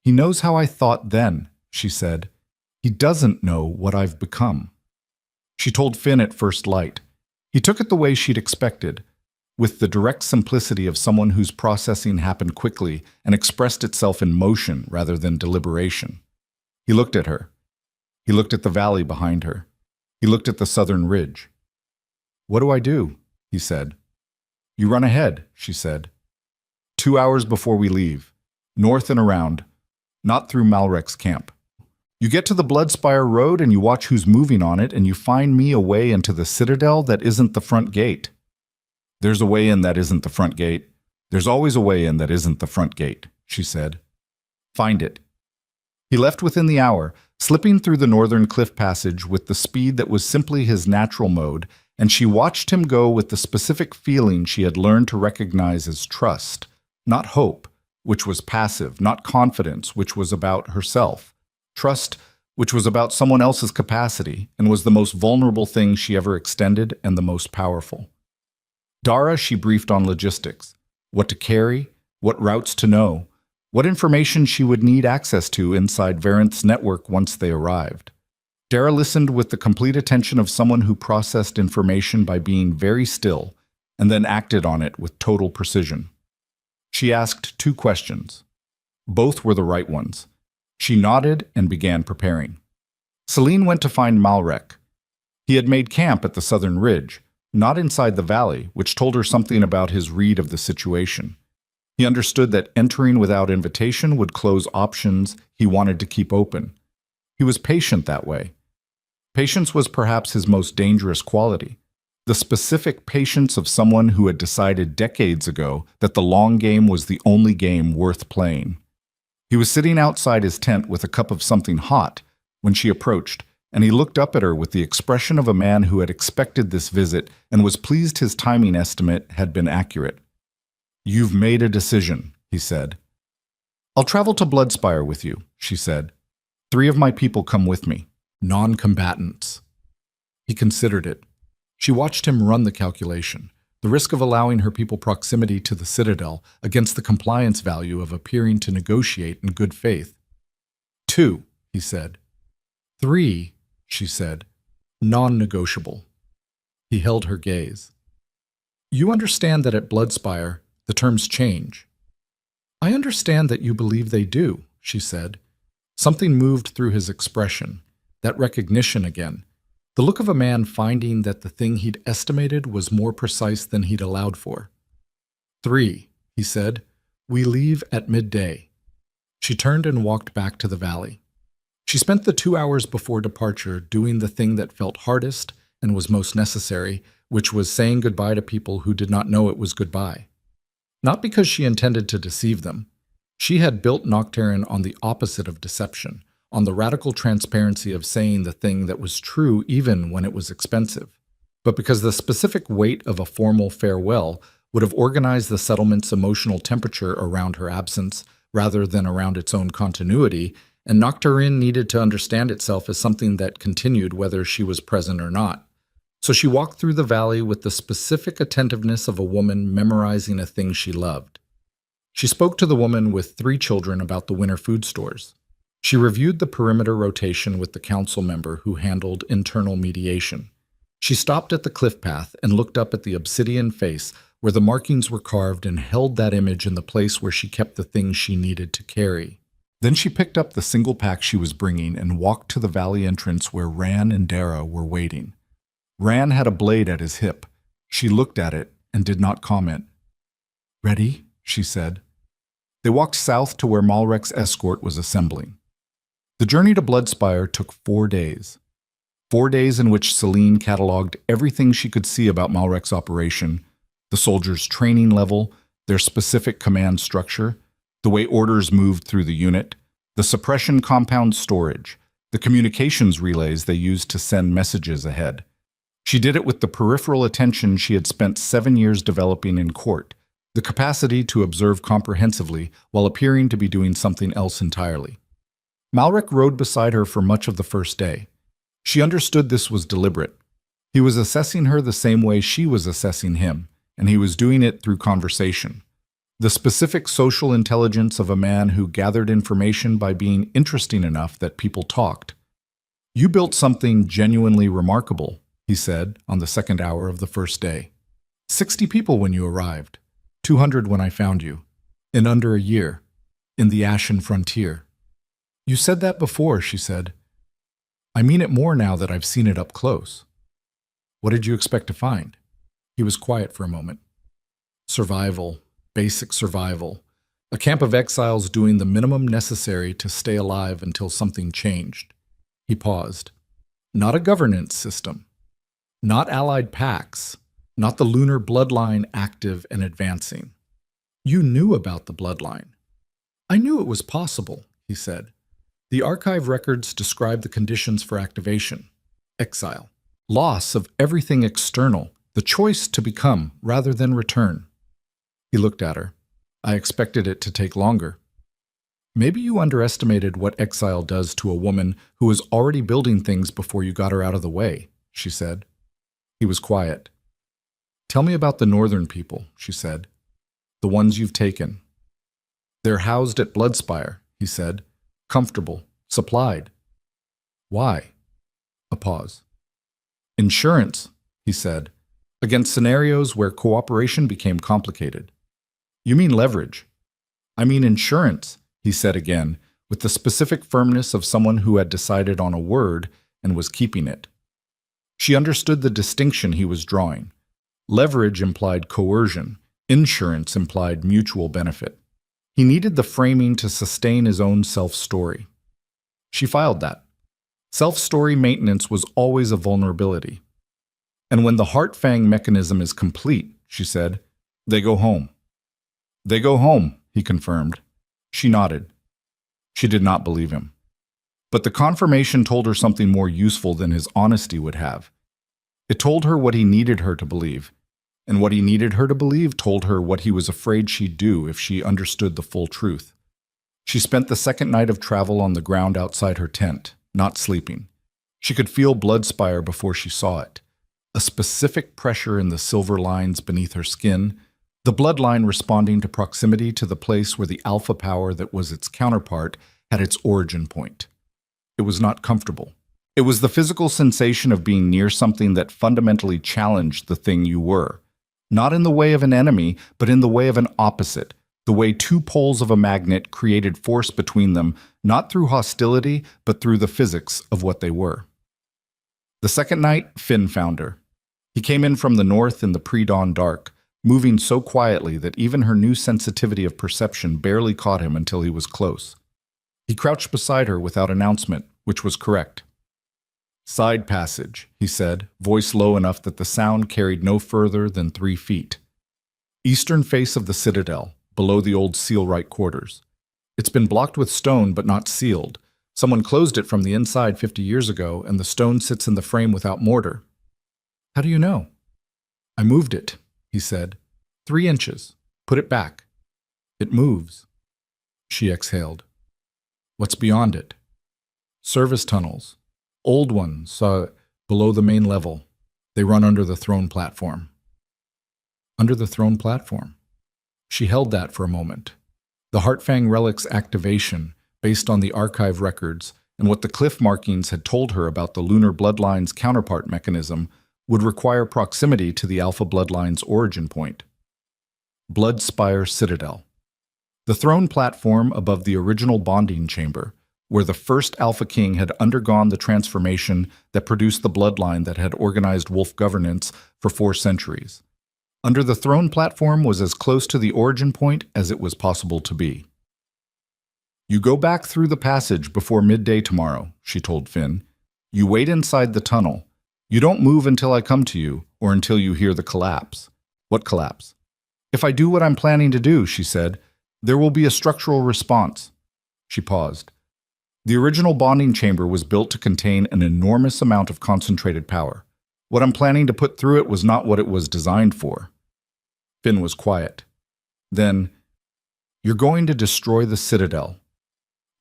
He knows how I thought then, she said. He doesn't know what I've become. She told Finn at first light. He took it the way she'd expected, with the direct simplicity of someone whose processing happened quickly and expressed itself in motion rather than deliberation. He looked at her. He looked at the valley behind her. He looked at the southern ridge. "What do I do?" he said. "You run ahead," she said. 2 hours before we leave, north and around, not through Malrek's camp. You get to the Bloodspire Road and you watch who's moving on it and you find me a way into the citadel that isn't the front gate. There's a way in that isn't the front gate. There's always a way in that isn't the front gate, she said. Find it. He left within the hour, slipping through the northern cliff passage with the speed that was simply his natural mode, and she watched him go with the specific feeling she had learned to recognize as trust, not hope, which was passive, not confidence, which was about herself. Trust, which was about someone else's capacity and was the most vulnerable thing she ever extended and the most powerful. Dara she briefed on logistics, what to carry, what routes to know, what information she would need access to inside Varenth's network once they arrived. Dara listened with the complete attention of someone who processed information by being very still and then acted on it with total precision. She asked 2 questions. Both were the right ones. She nodded and began preparing. Celine went to find Malrek. He had made camp at the southern ridge, not inside the valley, which told her something about his read of the situation. He understood that entering without invitation would close options he wanted to keep open. He was patient that way. Patience was perhaps his most dangerous quality. The specific patience of someone who had decided decades ago that the long game was the only game worth playing. He was sitting outside his tent with a cup of something hot when she approached, and he looked up at her with the expression of a man who had expected this visit and was pleased his timing estimate had been accurate. "You've made a decision," he said. "I'll travel to Bloodspire with you," she said. "3 of my people come with me, non-combatants." He considered it. She watched him run the calculation, the risk of allowing her people proximity to the Citadel against the compliance value of appearing to negotiate in good faith. "2," he said. "3," she said, "non-negotiable." He held her gaze. "You understand that at Bloodspire, the terms change." "I understand that you believe they do," she said. Something moved through his expression, that recognition again, the look of a man finding that the thing he'd estimated was more precise than he'd allowed for. "3," he said, "we leave at midday." She turned and walked back to the valley. She spent the 2 hours before departure doing the thing that felt hardest and was most necessary, which was saying goodbye to people who did not know it was goodbye. Not because she intended to deceive them. She had built Nocturne on the opposite of deception, on the radical transparency of saying the thing that was true even when it was expensive, but because the specific weight of a formal farewell would have organized the settlement's emotional temperature around her absence rather than around its own continuity, and Nocturne needed to understand itself as something that continued whether she was present or not. So she walked through the valley with the specific attentiveness of a woman memorizing a thing she loved. She spoke to the woman with 3 children about the winter food stores. She reviewed the perimeter rotation with the council member who handled internal mediation. She stopped at the cliff path and looked up at the obsidian face where the markings were carved and held that image in the place where she kept the things she needed to carry. Then she picked up the single pack she was bringing and walked to the valley entrance where Ran and Dara were waiting. Ran had a blade at his hip. She looked at it and did not comment. "Ready?" she said. They walked south to where Malrek's escort was assembling. The journey to Bloodspire took 4 days. 4 days in which Celine cataloged everything she could see about Malrek's operation, the soldiers' training level, their specific command structure, the way orders moved through the unit, the suppression compound storage, the communications relays they used to send messages ahead. She did it with the peripheral attention she had spent 7 years developing in court, the capacity to observe comprehensively while appearing to be doing something else entirely. Malrek rode beside her for much of the first day. She understood this was deliberate. He was assessing her the same way she was assessing him, and he was doing it through conversation. The specific social intelligence of a man who gathered information by being interesting enough that people talked. "You built something genuinely remarkable," he said on the 2nd hour of the first day. 60 people when you arrived, 200 when I found you, in under a year, in the Ashen Frontier. "You said that before," she said. "I mean it more now that I've seen it up close." "What did you expect to find?" He was quiet for a moment. "Survival, basic survival. A camp of exiles doing the minimum necessary to stay alive until something changed." He paused. "Not a governance system. Not allied pacts. Not the lunar bloodline active and advancing. You knew about the bloodline." "I knew it was possible," he said. "The archive records describe the conditions for activation. Exile. Loss of everything external. The choice to become rather than return." He looked at her. "I expected it to take longer." "Maybe you underestimated what exile does to a woman who was already building things before you got her out of the way," she said. He was quiet. "Tell me about the northern people," she said. "The ones you've taken." "They're housed at Bloodspire," he said. "Comfortable, supplied." "Why?" A pause. "Insurance," he said, "against scenarios where cooperation became complicated." "You mean leverage." "I mean insurance. he said again, with the specific firmness of someone who had decided on a word and was keeping it. She understood the distinction he was drawing. Leverage implied coercion. Insurance implied mutual benefit. He needed the framing to sustain his own self-story. She filed that. Self-story maintenance was always a vulnerability. And when the heart-fang mechanism is complete, she said, they go home. They go home, he confirmed. She nodded. She did not believe him. But the confirmation told her something more useful than his honesty would have. It told her what he needed her to believe, and what he needed her to believe told her what he was afraid she'd do if she understood the full truth. She spent the second night of travel on the ground outside her tent, not sleeping. She could feel blood spire before she saw it, a specific pressure in the silver lines beneath her skin, the bloodline responding to proximity to the place where the alpha power that was its counterpart had its origin point. It was not comfortable. It was the physical sensation of being near something that fundamentally challenged the thing you were. Not in the way of an enemy, but in the way of an opposite, the way two poles of a magnet created force between them, not through hostility, but through the physics of what they were. The second night, Finn found her. He came in from the north in the pre-dawn dark, moving so quietly that even her new sensitivity of perception barely caught him until he was close. He crouched beside her without announcement, which was correct. Side passage, he said, voice low enough that the sound carried no further than 3 feet. Eastern face of the citadel, below the old seal-right quarters. It's been blocked with stone but not sealed. Someone closed it from the inside 50 years ago, and the stone sits in the frame without mortar. How do you know? I moved it, he said. 3 inches. Put it back. It moves. She exhaled. What's beyond it? Service tunnels. Old ones, below the main level. They run under the throne platform. Under the throne platform. She held that for a moment. The Heartfang Relic's activation, based on the archive records and what the cliff markings had told her about the lunar bloodline's counterpart mechanism, would require proximity to the Alpha bloodline's origin point. Bloodspire Citadel. The throne platform above the original bonding chamber, where the first Alpha King had undergone the transformation that produced the bloodline that had organized wolf governance for 4 centuries. Under the throne platform was as close to the origin point as it was possible to be. You go back through the passage before midday tomorrow, she told Finn. You wait inside the tunnel. You don't move until I come to you, or until you hear the collapse. What collapse? If I do what I'm planning to do, she said, there will be a structural response. She paused. The original bonding chamber was built to contain an enormous amount of concentrated power. What I'm planning to put through it was not what it was designed for. Finn was quiet. Then, you're going to destroy the citadel.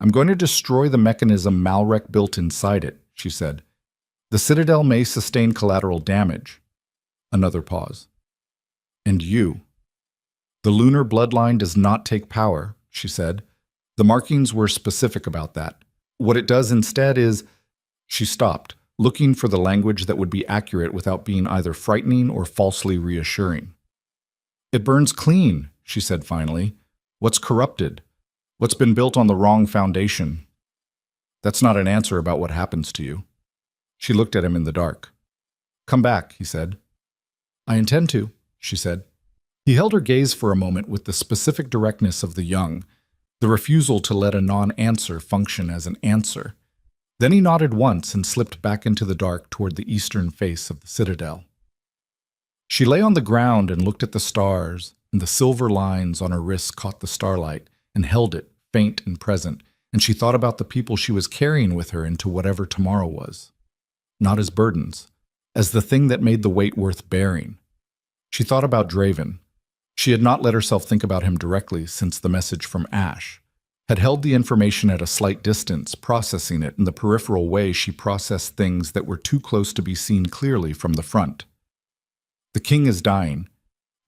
I'm going to destroy the mechanism Malrek built inside it, she said. The citadel may sustain collateral damage. Another pause. And you. The lunar bloodline does not take power, she said. The markings were specific about that. What it does instead is... She stopped, looking for the language that would be accurate without being either frightening or falsely reassuring. It burns clean, she said finally. What's corrupted? What's been built on the wrong foundation? That's not an answer about what happens to you. She looked at him in the dark. Come back, he said. I intend to, she said. He held her gaze for a moment with the specific directness of the young, the refusal to let a non-answer function as an answer. Then he nodded once and slipped back into the dark toward the eastern face of the citadel. She lay on the ground and looked at the stars, and the silver lines on her wrists caught the starlight and held it, faint and present, and she thought about the people she was carrying with her into whatever tomorrow was. Not as burdens, as the thing that made the weight worth bearing. She thought about Draven. She had not let herself think about him directly since the message from Ash, had held the information at a slight distance, processing it in the peripheral way she processed things that were too close to be seen clearly from the front. The king is dying.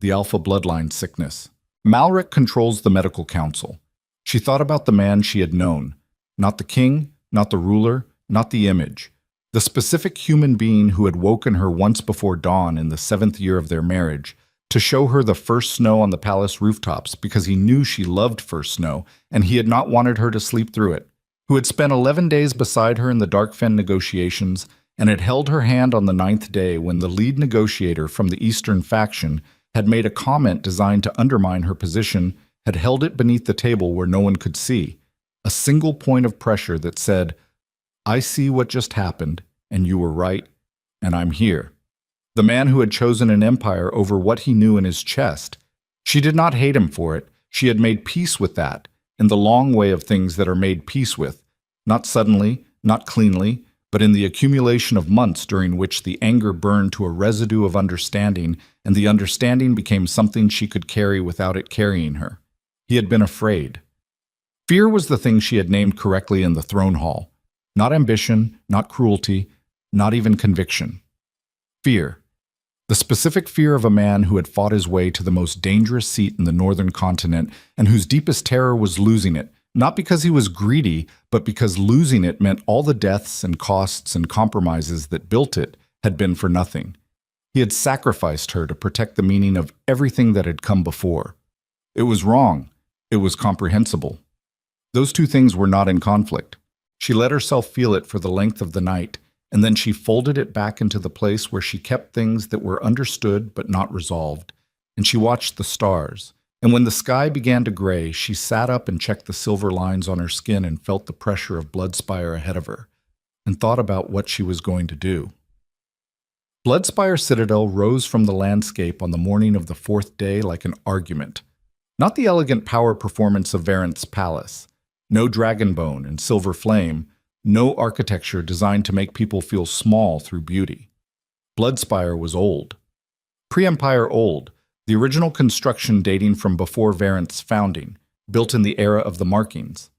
The Alpha bloodline sickness. Malrek controls the medical council. She thought about the man she had known. Not the king, not the ruler, not the image. The specific human being who had woken her once before dawn in the 7th year of their marriage, to show her the first snow on the palace rooftops because he knew she loved first snow and he had not wanted her to sleep through it, who had spent 11 days beside her in the Darkfen negotiations and had held her hand on the 9th day when the lead negotiator from the Eastern faction had made a comment designed to undermine her position, had held it beneath the table where no one could see, a single point of pressure that said, "I see what just happened, and you were right, and I'm here." The man who had chosen an empire over what he knew in his chest. She did not hate him for it. She had made peace with that, in the long way of things that are made peace with, not suddenly, not cleanly, but in the accumulation of months during which the anger burned to a residue of understanding, and the understanding became something she could carry without it carrying her. He had been afraid. Fear was the thing she had named correctly in the throne hall. Not ambition, not cruelty, not even conviction. Fear. The specific fear of a man who had fought his way to the most dangerous seat in the northern continent and whose deepest terror was losing it, not because he was greedy, but because losing it meant all the deaths and costs and compromises that built it had been for nothing. He had sacrificed her to protect the meaning of everything that had come before. It was wrong. It was comprehensible. Those two things were not in conflict. She let herself feel it for the length of the night, and then she folded it back into the place where she kept things that were understood but not resolved, and she watched the stars. And when the sky began to gray, she sat up and checked the silver lines on her skin and felt the pressure of Bloodspire ahead of her, and thought about what she was going to do. Bloodspire Citadel rose from the landscape on the morning of the 4th day like an argument. Not the elegant power performance of Varenth's palace. No dragonbone and silver flame, no architecture designed to make people feel small through beauty. Bloodspire was old. Pre-Empire old, the original construction dating from before Varenth's founding, built in the era of the markings.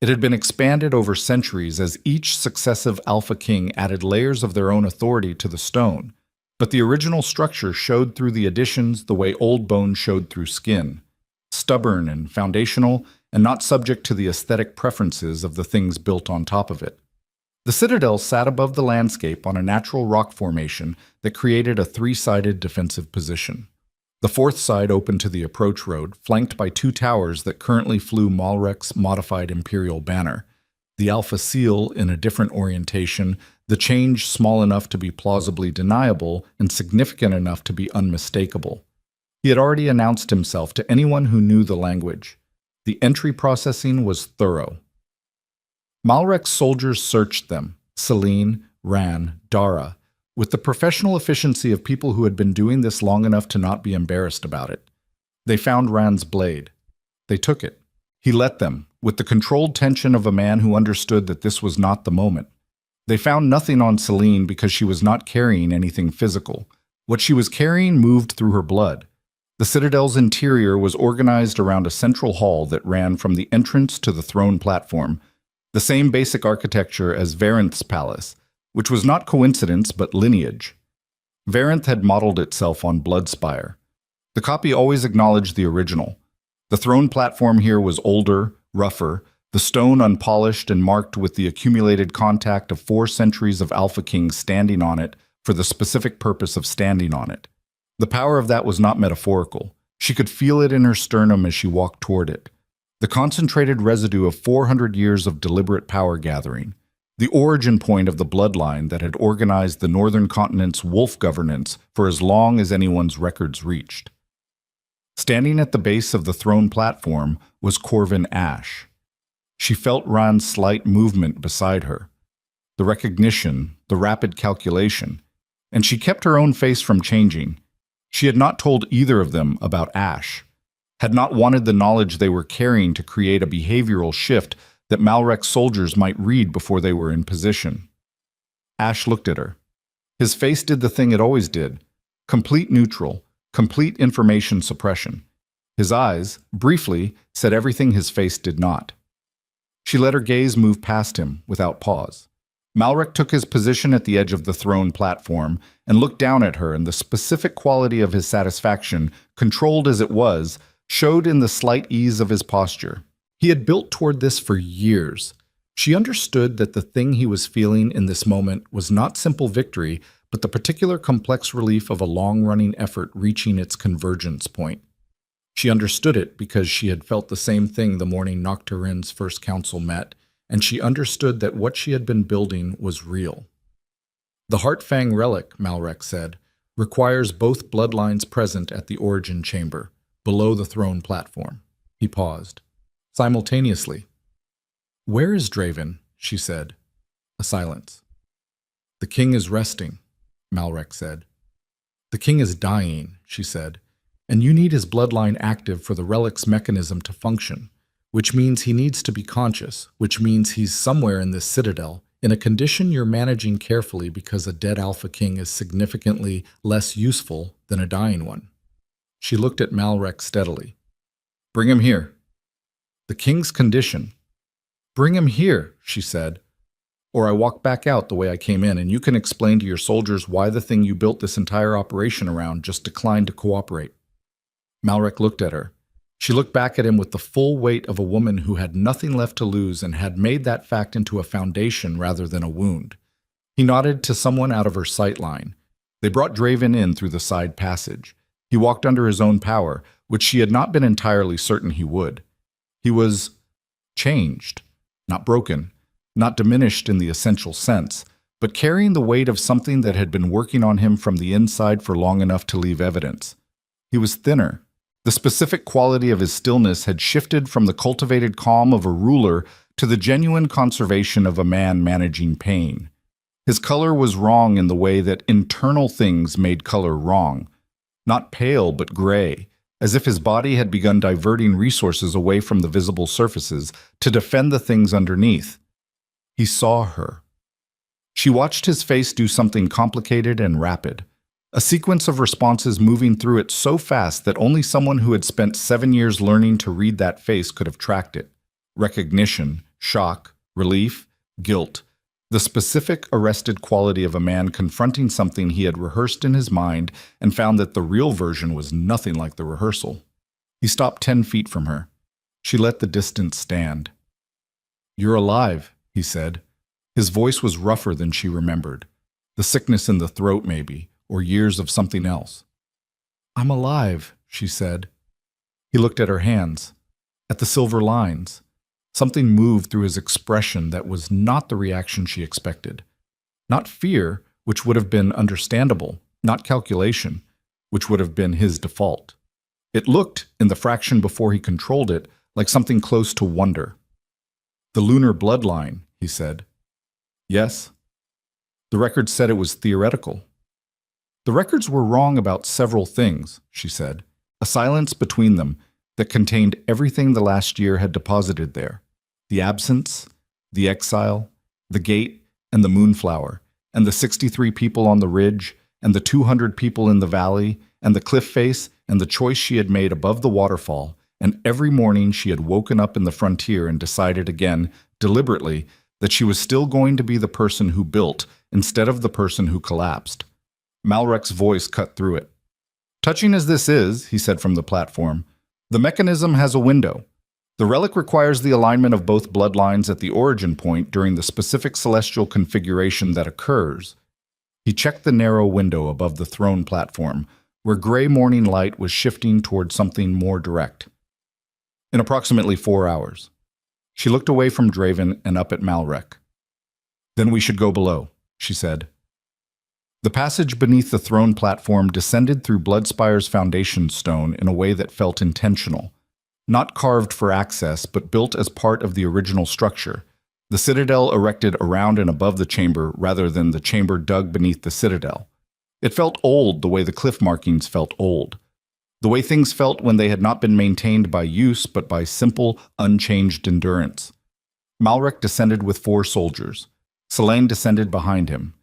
It had been expanded over centuries as each successive Alpha King added layers of their own authority to the stone, but the original structure showed through the additions the way old bone showed through skin, stubborn and foundational, and not subject to the aesthetic preferences of the things built on top of it. The citadel sat above the landscape on a natural rock formation that created a 3-sided defensive position. The 4th side opened to the approach road, flanked by 2 towers that currently flew Malrek's modified Imperial banner, the Alpha Seal in a different orientation, the change small enough to be plausibly deniable and significant enough to be unmistakable. He had already announced himself to anyone who knew the language. The entry processing was thorough. Malrek's soldiers searched them, Celine, Ran, Dara, with the professional efficiency of people who had been doing this long enough to not be embarrassed about it. They found Ran's blade. They took it. He let them, with the controlled tension of a man who understood that this was not the moment. They found nothing on Celine because she was not carrying anything physical. What she was carrying moved through her blood. The citadel's interior was organized around a central hall that ran from the entrance to the throne platform, the same basic architecture as Varenth's palace, which was not coincidence but lineage. Varenth had modeled itself on Bloodspire. The copy always acknowledged the original. The throne platform here was older, rougher, the stone unpolished and marked with the accumulated contact of 4 centuries of Alpha Kings standing on it for the specific purpose of standing on it. The power of that was not metaphorical. She could feel it in her sternum as she walked toward it. The concentrated residue of 400 years of deliberate power gathering. The origin point of the bloodline that had organized the northern continent's wolf governance for as long as anyone's records reached. Standing at the base of the throne platform was Corvin Ash. She felt Ran's slight movement beside her. The recognition, the rapid calculation, and she kept her own face from changing. She had not told either of them about Ash, had not wanted the knowledge they were carrying to create a behavioral shift that Malrek's soldiers might read before they were in position. Ash looked at her. His face did the thing it always did, complete neutral, complete information suppression. His eyes, briefly, said everything his face did not. She let her gaze move past him without pause. Malrek took his position at the edge of the throne platform and looked down at her, and the specific quality of his satisfaction, controlled as it was, showed in the slight ease of his posture. He had built toward this for years. She understood that the thing he was feeling in this moment was not simple victory, but the particular complex relief of a long-running effort reaching its convergence point. She understood it because she had felt the same thing the morning Nocturne's first council met, and she understood that what she had been building was real. The Heartfang relic, Malrek said, requires both bloodlines present at the origin chamber, below the throne platform. He paused. Simultaneously. Where is Draven? She said. A silence. The king is resting, Malrek said. The king is dying, she said, and you need his bloodline active for the relic's mechanism to function, which means he needs to be conscious, which means he's somewhere in this citadel, in a condition you're managing carefully because a dead Alpha King is significantly less useful than a dying one. She looked at Malrek steadily. Bring him here. The king's condition. Bring him here, she said, or I walk back out the way I came in, and you can explain to your soldiers why the thing you built this entire operation around just declined to cooperate. Malrek looked at her. She looked back at him with the full weight of a woman who had nothing left to lose and had made that fact into a foundation rather than a wound. He nodded to someone out of her sight line. They brought Draven in through the side passage. He walked under his own power, which she had not been entirely certain he would. He was changed, not broken, not diminished in the essential sense, but carrying the weight of something that had been working on him from the inside for long enough to leave evidence. He was thinner. The specific quality of his stillness had shifted from the cultivated calm of a ruler to the genuine conservation of a man managing pain. His color was wrong in the way that internal things made color wrong. Not pale, but gray, as if his body had begun diverting resources away from the visible surfaces to defend the things underneath. He saw her. She watched his face do something complicated and rapid. A sequence of responses moving through it so fast that only someone who had spent 7 years learning to read that face could have tracked it. Recognition, shock, relief, guilt. The specific arrested quality of a man confronting something he had rehearsed in his mind and found that the real version was nothing like the rehearsal. He stopped 10 feet from her. She let the distance stand. You're alive, he said. His voice was rougher than she remembered. The sickness in the throat, maybe, or years of something else. I'm alive, she said. He looked at her hands, at the silver lines. Something moved through his expression that was not the reaction she expected. Not fear, which would have been understandable, not calculation, which would have been his default. It looked, in the fraction before he controlled it, like something close to wonder. The lunar bloodline, he said. Yes. The records said it was theoretical. The records were wrong about several things, she said, a silence between them that contained everything the last year had deposited there. The absence, the exile, the gate, and the moonflower, and the 63 people on the ridge, and the 200 people in the valley, and the cliff face, and the choice she had made above the waterfall, and every morning she had woken up in the frontier and decided again, deliberately, that she was still going to be the person who built instead of the person who collapsed. Malrek's voice cut through it. Touching as this is, he said from the platform, the mechanism has a window. The relic requires the alignment of both bloodlines at the origin point during the specific celestial configuration that occurs. He checked the narrow window above the throne platform, where gray morning light was shifting toward something more direct. In approximately 4 hours. She looked away from Draven and up at Malrek. Then we should go below, she said. The passage beneath the throne platform descended through Bloodspire's foundation stone in a way that felt intentional. Not carved for access, but built as part of the original structure. The citadel erected around and above the chamber rather than the chamber dug beneath the citadel. It felt old the way the cliff markings felt old. The way things felt when they had not been maintained by use but by simple, unchanged endurance. Malrek descended with 4 soldiers. Selene descended behind him.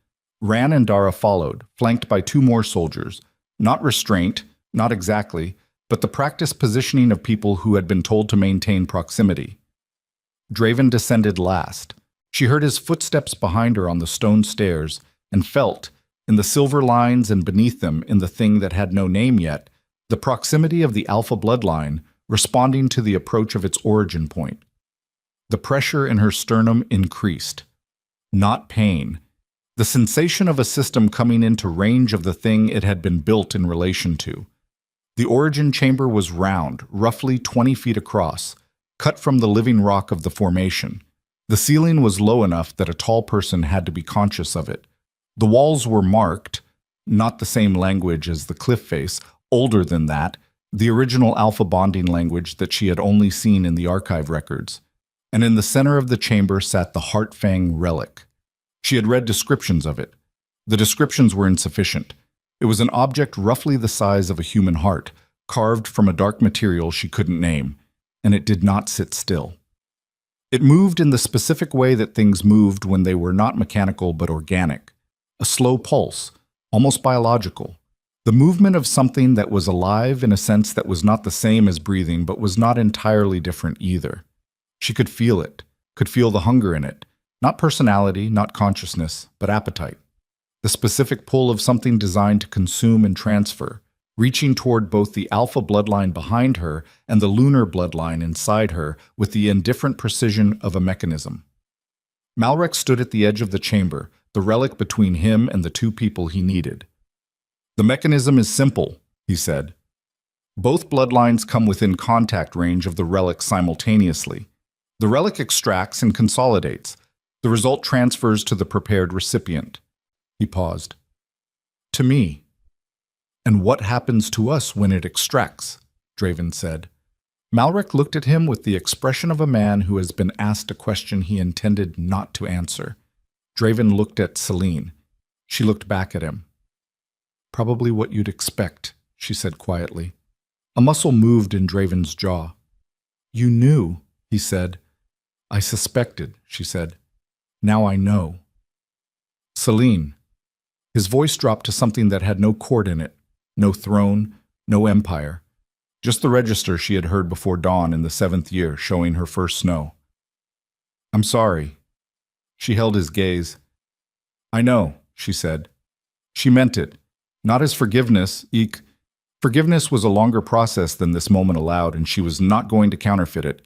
Ran and Dara followed, flanked by 2 more soldiers. Not restraint, not exactly, but the practiced positioning of people who had been told to maintain proximity. Draven descended last. She heard his footsteps behind her on the stone stairs and felt, in the silver lines and beneath them in the thing that had no name yet, the proximity of the Alpha bloodline responding to the approach of its origin point. The pressure in her sternum increased. Not pain. The sensation of a system coming into range of the thing it had been built in relation to. The origin chamber was round, roughly 20 feet across, cut from the living rock of the formation. The ceiling was low enough that a tall person had to be conscious of it. The walls were marked, not the same language as the cliff face, older than that, the original alpha bonding language that she had only seen in the archive records. And in the center of the chamber sat the Heart Fang relic. She had read descriptions of it. The descriptions were insufficient. It was an object roughly the size of a human heart, carved from a dark material she couldn't name, and it did not sit still. It moved in the specific way that things moved when they were not mechanical but organic. A slow pulse, almost biological. The movement of something that was alive in a sense that was not the same as breathing but was not entirely different either. She could feel it, could feel the hunger in it. Not personality, not consciousness, but appetite. The specific pull of something designed to consume and transfer, reaching toward both the alpha bloodline behind her and the lunar bloodline inside her with the indifferent precision of a mechanism. Malrek stood at the edge of the chamber, the relic between him and the two people he needed. "The mechanism is simple," he said. "Both bloodlines come within contact range of the relic simultaneously. The relic extracts and consolidates. The result transfers to the prepared recipient." He paused. "To me." "And what happens to us when it extracts?" Draven said. Malrek looked at him with the expression of a man who has been asked a question he intended not to answer. Draven looked at Celine. She looked back at him. "Probably what you'd expect," she said quietly. A muscle moved in Draven's jaw. "You knew," he said. "I suspected," she said. "Now I know." "Celine." His voice dropped to something that had no chord in it, no throne, no empire. Just the register she had heard before dawn in the 7th year, showing her first snow. "I'm sorry." She held his gaze. "I know," she said. She meant it. Not as forgiveness, Forgiveness was a longer process than this moment allowed, and she was not going to counterfeit it,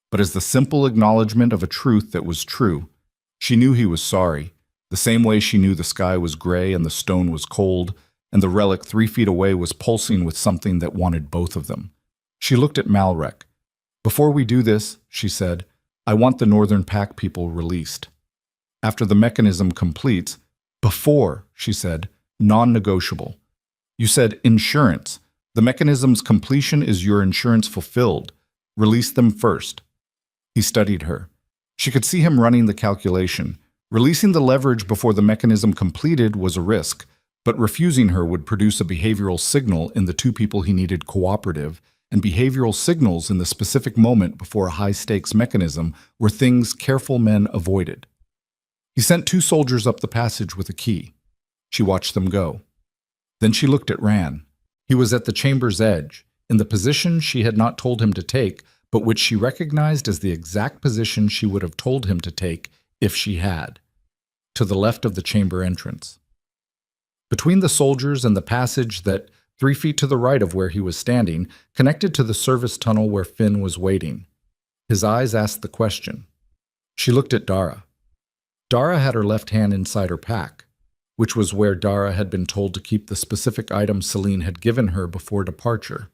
but as the simple acknowledgement of a truth that was true. She knew he was sorry, the same way she knew the sky was gray and the stone was cold, and the relic 3 feet away was pulsing with something that wanted both of them. She looked at Malrek. "Before we do this," she said, "I want the Northern Pack people released. After the mechanism completes—" "Before," she said, "non-negotiable. You said insurance. The mechanism's completion is your insurance fulfilled. Release them first." He studied her. She could see him running the calculation. Releasing the leverage before the mechanism completed was a risk, but refusing her would produce a behavioral signal in the two people he needed cooperative, and behavioral signals in the specific moment before a high-stakes mechanism were things careful men avoided. He sent 2 soldiers up the passage with a key. She watched them go. Then she looked at Ran. He was at the chamber's edge, in the position she had not told him to take, but which she recognized as the exact position she would have told him to take if she had, to the left of the chamber entrance. Between the soldiers and the passage that, 3 feet to the right of where he was standing, connected to the service tunnel where Finn was waiting. His eyes asked the question. She looked at Dara. Dara had her left hand inside her pack, which was where Dara had been told to keep the specific item Celine had given her before departure.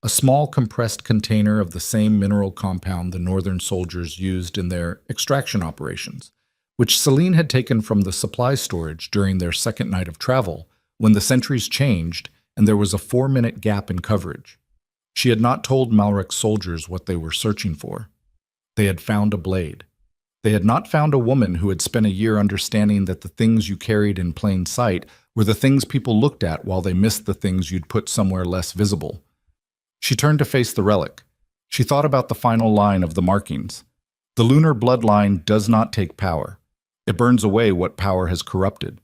A small compressed container of the same mineral compound the northern soldiers used in their extraction operations, which Celine had taken from the supply storage during their second night of travel, when the sentries changed and there was a 4-minute gap in coverage. She had not told Malrek's soldiers what they were searching for. They had found a blade. They had not found a woman who had spent a year understanding that the things you carried in plain sight were the things people looked at while they missed the things you'd put somewhere less visible. She turned to face the relic. She thought about the final line of the markings. The lunar bloodline does not take power. It burns away what power has corrupted.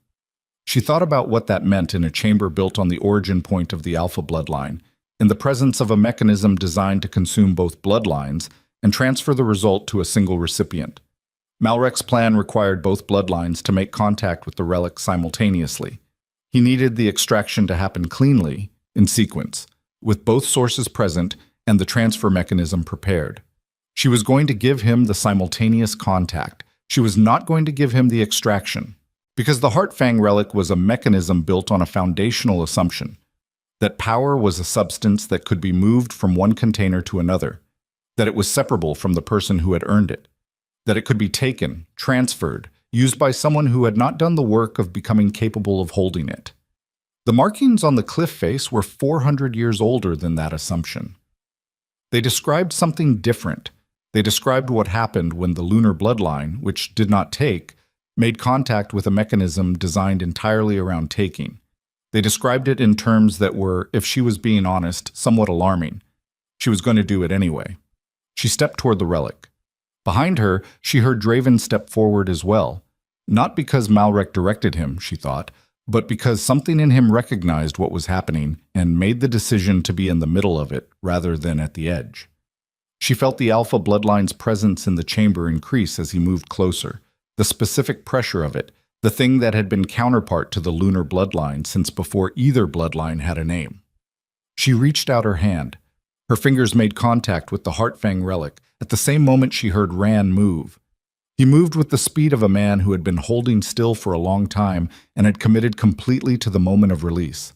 She thought about what that meant in a chamber built on the origin point of the alpha bloodline, in the presence of a mechanism designed to consume both bloodlines and transfer the result to a single recipient. Malrek's plan required both bloodlines to make contact with the relic simultaneously. He needed the extraction to happen cleanly, in sequence, with both sources present and the transfer mechanism prepared. She was going to give him the simultaneous contact. She was not going to give him the extraction. Because the Heartfang relic was a mechanism built on a foundational assumption that power was a substance that could be moved from one container to another, that it was separable from the person who had earned it, that it could be taken, transferred, used by someone who had not done the work of becoming capable of holding it. The markings on the cliff face were 400 years older than that assumption. They described something different. They described what happened when the lunar bloodline, which did not take, made contact with a mechanism designed entirely around taking. They described it in terms that were, if she was being honest, somewhat alarming. She was going to do it anyway. She stepped toward the relic. Behind her, she heard Draven step forward as well. Not because Malrek directed him, she thought, but because something in him recognized what was happening and made the decision to be in the middle of it rather than at the edge. She felt the Alpha bloodline's presence in the chamber increase as he moved closer, the specific pressure of it, the thing that had been counterpart to the lunar bloodline since before either bloodline had a name. She reached out her hand. Her fingers made contact with the Heartfang relic. At the same moment she heard Ran move. He moved with the speed of a man who had been holding still for a long time and had committed completely to the moment of release.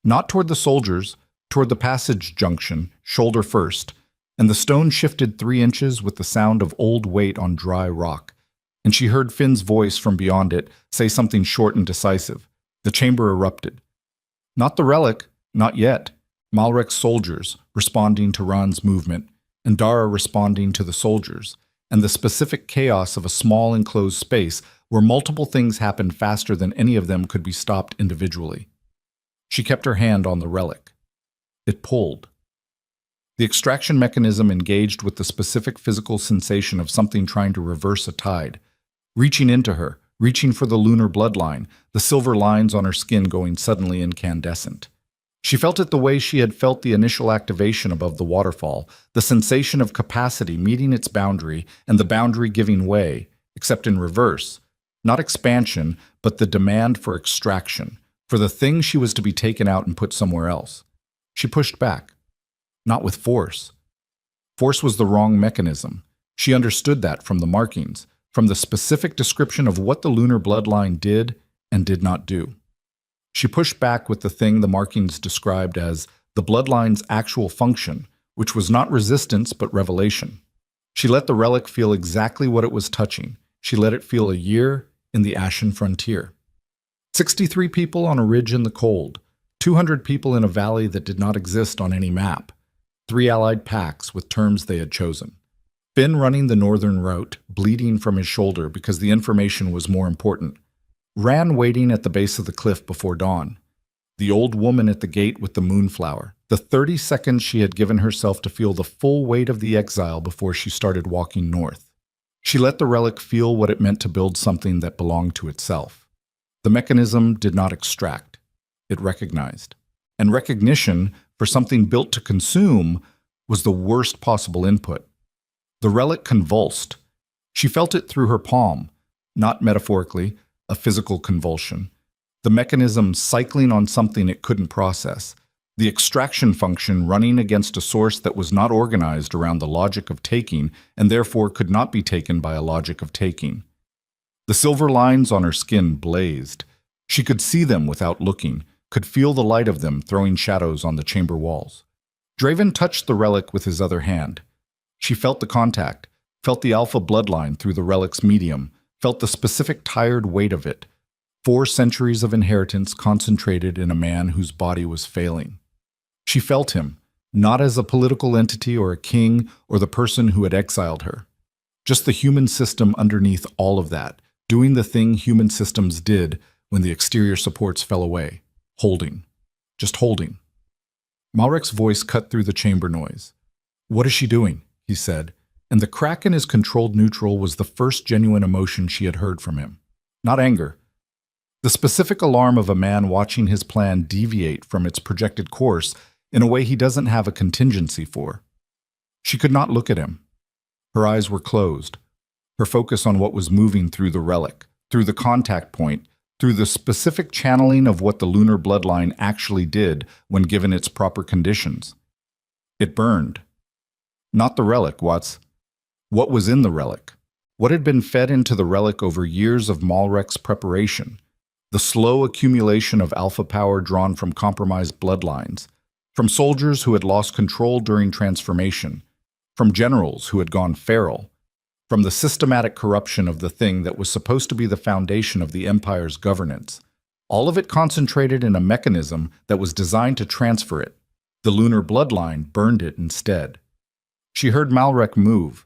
Not toward the soldiers, toward the passage junction, shoulder first, and the stone shifted 3 inches with the sound of old weight on dry rock, and she heard Finn's voice from beyond it say something short and decisive. The chamber erupted. Not the relic, not yet. Malrek's soldiers responding to Ran's movement, and Dara responding to the soldiers, and the specific chaos of a small enclosed space where multiple things happened faster than any of them could be stopped individually. She kept her hand on the relic. It pulled. The extraction mechanism engaged with the specific physical sensation of something trying to reverse a tide, reaching into her, reaching for the lunar bloodline, the silver lines on her skin going suddenly incandescent. She felt it the way she had felt the initial activation above the waterfall, the sensation of capacity meeting its boundary and the boundary giving way, except in reverse, not expansion, but the demand for extraction, for the thing she was to be taken out and put somewhere else. She pushed back. Not with force. Force was the wrong mechanism. She understood that from the markings, from the specific description of what the lunar bloodline did and did not do. She pushed back with the thing the markings described as the bloodline's actual function, which was not resistance but revelation. She let the relic feel exactly what it was touching. She let it feel a year in the ashen frontier. 63 people on a ridge in the cold, 200 people in a valley that did not exist on any map, 3 allied packs with terms they had chosen. Finn running the northern route, bleeding from his shoulder because the information was more important. Ran waiting at the base of the cliff before dawn. The old woman at the gate with the moonflower. The 30 seconds she had given herself to feel the full weight of the exile before she started walking north. She let the relic feel what it meant to build something that belonged to itself. The mechanism did not extract. It recognized. And recognition, for something built to consume, was the worst possible input. The relic convulsed. She felt it through her palm, not metaphorically, a physical convulsion. The mechanism cycling on something it couldn't process. The extraction function running against a source that was not organized around the logic of taking and therefore could not be taken by a logic of taking. The silver lines on her skin blazed. She could see them without looking, could feel the light of them throwing shadows on the chamber walls. Draven touched the relic with his other hand. She felt the contact, felt the alpha bloodline through the relic's medium, felt the specific tired weight of it. 4 centuries of inheritance concentrated in a man whose body was failing. She felt him, not as a political entity or a king or the person who had exiled her. Just the human system underneath all of that, doing the thing human systems did when the exterior supports fell away. Holding. Just holding. Malrek's voice cut through the chamber noise. "What is she doing?" he said, and the crack in his controlled neutral was the first genuine emotion she had heard from him. Not anger. The specific alarm of a man watching his plan deviate from its projected course in a way he doesn't have a contingency for. She could not look at him. Her eyes were closed, her focus on what was moving through the relic, through the contact point, through the specific channeling of what the lunar bloodline actually did when given its proper conditions. It burned. Not the relic, Watts. What was in the relic? What had been fed into the relic over years of Malrek's preparation? The slow accumulation of alpha power drawn from compromised bloodlines, from soldiers who had lost control during transformation, from generals who had gone feral, from the systematic corruption of the thing that was supposed to be the foundation of the Empire's governance. All of it concentrated in a mechanism that was designed to transfer it. The lunar bloodline burned it instead. She heard Malrek move,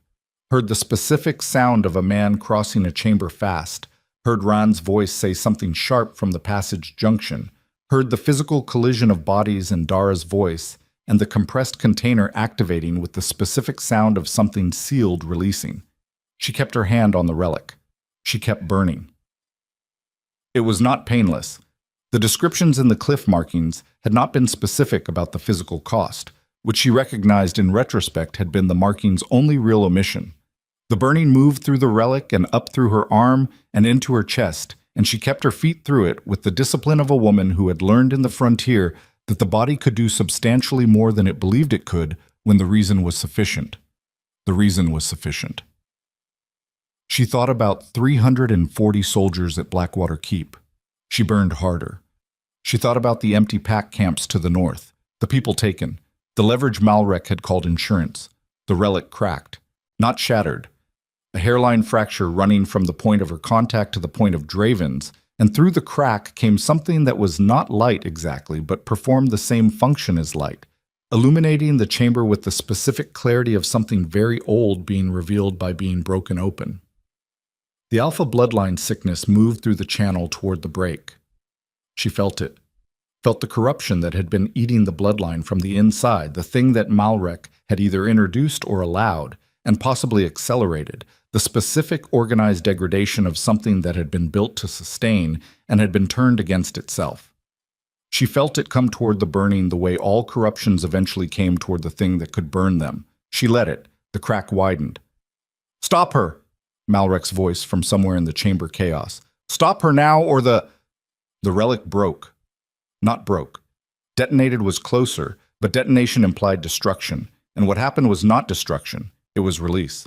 heard the specific sound of a man crossing a chamber fast, heard Ran's voice say something sharp from the passage junction, heard the physical collision of bodies and Dara's voice, and the compressed container activating with the specific sound of something sealed releasing. She kept her hand on the relic. She kept burning. It was not painless. The descriptions in the cliff markings had not been specific about the physical cost, which she recognized in retrospect had been the marking's only real omission. The burning moved through the relic and up through her arm and into her chest, and she kept her feet through it with the discipline of a woman who had learned in the frontier that the body could do substantially more than it believed it could when the reason was sufficient. The reason was sufficient. She thought about 340 soldiers at Blackwater Keep. She burned harder. She thought about the empty pack camps to the north, the people taken, the leverage Malrek had called insurance. The relic cracked, not shattered. A hairline fracture running from the point of her contact to the point of Draven's, and through the crack came something that was not light exactly, but performed the same function as light, illuminating the chamber with the specific clarity of something very old being revealed by being broken open. The alpha bloodline sickness moved through the channel toward the break. She felt it, felt the corruption that had been eating the bloodline from the inside, the thing that Malrek had either introduced or allowed, and possibly accelerated, the specific organized degradation of something that had been built to sustain and had been turned against itself. She felt it come toward the burning the way all corruptions eventually came toward the thing that could burn them. She let it. The crack widened. "Stop her!" Malrek's voice from somewhere in the chamber chaos. "Stop her now or the..." The relic broke. Not broke. Detonated was closer, but detonation implied destruction, and what happened was not destruction. It was release.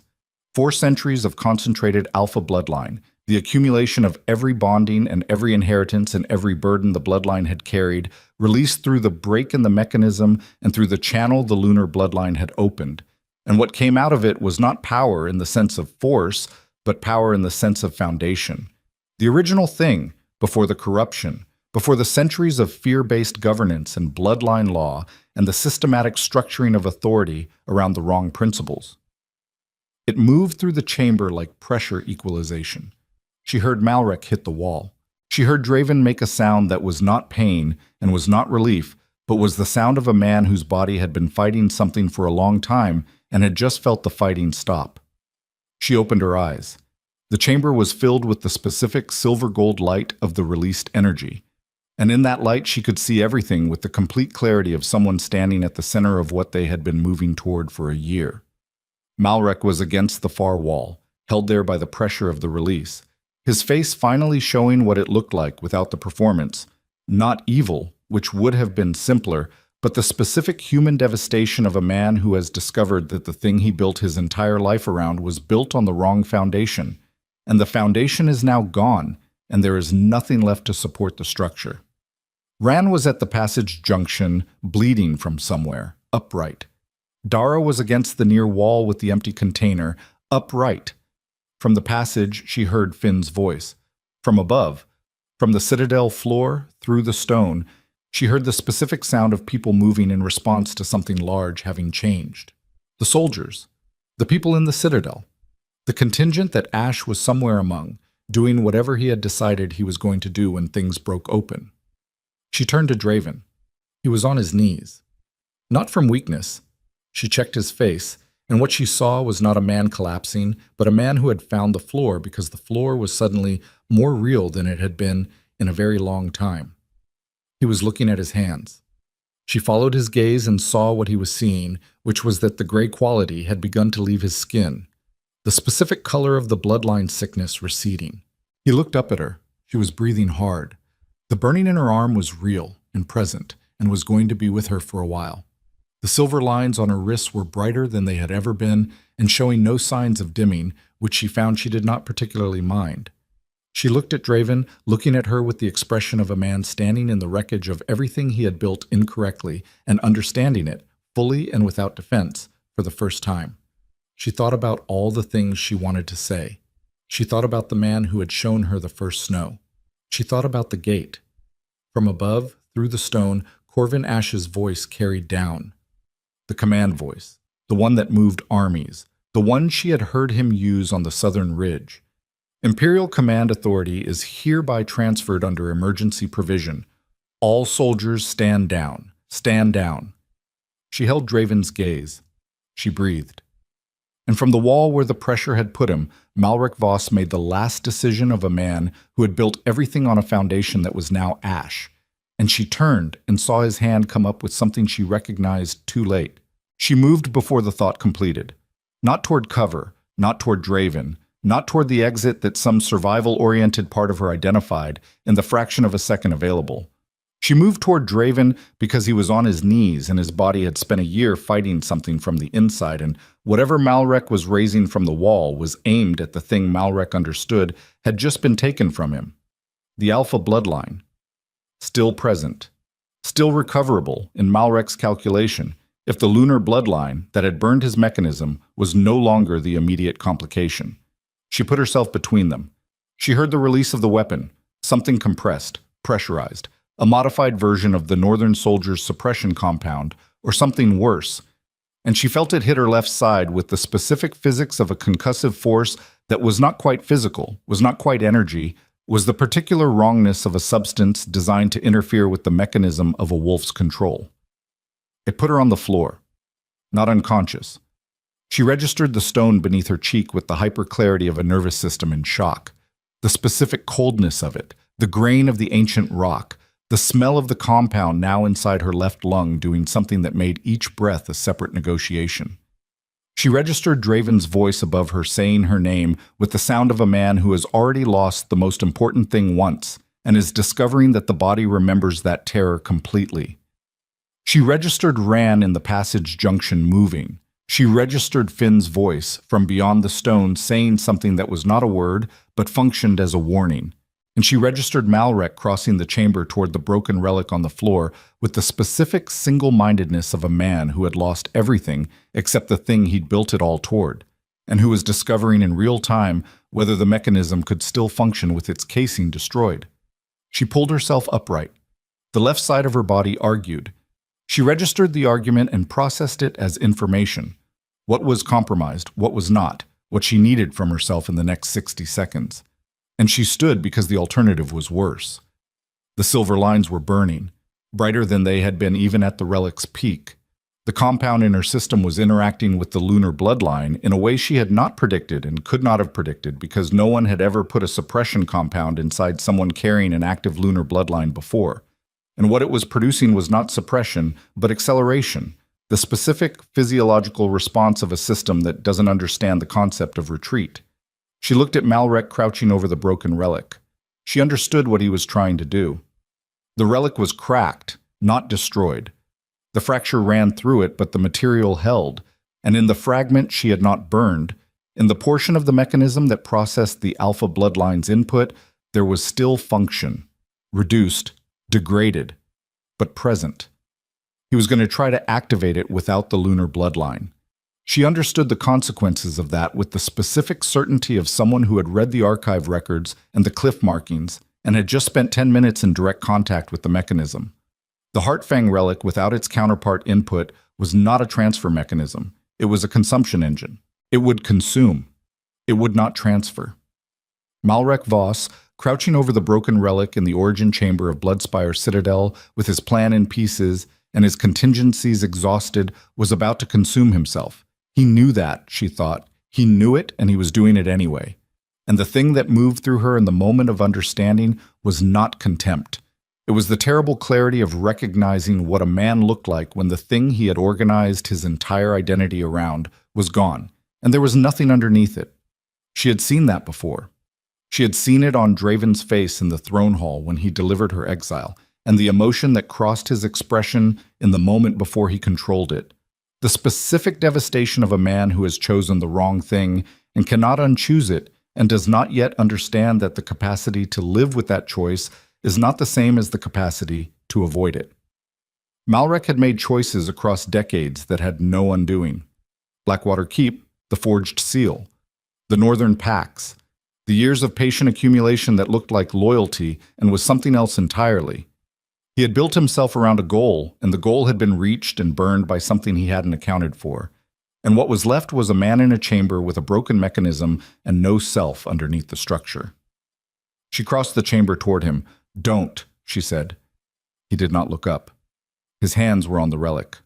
4 centuries of concentrated alpha bloodline, the accumulation of every bonding and every inheritance and every burden the bloodline had carried, released through the break in the mechanism and through the channel the lunar bloodline had opened. And what came out of it was not power in the sense of force, but power in the sense of foundation. The original thing, before the corruption, before the centuries of fear-based governance and bloodline law and the systematic structuring of authority around the wrong principles. It moved through the chamber like pressure equalization. She heard Malrek hit the wall. She heard Draven make a sound that was not pain and was not relief, but was the sound of a man whose body had been fighting something for a long time and had just felt the fighting stop. She opened her eyes. The chamber was filled with the specific silver-gold light of the released energy. And in that light she could see everything with the complete clarity of someone standing at the center of what they had been moving toward for a year. Malrek was against the far wall, held there by the pressure of the release, his face finally showing what it looked like without the performance. Not evil, which would have been simpler, but the specific human devastation of a man who has discovered that the thing he built his entire life around was built on the wrong foundation, and the foundation is now gone, and there is nothing left to support the structure. Ran was at the passage junction, bleeding from somewhere, upright. Dara was against the near wall with the empty container, upright. From the passage, she heard Finn's voice. From above, from the citadel floor, through the stone, she heard the specific sound of people moving in response to something large having changed. The soldiers. The people in the citadel. The contingent that Ash was somewhere among, doing whatever he had decided he was going to do when things broke open. She turned to Draven. He was on his knees. Not from weakness. She checked his face, and what she saw was not a man collapsing, but a man who had found the floor because the floor was suddenly more real than it had been in a very long time. He was looking at his hands. She followed his gaze and saw what he was seeing, which was that the gray quality had begun to leave his skin, the specific color of the bloodline sickness receding. He looked up at her. She was breathing hard. The burning in her arm was real and present and was going to be with her for a while. The silver lines on her wrists were brighter than they had ever been and showing no signs of dimming, which she found she did not particularly mind. She looked at Draven, looking at her with the expression of a man standing in the wreckage of everything he had built incorrectly and understanding it, fully and without defense, for the first time. She thought about all the things she wanted to say. She thought about the man who had shown her the first snow. She thought about the gate. From above, through the stone, Corvin Ash's voice carried down. The command voice, the one that moved armies, the one she had heard him use on the southern ridge. Imperial command authority is hereby transferred under emergency provision. All soldiers stand down. Stand down. She held Draven's gaze. She breathed. And from the wall where the pressure had put him, Malric Voss made the last decision of a man who had built everything on a foundation that was now ash. And she turned and saw his hand come up with something she recognized too late. She moved before the thought completed. Not toward cover, not toward Draven, not toward the exit that some survival-oriented part of her identified in the fraction of a second available. She moved toward Draven because he was on his knees and his body had spent a year fighting something from the inside, and whatever Malrec was raising from the wall was aimed at the thing Malrec understood had just been taken from him. The Alpha bloodline. Still present. Still recoverable in Malrec's calculation if the lunar bloodline that had burned his mechanism was no longer the immediate complication. She put herself between them. She heard the release of the weapon, something compressed, pressurized, a modified version of the Northern soldier's suppression compound, or something worse, and she felt it hit her left side with the specific physics of a concussive force that was not quite physical, was not quite energy, was the particular wrongness of a substance designed to interfere with the mechanism of a wolf's control. It put her on the floor, not unconscious. She registered the stone beneath her cheek with the hyperclarity of a nervous system in shock, the specific coldness of it, the grain of the ancient rock, the smell of the compound now inside her left lung doing something that made each breath a separate negotiation. She registered Draven's voice above her saying her name with the sound of a man who has already lost the most important thing once and is discovering that the body remembers that terror completely. She registered Ran in the passage junction moving. She registered Finn's voice from beyond the stone saying something that was not a word but functioned as a warning. And she registered Malrec crossing the chamber toward the broken relic on the floor with the specific single-mindedness of a man who had lost everything except the thing he'd built it all toward, and who was discovering in real time whether the mechanism could still function with its casing destroyed. She pulled herself upright. The left side of her body argued. She registered the argument and processed it as information. What was compromised, what was not, what she needed from herself in the next 60 seconds. And she stood because the alternative was worse. The silver lines were burning, brighter than they had been even at the relic's peak. The compound in her system was interacting with the lunar bloodline in a way she had not predicted and could not have predicted because no one had ever put a suppression compound inside someone carrying an active lunar bloodline before. And what it was producing was not suppression, but acceleration, the specific physiological response of a system that doesn't understand the concept of retreat. She looked at Malrec crouching over the broken relic. She understood what he was trying to do. The relic was cracked, not destroyed. The fracture ran through it, but the material held, and in the fragment she had not burned, in the portion of the mechanism that processed the Alpha bloodline's input, there was still function, reduced, degraded, but present. He was going to try to activate it without the lunar bloodline. She understood the consequences of that with the specific certainty of someone who had read the archive records and the cliff markings and had just spent 10 minutes in direct contact with the mechanism. The Heartfang relic without its counterpart input was not a transfer mechanism. It was a consumption engine. It would consume. It would not transfer. Malrec Voss, crouching over the broken relic in the origin chamber of Bloodspire Citadel with his plan in pieces and his contingencies exhausted, was about to consume himself. He knew that, she thought. He knew it, and he was doing it anyway. And the thing that moved through her in the moment of understanding was not contempt. It was the terrible clarity of recognizing what a man looked like when the thing he had organized his entire identity around was gone, and there was nothing underneath it. She had seen that before. She had seen it on Draven's face in the throne hall when he delivered her exile, and the emotion that crossed his expression in the moment before he controlled it. The specific devastation of a man who has chosen the wrong thing and cannot unchoose it and does not yet understand that the capacity to live with that choice is not the same as the capacity to avoid it. Malrek had made choices across decades that had no undoing. Blackwater Keep, the Forged Seal, the Northern Pax, the years of patient accumulation that looked like loyalty and was something else entirely. He had built himself around a goal, and the goal had been reached and burned by something he hadn't accounted for. And what was left was a man in a chamber with a broken mechanism and no self underneath the structure. She crossed the chamber toward him. "Don't," she said. He did not look up. His hands were on the relic.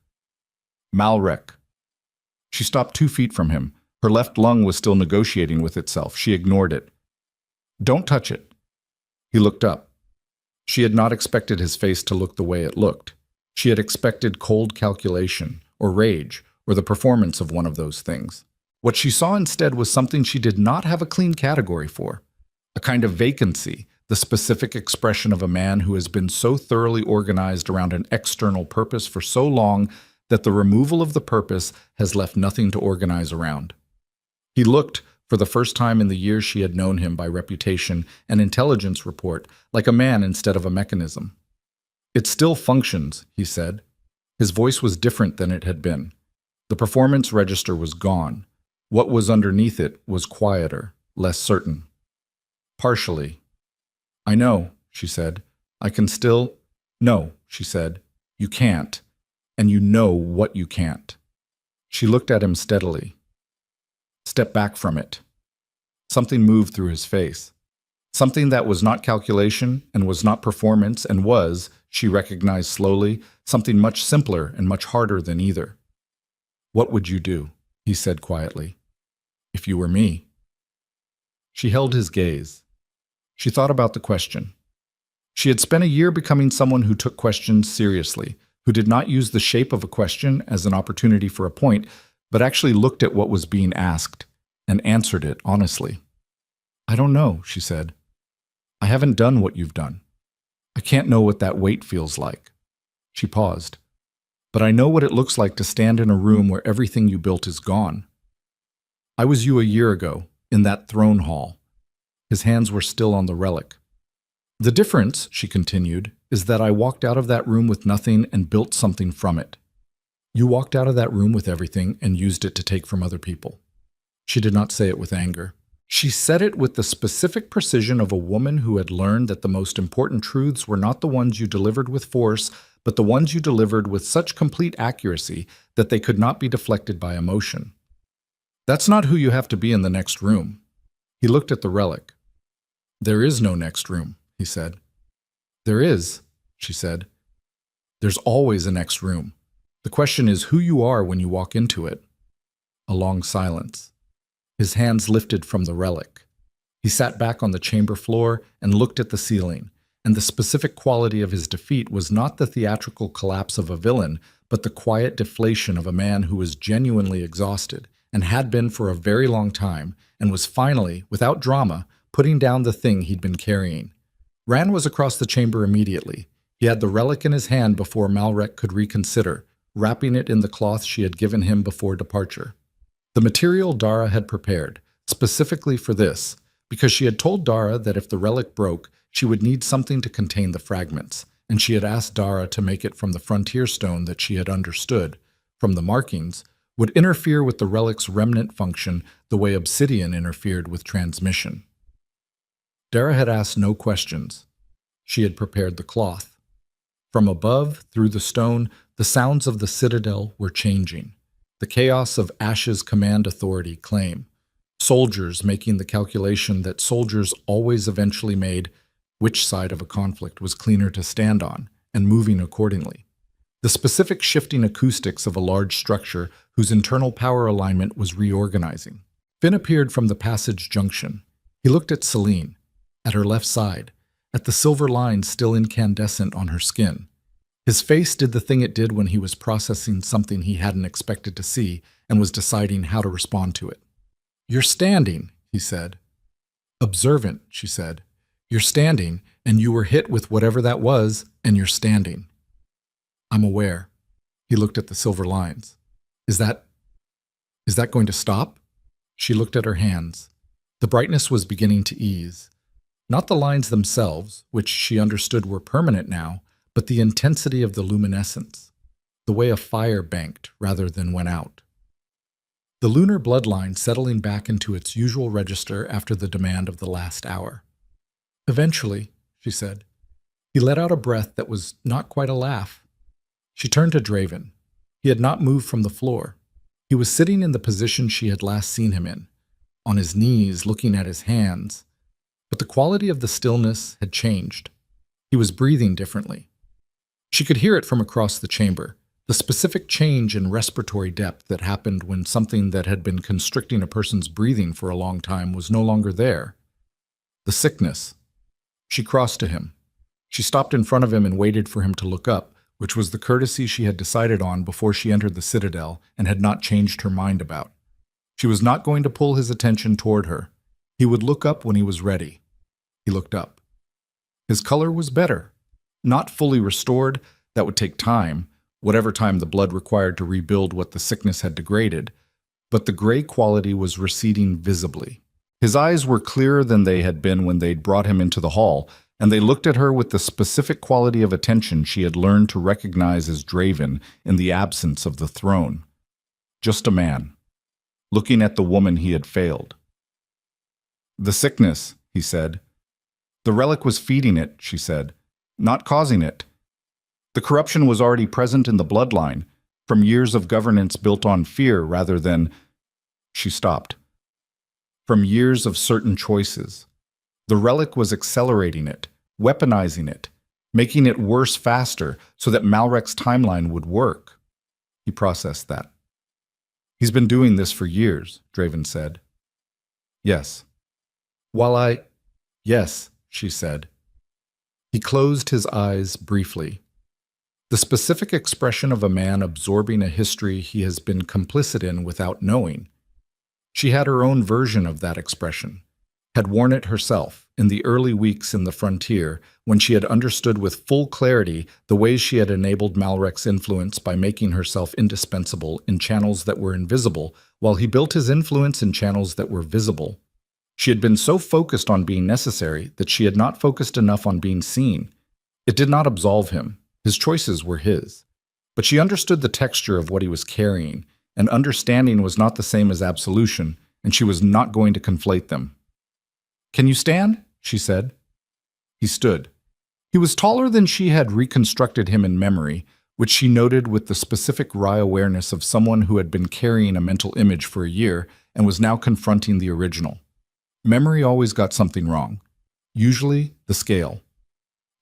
"Malrek." She stopped 2 feet from him. Her left lung was still negotiating with itself. She ignored it. "Don't touch it." He looked up. She had not expected his face to look the way it looked. She had expected cold calculation, or rage, or the performance of one of those things. What she saw instead was something she did not have a clean category for. A kind of vacancy, the specific expression of a man who has been so thoroughly organized around an external purpose for so long that the removal of the purpose has left nothing to organize around. He looked, for the first time in the years she had known him by reputation and intelligence report, like a man instead of a mechanism. "It still functions," he said. His voice was different than it had been. The performance register was gone. What was underneath it was quieter, less certain. "Partially." "I know," she said. "I can still—" "No," she said. "You can't. And you know what you can't." She looked at him steadily. "Step back from it." Something moved through his face. Something that was not calculation and was not performance and was, she recognized slowly, something much simpler and much harder than either. "What would you do?" he said quietly. "If you were me." She held his gaze. She thought about the question. She had spent a year becoming someone who took questions seriously, who did not use the shape of a question as an opportunity for a point, but actually looked at what was being asked and answered it honestly. "I don't know," she said. "I haven't done what you've done. I can't know what that weight feels like." She paused. "But I know what it looks like to stand in a room where everything you built is gone. I was you a year ago, in that throne hall." His hands were still on the relic. "The difference," she continued, "is that I walked out of that room with nothing and built something from it. You walked out of that room with everything and used it to take from other people." She did not say it with anger. She said it with the specific precision of a woman who had learned that the most important truths were not the ones you delivered with force, but the ones you delivered with such complete accuracy that they could not be deflected by emotion. "That's not who you have to be in the next room." He looked at the relic. "There is no next room," he said. "There is," she said. "There's always a next room. The question is who you are when you walk into it." A long silence. His hands lifted from the relic. He sat back on the chamber floor and looked at the ceiling, and the specific quality of his defeat was not the theatrical collapse of a villain, but the quiet deflation of a man who was genuinely exhausted, and had been for a very long time, and was finally, without drama, putting down the thing he'd been carrying. Ran was across the chamber immediately. He had the relic in his hand before Malrek could reconsider, wrapping it in the cloth she had given him before departure. The material Dara had prepared, specifically for this, because she had told Dara that if the relic broke, she would need something to contain the fragments, and she had asked Dara to make it from the frontier stone that she had understood, from the markings, would interfere with the relic's remnant function the way obsidian interfered with transmission. Dara had asked no questions. She had prepared the cloth. From above, through the stone, the sounds of the citadel were changing. The chaos of Ash's command authority claim. Soldiers making the calculation that soldiers always eventually made which side of a conflict was cleaner to stand on, and moving accordingly. The specific shifting acoustics of a large structure whose internal power alignment was reorganizing. Finn appeared from the passage junction. He looked at Celine, at her left side, at the silver line still incandescent on her skin. His face did the thing it did when he was processing something he hadn't expected to see and was deciding how to respond to it. "You're standing," he said. "Observant," she said. "You're standing, and you were hit with whatever that was, and you're standing." "I'm aware." He looked at the silver lines. Is that going to stop? She looked at her hands. The brightness was beginning to ease. Not the lines themselves, which she understood were permanent now, but the intensity of the luminescence, the way a fire banked rather than went out. The lunar bloodline settling back into its usual register after the demand of the last hour. Eventually, she said, he let out a breath that was not quite a laugh. She turned to Draven. He had not moved from the floor. He was sitting in the position she had last seen him in, on his knees looking at his hands. But the quality of the stillness had changed. He was breathing differently. She could hear it from across the chamber, the specific change in respiratory depth that happened when something that had been constricting a person's breathing for a long time was no longer there. The sickness. She crossed to him. She stopped in front of him and waited for him to look up, which was the courtesy she had decided on before she entered the Citadel and had not changed her mind about. She was not going to pull his attention toward her. He would look up when he was ready. He looked up. His color was better. Not fully restored, that would take time, whatever time the blood required to rebuild what the sickness had degraded, but the gray quality was receding visibly. His eyes were clearer than they had been when they'd brought him into the hall, and they looked at her with the specific quality of attention she had learned to recognize as Draven in the absence of the throne. Just a man, looking at the woman he had failed. The sickness, he said. The relic was feeding it, she said, not causing it. The corruption was already present in the bloodline, from years of governance built on fear rather than... She stopped. From years of certain choices. The relic was accelerating it, weaponizing it, making it worse faster so that Malrek's timeline would work. He processed that. He's been doing this for years, Draven said. Yes. Yes, she said. He closed his eyes briefly. The specific expression of a man absorbing a history he has been complicit in without knowing. She had her own version of that expression, had worn it herself in the early weeks in the frontier when she had understood with full clarity the ways she had enabled Malrek's influence by making herself indispensable in channels that were invisible while he built his influence in channels that were visible. She had been so focused on being necessary that she had not focused enough on being seen. It did not absolve him. His choices were his. But she understood the texture of what he was carrying, and understanding was not the same as absolution, and she was not going to conflate them. "Can you stand?" she said. He stood. He was taller than she had reconstructed him in memory, which she noted with the specific wry awareness of someone who had been carrying a mental image for a year and was now confronting the original. Memory always got something wrong. Usually, the scale.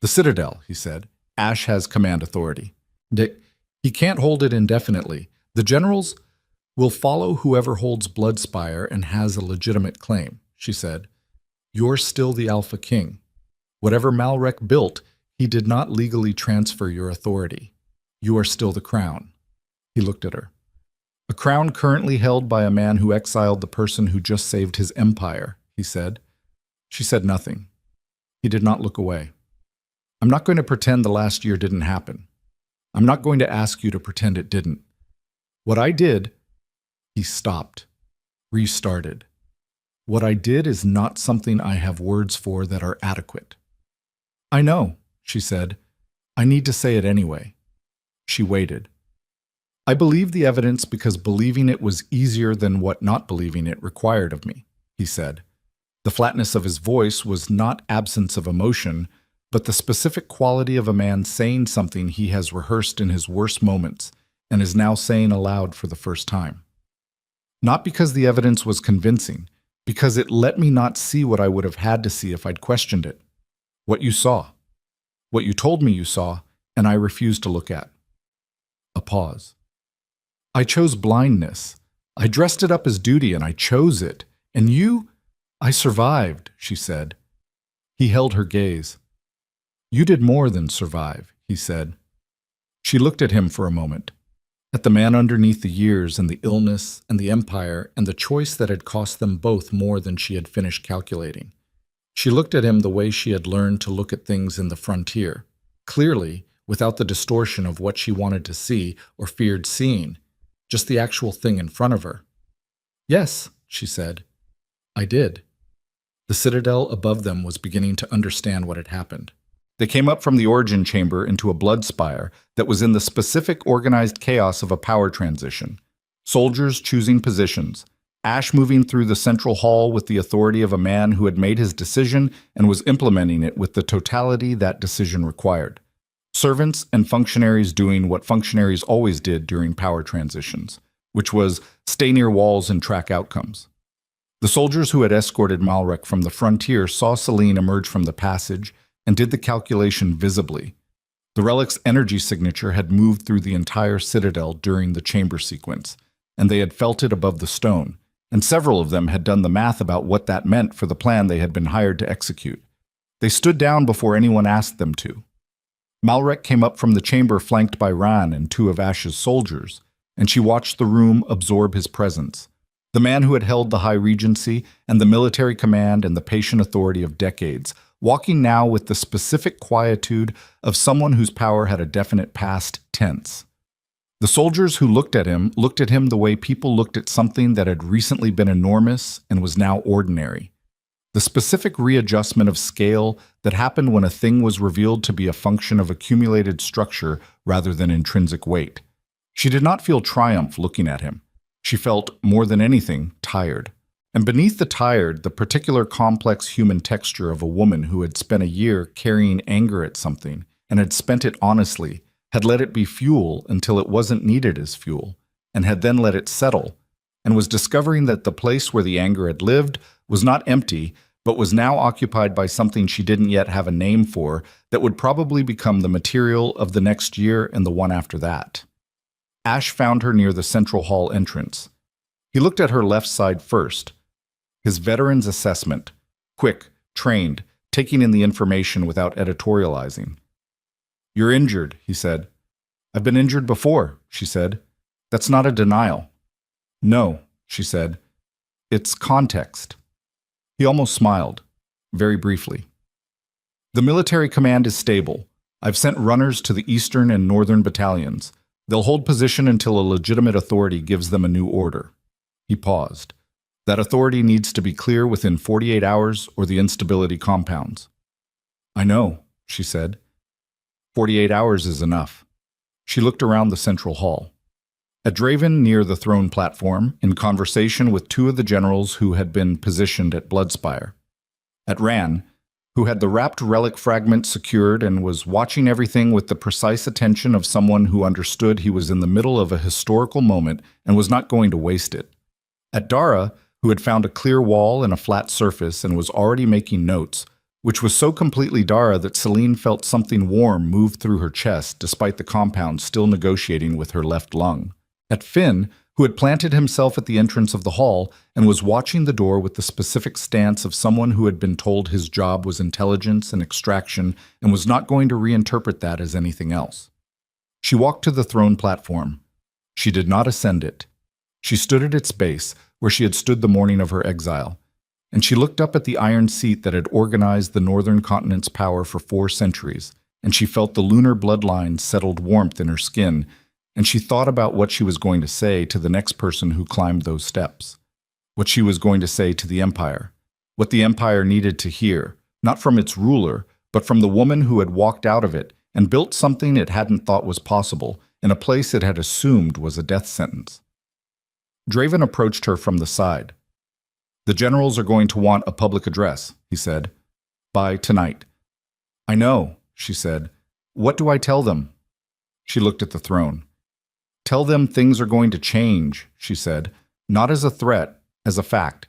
"The Citadel," he said. "Ash has command authority. He can't hold it indefinitely. The generals will follow whoever holds Bloodspire and has a legitimate claim," she said. "You're still the Alpha King. Whatever Malrek built, he did not legally transfer your authority. You are still the crown." He looked at her. "A crown currently held by a man who exiled the person who just saved his empire," he said. She said nothing. He did not look away. "I'm not going to pretend the last year didn't happen. I'm not going to ask you to pretend it didn't. What I did..." He stopped, restarted. "What I did is not something I have words for that are adequate." "I know," she said. "I need to say it anyway." She waited. "I believe the evidence because believing it was easier than what not believing it required of me," he said. The flatness of his voice was not absence of emotion, but the specific quality of a man saying something he has rehearsed in his worst moments and is now saying aloud for the first time. "Not because the evidence was convincing, because it let me not see what I would have had to see if I'd questioned it. What you saw. What you told me you saw, and I refused to look at." A pause. "I chose blindness. I dressed it up as duty, and I chose it. And you..." "I survived," she said. He held her gaze. "You did more than survive," he said. She looked at him for a moment, at the man underneath the years and the illness and the empire and the choice that had cost them both more than she had finished calculating. She looked at him the way she had learned to look at things in the frontier, clearly, without the distortion of what she wanted to see or feared seeing. just the actual thing in front of her. Yes, she said. I did. The citadel above them was beginning to understand what had happened. They came up from the origin chamber into a blood spire that was in the specific organized chaos of a power transition. Soldiers choosing positions, Ash moving through the central hall with the authority of a man who had made his decision and was implementing it with the totality that decision required. Servants and functionaries doing what functionaries always did during power transitions, which was stay near walls and track outcomes. The soldiers who had escorted Malrek from the frontier saw Celine emerge from the passage and did the calculation visibly. The relic's energy signature had moved through the entire citadel during the chamber sequence, and they had felt it above the stone, and several of them had done the math about what that meant for the plan they had been hired to execute. They stood down before anyone asked them to. Malrek came up from the chamber flanked by Ran and two of Ash's soldiers, and she watched the room absorb his presence. The man who had held the High Regency and the military command and the patient authority of decades, walking now with the specific quietude of someone whose power had a definite past tense. The soldiers who looked at him the way people looked at something that had recently been enormous and was now ordinary. The specific readjustment of scale that happened when a thing was revealed to be a function of accumulated structure rather than intrinsic weight. She did not feel triumph looking at him. She felt, more than anything, tired. And beneath the tired, the particular complex human texture of a woman who had spent a year carrying anger at something and had spent it honestly, had let it be fuel until it wasn't needed as fuel, and had then let it settle, and was discovering that the place where the anger had lived was not empty, but was now occupied by something she didn't yet have a name for that would probably become the material of the next year and the one after that. Ash found her near the central hall entrance. He looked at her left side first. His veteran's assessment, quick, trained, taking in the information without editorializing. You're injured, he said. I've been injured before, she said. That's not a denial. No, she said. It's context. He almost smiled, very briefly. The military command is stable. I've sent runners to the eastern and northern battalions. They'll hold position until a legitimate authority gives them a new order. He paused. That authority needs to be clear within 48 hours or the instability compounds. I know, she said. 48 hours is enough. She looked around the central hall. At Draven near the throne platform, in conversation with two of the generals who had been positioned at Bloodspire. At Ran, who had the wrapped relic fragment secured and was watching everything with the precise attention of someone who understood he was in the middle of a historical moment and was not going to waste it. At Dara, who had found a clear wall and a flat surface and was already making notes, which was so completely Dara that Celine felt something warm move through her chest despite the compound still negotiating with her left lung. At Finn, who had planted himself at the entrance of the hall and was watching the door with the specific stance of someone who had been told his job was intelligence and extraction and was not going to reinterpret that as anything else. She walked to the throne platform. She did not ascend it. She stood at its base, where she had stood the morning of her exile, and she looked up at the iron seat that had organized the northern continent's power for 4 centuries, and she felt the lunar bloodlines settled warmth in her skin, and she thought about what she was going to say to the next person who climbed those steps, what she was going to say to the Empire, what the Empire needed to hear, not from its ruler, but from the woman who had walked out of it and built something it hadn't thought was possible in a place it had assumed was a death sentence. Draven approached her from the side. The generals are going to want a public address, he said. By tonight. I know, she said. What do I tell them? She looked at the throne. Tell them things are going to change, she said, not as a threat, as a fact.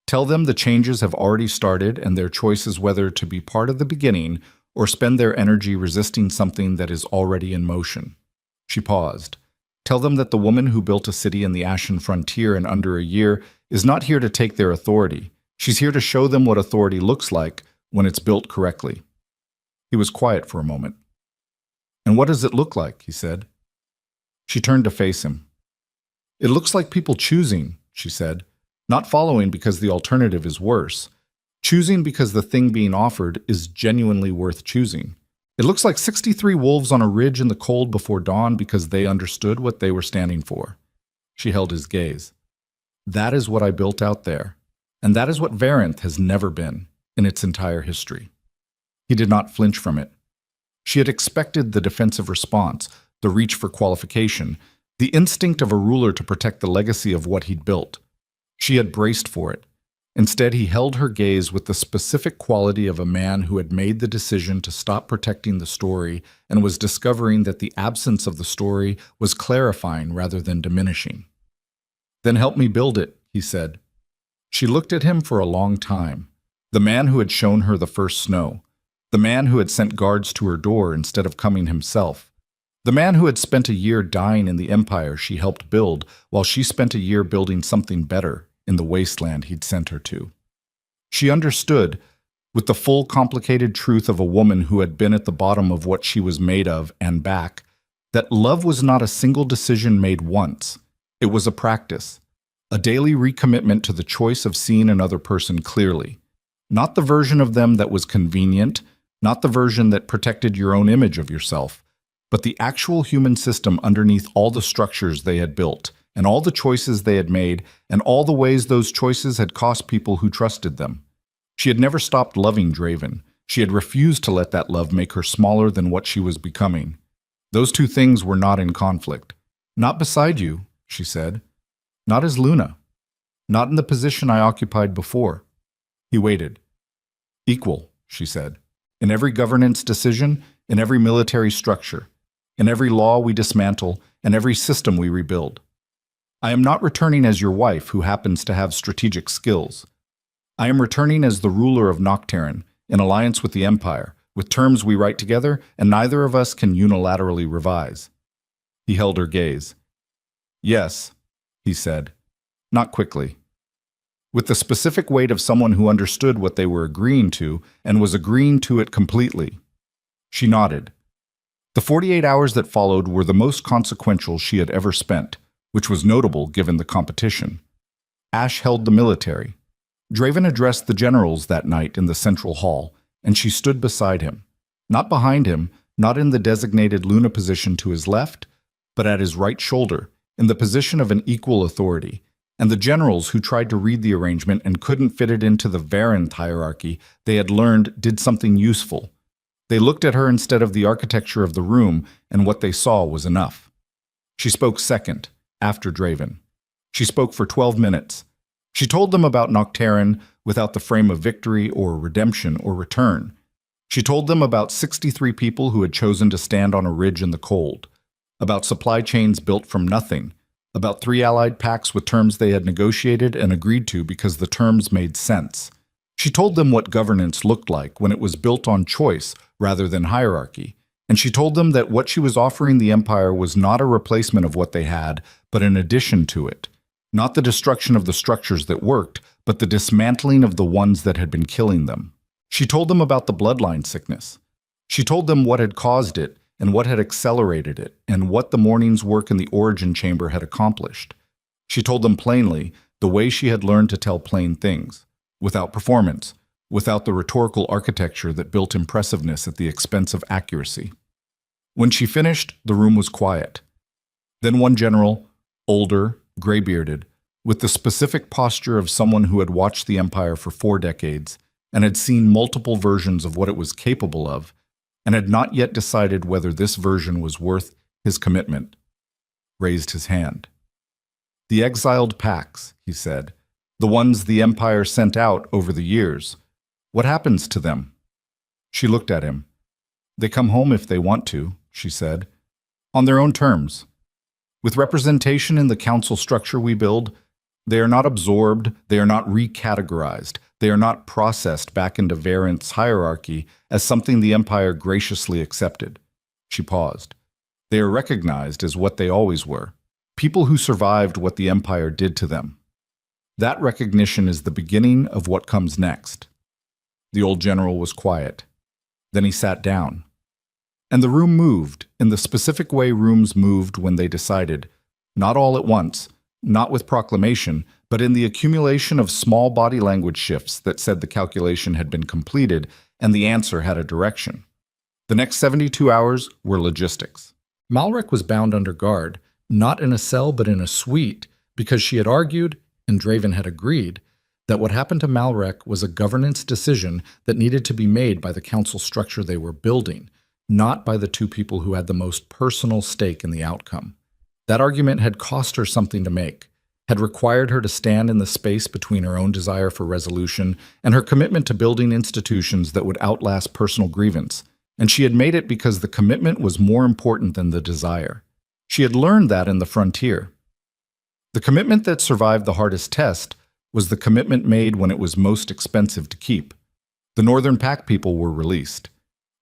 Tell them the changes have already started and their choice is whether to be part of the beginning or spend their energy resisting something that is already in motion. She paused. Tell them that the woman who built a city in the Ashen Frontier in under a year is not here to take their authority. She's here to show them what authority looks like when it's built correctly. He was quiet for a moment. And what does it look like? He said. She turned to face him. It looks like people choosing, she said, not following because the alternative is worse, choosing because the thing being offered is genuinely worth choosing. It looks like 63 wolves on a ridge in the cold before dawn because they understood what they were standing for. She held his gaze. That is what I built out there, and that is what Varanth has never been in its entire history. He did not flinch from it. She had expected the defensive response, the reach for qualification, the instinct of a ruler to protect the legacy of what he'd built. She had braced for it. Instead, he held her gaze with the specific quality of a man who had made the decision to stop protecting the story and was discovering that the absence of the story was clarifying rather than diminishing. Then help me build it, he said. She looked at him for a long time. The man who had shown her the first snow. The man who had sent guards to her door instead of coming himself. The man who had spent a year dying in the empire she helped build while she spent a year building something better in the wasteland he'd sent her to. She understood, with the full complicated truth of a woman who had been at the bottom of what she was made of and back, that love was not a single decision made once. It was a practice, a daily recommitment to the choice of seeing another person clearly. Not the version of them that was convenient, not the version that protected your own image of yourself, but the actual human system underneath all the structures they had built, and all the choices they had made, and all the ways those choices had cost people who trusted them. She had never stopped loving Draven. She had refused to let that love make her smaller than what she was becoming. Those two things were not in conflict. Not beside you, she said. Not as Luna. Not in the position I occupied before. He waited. Equal, she said. In every governance decision, in every military structure, in every law we dismantle, and every system we rebuild. I am not returning as your wife who happens to have strategic skills. I am returning as the ruler of Nocturne, in alliance with the Empire, with terms we write together, and neither of us can unilaterally revise. He held her gaze. Yes, he said, not quickly. With the specific weight of someone who understood what they were agreeing to and was agreeing to it completely. She nodded. The 48 hours that followed were the most consequential she had ever spent, which was notable given the competition. Ash held the military. Draven addressed the generals that night in the central hall, and she stood beside him. Not behind him, not in the designated Luna position to his left, but at his right shoulder, in the position of an equal authority. And the generals who tried to read the arrangement and couldn't fit it into the Varanth hierarchy they had learned did something useful. They looked at her instead of the architecture of the room, and what they saw was enough. She spoke second, after Draven. She spoke for 12 minutes. She told them about Nocturne without the frame of victory or redemption or return. She told them about 63 people who had chosen to stand on a ridge in the cold, about supply chains built from nothing, about 3 allied pacts with terms they had negotiated and agreed to because the terms made sense. She told them what governance looked like when it was built on choice rather than hierarchy, and she told them that what she was offering the Empire was not a replacement of what they had, but an addition to it. Not the destruction of the structures that worked, but the dismantling of the ones that had been killing them. She told them about the bloodline sickness. She told them what had caused it, and what had accelerated it, and what the morning's work in the Origin Chamber had accomplished. She told them plainly the way she had learned to tell plain things, without performance, without the rhetorical architecture that built impressiveness at the expense of accuracy. When she finished, the room was quiet. Then one general, older, gray-bearded, with the specific posture of someone who had watched the Empire for 4 decades and had seen multiple versions of what it was capable of, and had not yet decided whether this version was worth his commitment, raised his hand. The exiled pacts, he said, the ones the Empire sent out over the years, what happens to them? She looked at him. They come home if they want to, she said, on their own terms. With representation in the council structure we build, they are not absorbed, they are not recategorized, they are not processed back into Varanth's hierarchy as something the Empire graciously accepted. She paused. They are recognized as what they always were, people who survived what the Empire did to them. That recognition is the beginning of what comes next. The old general was quiet. Then he sat down. And the room moved in the specific way rooms moved when they decided, not all at once, not with proclamation, but in the accumulation of small body language shifts that said the calculation had been completed and the answer had a direction. The next 72 hours were logistics. Malrek was bound under guard, not in a cell but in a suite, because she had argued, and Draven had agreed, that what happened to Malrek was a governance decision that needed to be made by the council structure they were building, not by the two people who had the most personal stake in the outcome. That argument had cost her something to make, had required her to stand in the space between her own desire for resolution and her commitment to building institutions that would outlast personal grievance, and she had made it because the commitment was more important than the desire. She had learned that in the frontier. The commitment that survived the hardest test was the commitment made when it was most expensive to keep. The Northern Pack people were released.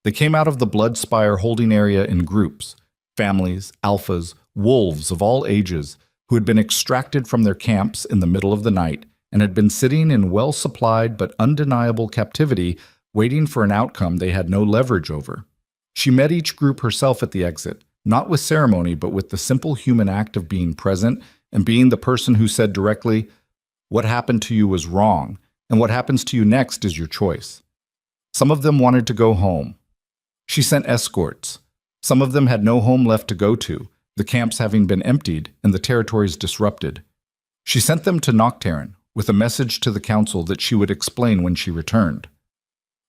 They came out of the Blood Spire holding area in groups, families, alphas, wolves of all ages, who had been extracted from their camps in the middle of the night and had been sitting in well-supplied but undeniable captivity, waiting for an outcome they had no leverage over. She met each group herself at the exit, not with ceremony but with the simple human act of being present and being the person who said directly, "What happened to you was wrong, and what happens to you next is your choice." Some of them wanted to go home. She sent escorts. Some of them had no home left to go to, the camps having been emptied and the territories disrupted. She sent them to Nocturne with a message to the council that she would explain when she returned.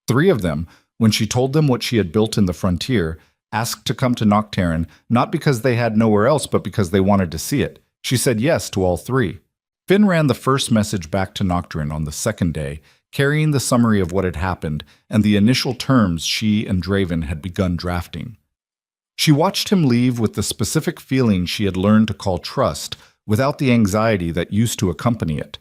3 of them, when she told them what she had built in the frontier, asked to come to Nocturne not because they had nowhere else but because they wanted to see it. She said yes to all 3. Finn ran the first message back to Nocturne on the second day, carrying the summary of what had happened and the initial terms she and Draven had begun drafting. She watched him leave with the specific feeling she had learned to call trust, without the anxiety that used to accompany it.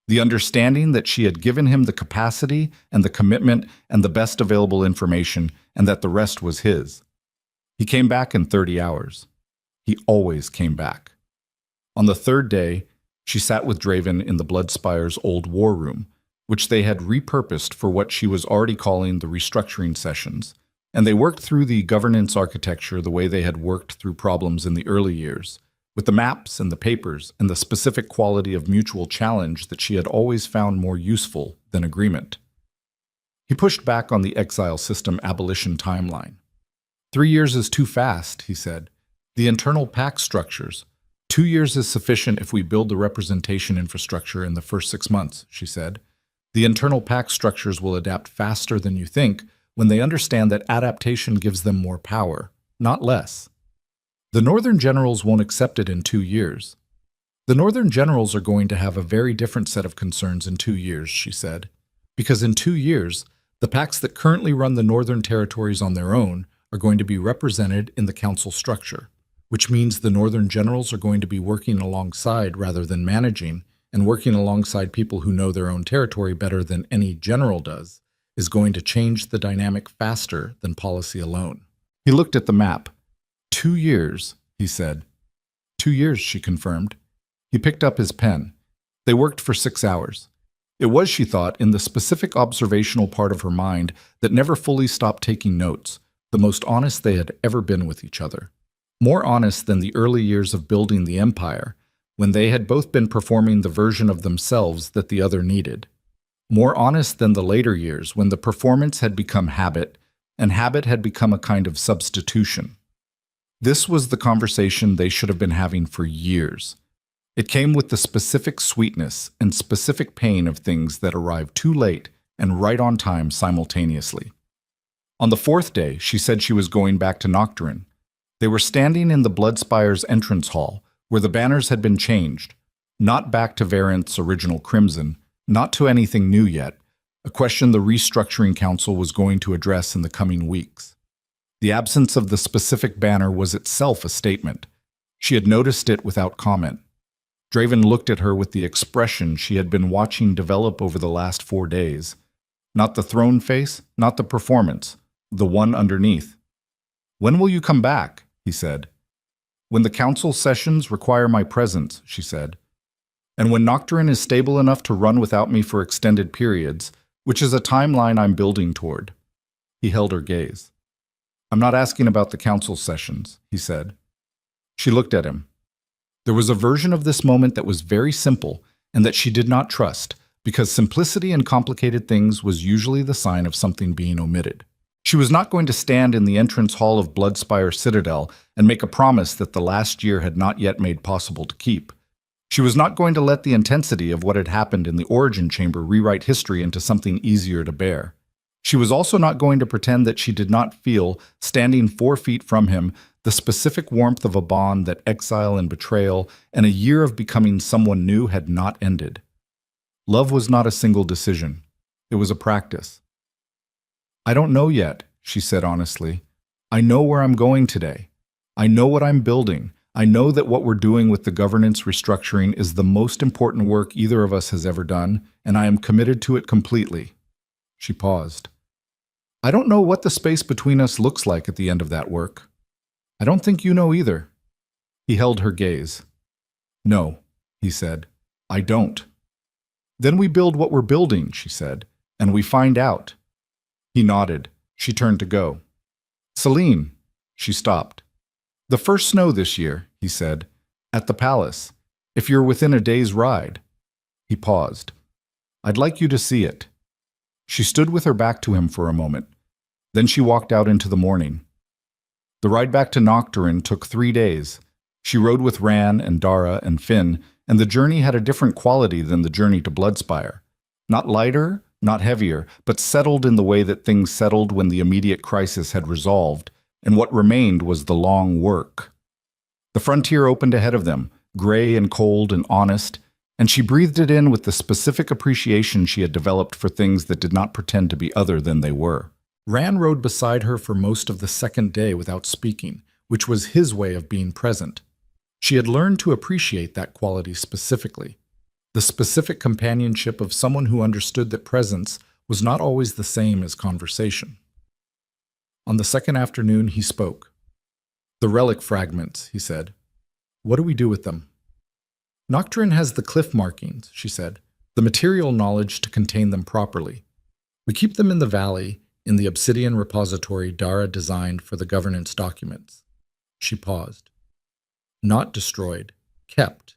The understanding that she had given him the capacity and the commitment and the best available information, and that the rest was his. He came back in 30 hours. He always came back. On the 3rd day, she sat with Draven in the Bloodspire's old war room, which they had repurposed for what she was already calling the restructuring sessions, and they worked through the governance architecture the way they had worked through problems in the early years, with the maps and the papers and the specific quality of mutual challenge that she had always found more useful than agreement. He pushed back on the exile system abolition timeline. 3 years is too fast, he said. The internal pack structures. 2 years is sufficient if we build the representation infrastructure in the first 6 months, she said. The internal pack structures will adapt faster than you think when they understand that adaptation gives them more power, not less. The Northern Generals won't accept it in 2 years. The Northern Generals are going to have a very different set of concerns in 2 years, she said, because in 2 years, the packs that currently run the Northern Territories on their own are going to be represented in the council structure, which means the Northern Generals are going to be working alongside rather than managing, and working alongside people who know their own territory better than any general does, is going to change the dynamic faster than policy alone. He looked at the map. 2 years, he said. 2 years, she confirmed. He picked up his pen. They worked for 6 hours. It was, she thought, in the specific observational part of her mind that never fully stopped taking notes, the most honest they had ever been with each other. More honest than the early years of building the empire, when they had both been performing the version of themselves that the other needed. More honest than the later years, when the performance had become habit, and habit had become a kind of substitution. This was the conversation they should have been having for years. It came with the specific sweetness and specific pain of things that arrived too late and right on time simultaneously. On the 4th day, she said she was going back to Nocturne. They were standing in the Bloodspire's entrance hall, where the banners had been changed, not back to Variant's original crimson, not to anything new yet, a question the Restructuring Council was going to address in the coming weeks. The absence of the specific banner was itself a statement. She had noticed it without comment. Draven looked at her with the expression she had been watching develop over the last 4 days. Not the throne face, not the performance, the one underneath. "When will you come back?" he said. "When the council sessions require my presence," she said. "And when Nocturne is stable enough to run without me for extended periods, which is a timeline I'm building toward." He held her gaze. "I'm not asking about the council sessions," he said. She looked at him. There was a version of this moment that was very simple and that she did not trust, because simplicity in complicated things was usually the sign of something being omitted. She was not going to stand in the entrance hall of Bloodspire Citadel and make a promise that the last year had not yet made possible to keep. She was not going to let the intensity of what had happened in the Origin Chamber rewrite history into something easier to bear. She was also not going to pretend that she did not feel, standing 4 feet from him, the specific warmth of a bond that exile and betrayal and a year of becoming someone new had not ended. Love was not a single decision. It was a practice. "I don't know yet," she said honestly. "I know where I'm going today. I know what I'm building. I know that what we're doing with the governance restructuring is the most important work either of us has ever done, and I am committed to it completely." She paused. "I don't know what the space between us looks like at the end of that work. I don't think you know either." He held her gaze. "No," he said, "I don't." "Then we build what we're building," she said, "and we find out." He nodded. She turned to go. "Celine." She stopped. "The first snow this year," he said, "at the palace, if you're within a day's ride." He paused. "I'd like you to see it." She stood with her back to him for a moment. Then she walked out into the morning. The ride back to Nocturne took 3 days. She rode with Ran and Dara and Finn, and the journey had a different quality than the journey to Bloodspire. Not lighter, not heavier, but settled in the way that things settled when the immediate crisis had resolved, and what remained was the long work. The frontier opened ahead of them, gray and cold and honest, and she breathed it in with the specific appreciation she had developed for things that did not pretend to be other than they were. Ran rode beside her for most of the second day without speaking, which was his way of being present. She had learned to appreciate that quality specifically, the specific companionship of someone who understood that presence was not always the same as conversation. On the second afternoon, he spoke. "The relic fragments," he said. "What do we do with them?" "Nocturne has the cliff markings," she said, "the material knowledge to contain them properly. We keep them in the valley, in the obsidian repository Dara designed for the governance documents." She paused. "Not destroyed, kept,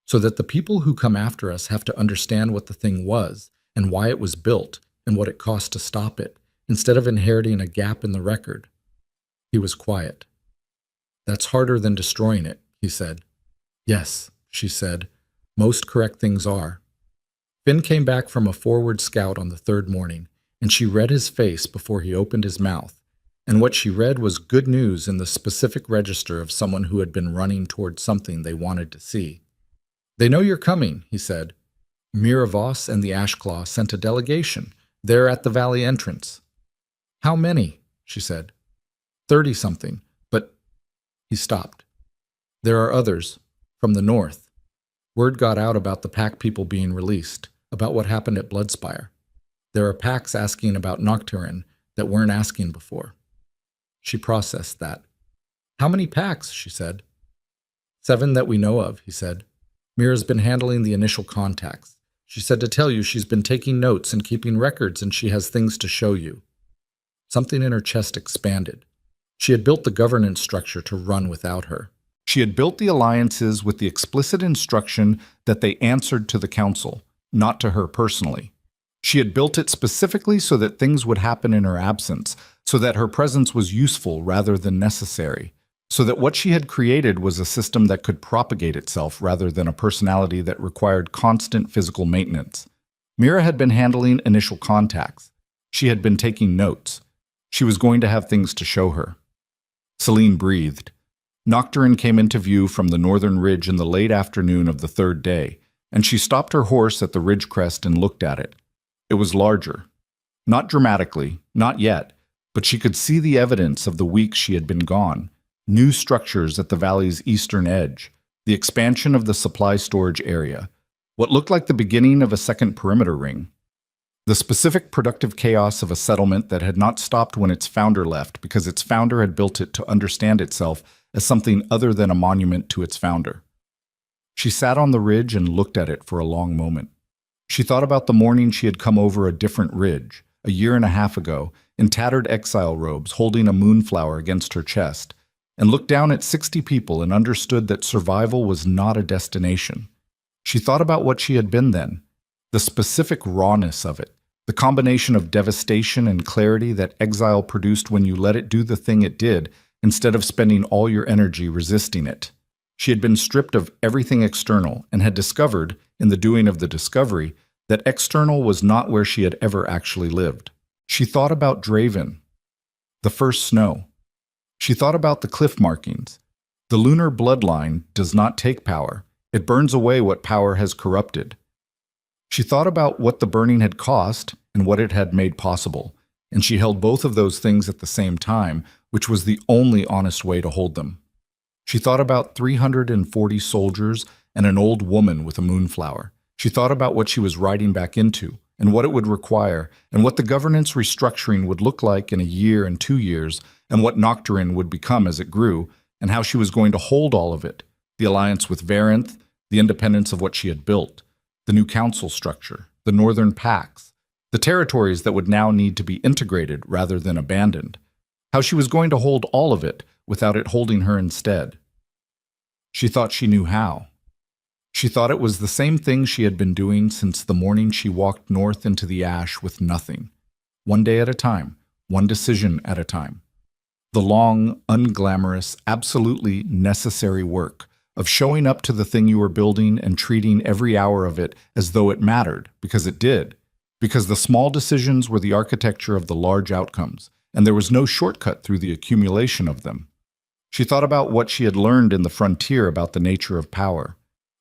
so that the people who come after us have to understand what the thing was and why it was built and what it cost to stop it, instead of inheriting a gap in the record." He was quiet. "That's harder than destroying it," he said. "Yes," she said. "Most correct things are." Finn came back from a forward scout on the 3rd morning, and she read his face before he opened his mouth, and what she read was good news in the specific register of someone who had been running toward something they wanted to see. "They know you're coming," he said. "Mira Voss and the Ashclaw sent a delegation. They're at the valley entrance." "How many?" she said. 30-something, but—" He stopped. "There are others, from the north. Word got out about the pack people being released, about what happened at Bloodspire. There are packs asking about Nocturne that weren't asking before." She processed that. "How many packs?" she said. 7 that we know of," he said. "Mira's been handling the initial contacts. She said to tell you she's been taking notes and keeping records, and she has things to show you." Something in her chest expanded. She had built the governance structure to run without her. She had built the alliances with the explicit instruction that they answered to the council, not to her personally. She had built it specifically so that things would happen in her absence, so that her presence was useful rather than necessary, so that what she had created was a system that could propagate itself rather than a personality that required constant physical maintenance. Mira had been handling initial contacts. She had been taking notes. She was going to have things to show her. Celine breathed. Nocturne came into view from the northern ridge in the late afternoon of the 3rd day, and she stopped her horse at the ridge crest and looked at it. It was larger. Not dramatically, not yet, but she could see the evidence of the weeks she had been gone. New structures at the valley's eastern edge, the expansion of the supply storage area, what looked like the beginning of a second perimeter ring. The specific productive chaos of a settlement that had not stopped when its founder left because its founder had built it to understand itself as something other than a monument to its founder. She sat on the ridge and looked at it for a long moment. She thought about the morning she had come over a different ridge, a year and a half ago, in tattered exile robes, holding a moonflower against her chest, and looked down at 60 people and understood that survival was not a destination. She thought about what she had been then, the specific rawness of it, The combination of devastation and clarity that exile produced when you let it do the thing it did, instead of spending all your energy resisting it. She had been stripped of everything external and had discovered, in the doing of the discovery, that external was not where she had ever actually lived. She thought about Draven, the first snow. She thought about the cliff markings. The lunar bloodline does not take power. It burns away what power has corrupted. She thought about what the burning had cost and what it had made possible, and she held both of those things at the same time, which was the only honest way to hold them. She thought about 340 soldiers and an old woman with a moonflower. She thought about what she was riding back into, and what it would require, and what the governance restructuring would look like in a year and 2 years, and what Nocturne would become as it grew, and how she was going to hold all of it, the alliance with Varenth, the independence of what she had built, the new council structure, the northern pacts, the territories that would now need to be integrated rather than abandoned, how she was going to hold all of it without it holding her instead. She thought she knew how. She thought it was the same thing she had been doing since the morning she walked north into the ash with nothing, one day at a time, one decision at a time. The long, unglamorous, absolutely necessary work of showing up to the thing you were building and treating every hour of it as though it mattered, because it did, because the small decisions were the architecture of the large outcomes, and there was no shortcut through the accumulation of them. She thought about what she had learned in the frontier about the nature of power,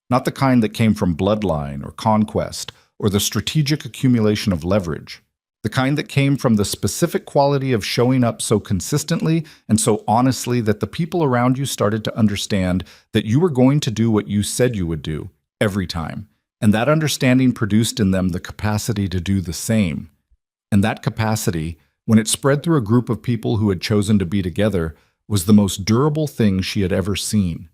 not the kind that came from bloodline or conquest or the strategic accumulation of leverage, the kind that came from the specific quality of showing up so consistently and so honestly that the people around you started to understand that you were going to do what you said you would do every time, and that understanding produced in them the capacity to do the same. And that capacity, when it spread through a group of people who had chosen to be together, was the most durable thing she had ever seen.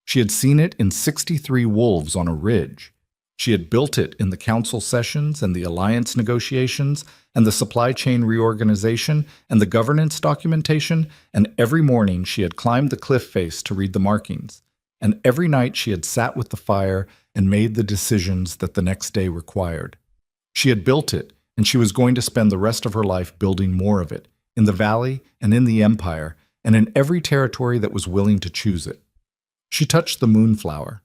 She had seen it in 63 wolves on a ridge. She had built it in the council sessions and the alliance negotiations and the supply chain reorganization and the governance documentation, and every morning she had climbed the cliff face to read the markings, and every night she had sat with the fire and made the decisions that the next day required. She had built it, and she was going to spend the rest of her life building more of it, in the valley and in the empire, and in every territory that was willing to choose it. She touched the moonflower.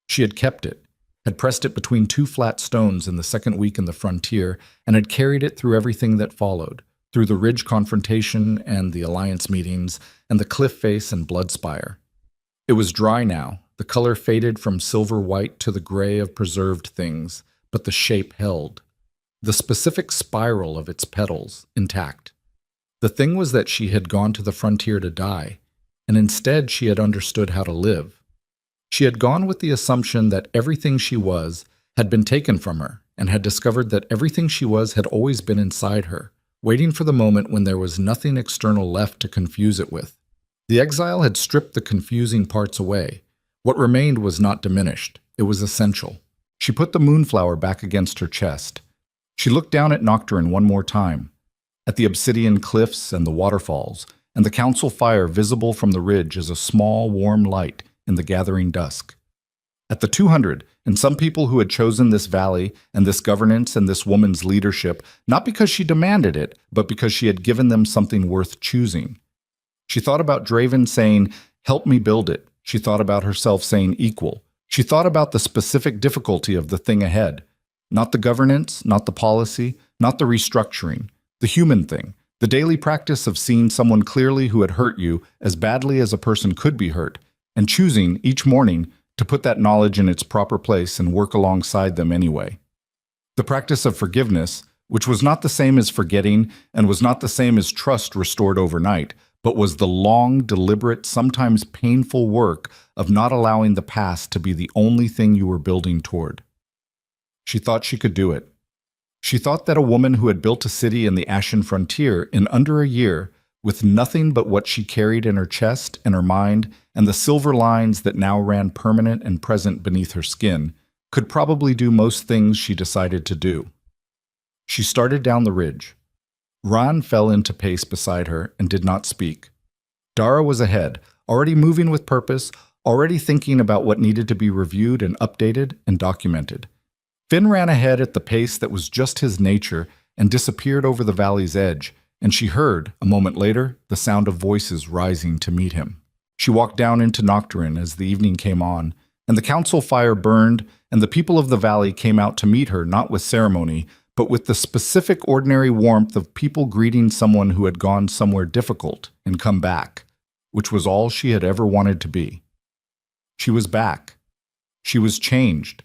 She had kept it, had pressed it between 2 flat stones in the second week in the frontier, and had carried it through everything that followed, through the ridge confrontation and the alliance meetings and the cliff face and bloodspire. It was dry now, the color faded from silver white to the gray of preserved things, but the shape held. The specific spiral of its petals intact. The thing was that she had gone to the frontier to die, and instead she had understood how to live. She had gone with the assumption that everything she was had been taken from her, and had discovered that everything she was had always been inside her, waiting for the moment when there was nothing external left to confuse it with. The exile had stripped the confusing parts away. What remained was not diminished. It was essential. She put the moonflower back against her chest. She looked down at Nocturne one more time, at the obsidian cliffs and the waterfalls, and the council fire visible from the ridge as a small, warm light in the gathering dusk. At the 200, and some people who had chosen this valley and this governance and this woman's leadership, not because she demanded it, but because she had given them something worth choosing. She thought about Draven saying, "Help me build it." She thought about herself saying, "Equal." She thought about the specific difficulty of the thing ahead. Not the governance, not the policy, not the restructuring, the human thing, the daily practice of seeing someone clearly who had hurt you as badly as a person could be hurt, and choosing each morning to put that knowledge in its proper place and work alongside them anyway. The practice of forgiveness, which was not the same as forgetting and was not the same as trust restored overnight, but was the long, deliberate, sometimes painful work of not allowing the past to be the only thing you were building toward. She thought she could do it. She thought that a woman who had built a city in the Ashen Frontier in under a year, with nothing but what she carried in her chest and her mind and the silver lines that now ran permanent and present beneath her skin, could probably do most things she decided to do. She started down the ridge. Ran fell into pace beside her and did not speak. Dara was ahead, already moving with purpose, already thinking about what needed to be reviewed and updated and documented. Finn ran ahead at the pace that was just his nature, and disappeared over the valley's edge, and she heard, a moment later, the sound of voices rising to meet him. She walked down into Nocturne as the evening came on, and the council fire burned, and the people of the valley came out to meet her not with ceremony, but with the specific ordinary warmth of people greeting someone who had gone somewhere difficult and come back, which was all she had ever wanted to be. She was back. She was changed.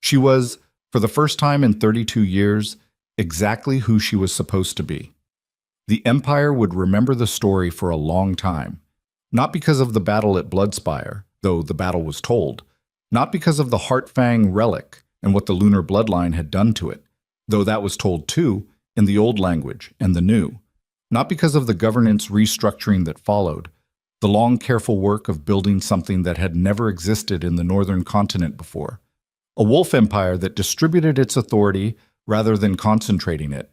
She was, for the first time in 32 years, exactly who she was supposed to be. The Empire would remember the story for a long time, not because of the battle at Bloodspire, though the battle was told, not because of the Heartfang relic and what the lunar bloodline had done to it, though that was told too, in the old language and the new, not because of the governance restructuring that followed, the long careful work of building something that had never existed in the northern continent before, a wolf empire that distributed its authority rather than concentrating it,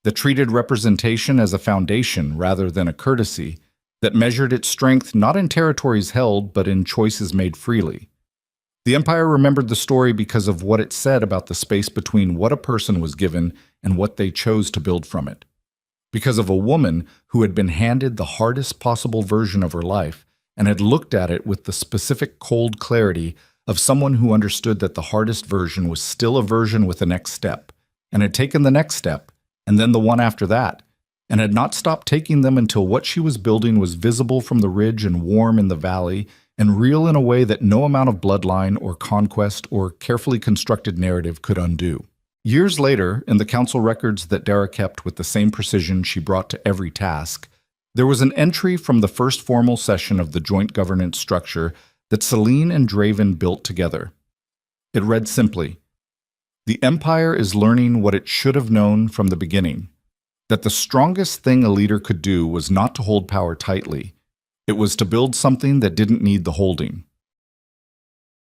that treated representation as a foundation rather than a courtesy, that measured its strength not in territories held but in choices made freely. The Empire remembered the story because of what it said about the space between what a person was given and what they chose to build from it. Because of a woman who had been handed the hardest possible version of her life and had looked at it with the specific cold clarity of someone who understood that the hardest version was still a version with a next step, and had taken the next step, and then the one after that, and had not stopped taking them until what she was building was visible from the ridge and warm in the valley, and real in a way that no amount of bloodline or conquest or carefully constructed narrative could undo. Years later, in the council records that Dara kept with the same precision she brought to every task, there was an entry from the first formal session of the joint governance structure that Celine and Draven built together. It read simply, "The Empire is learning what it should have known from the beginning, that the strongest thing a leader could do was not to hold power tightly. It was to build something that didn't need the holding.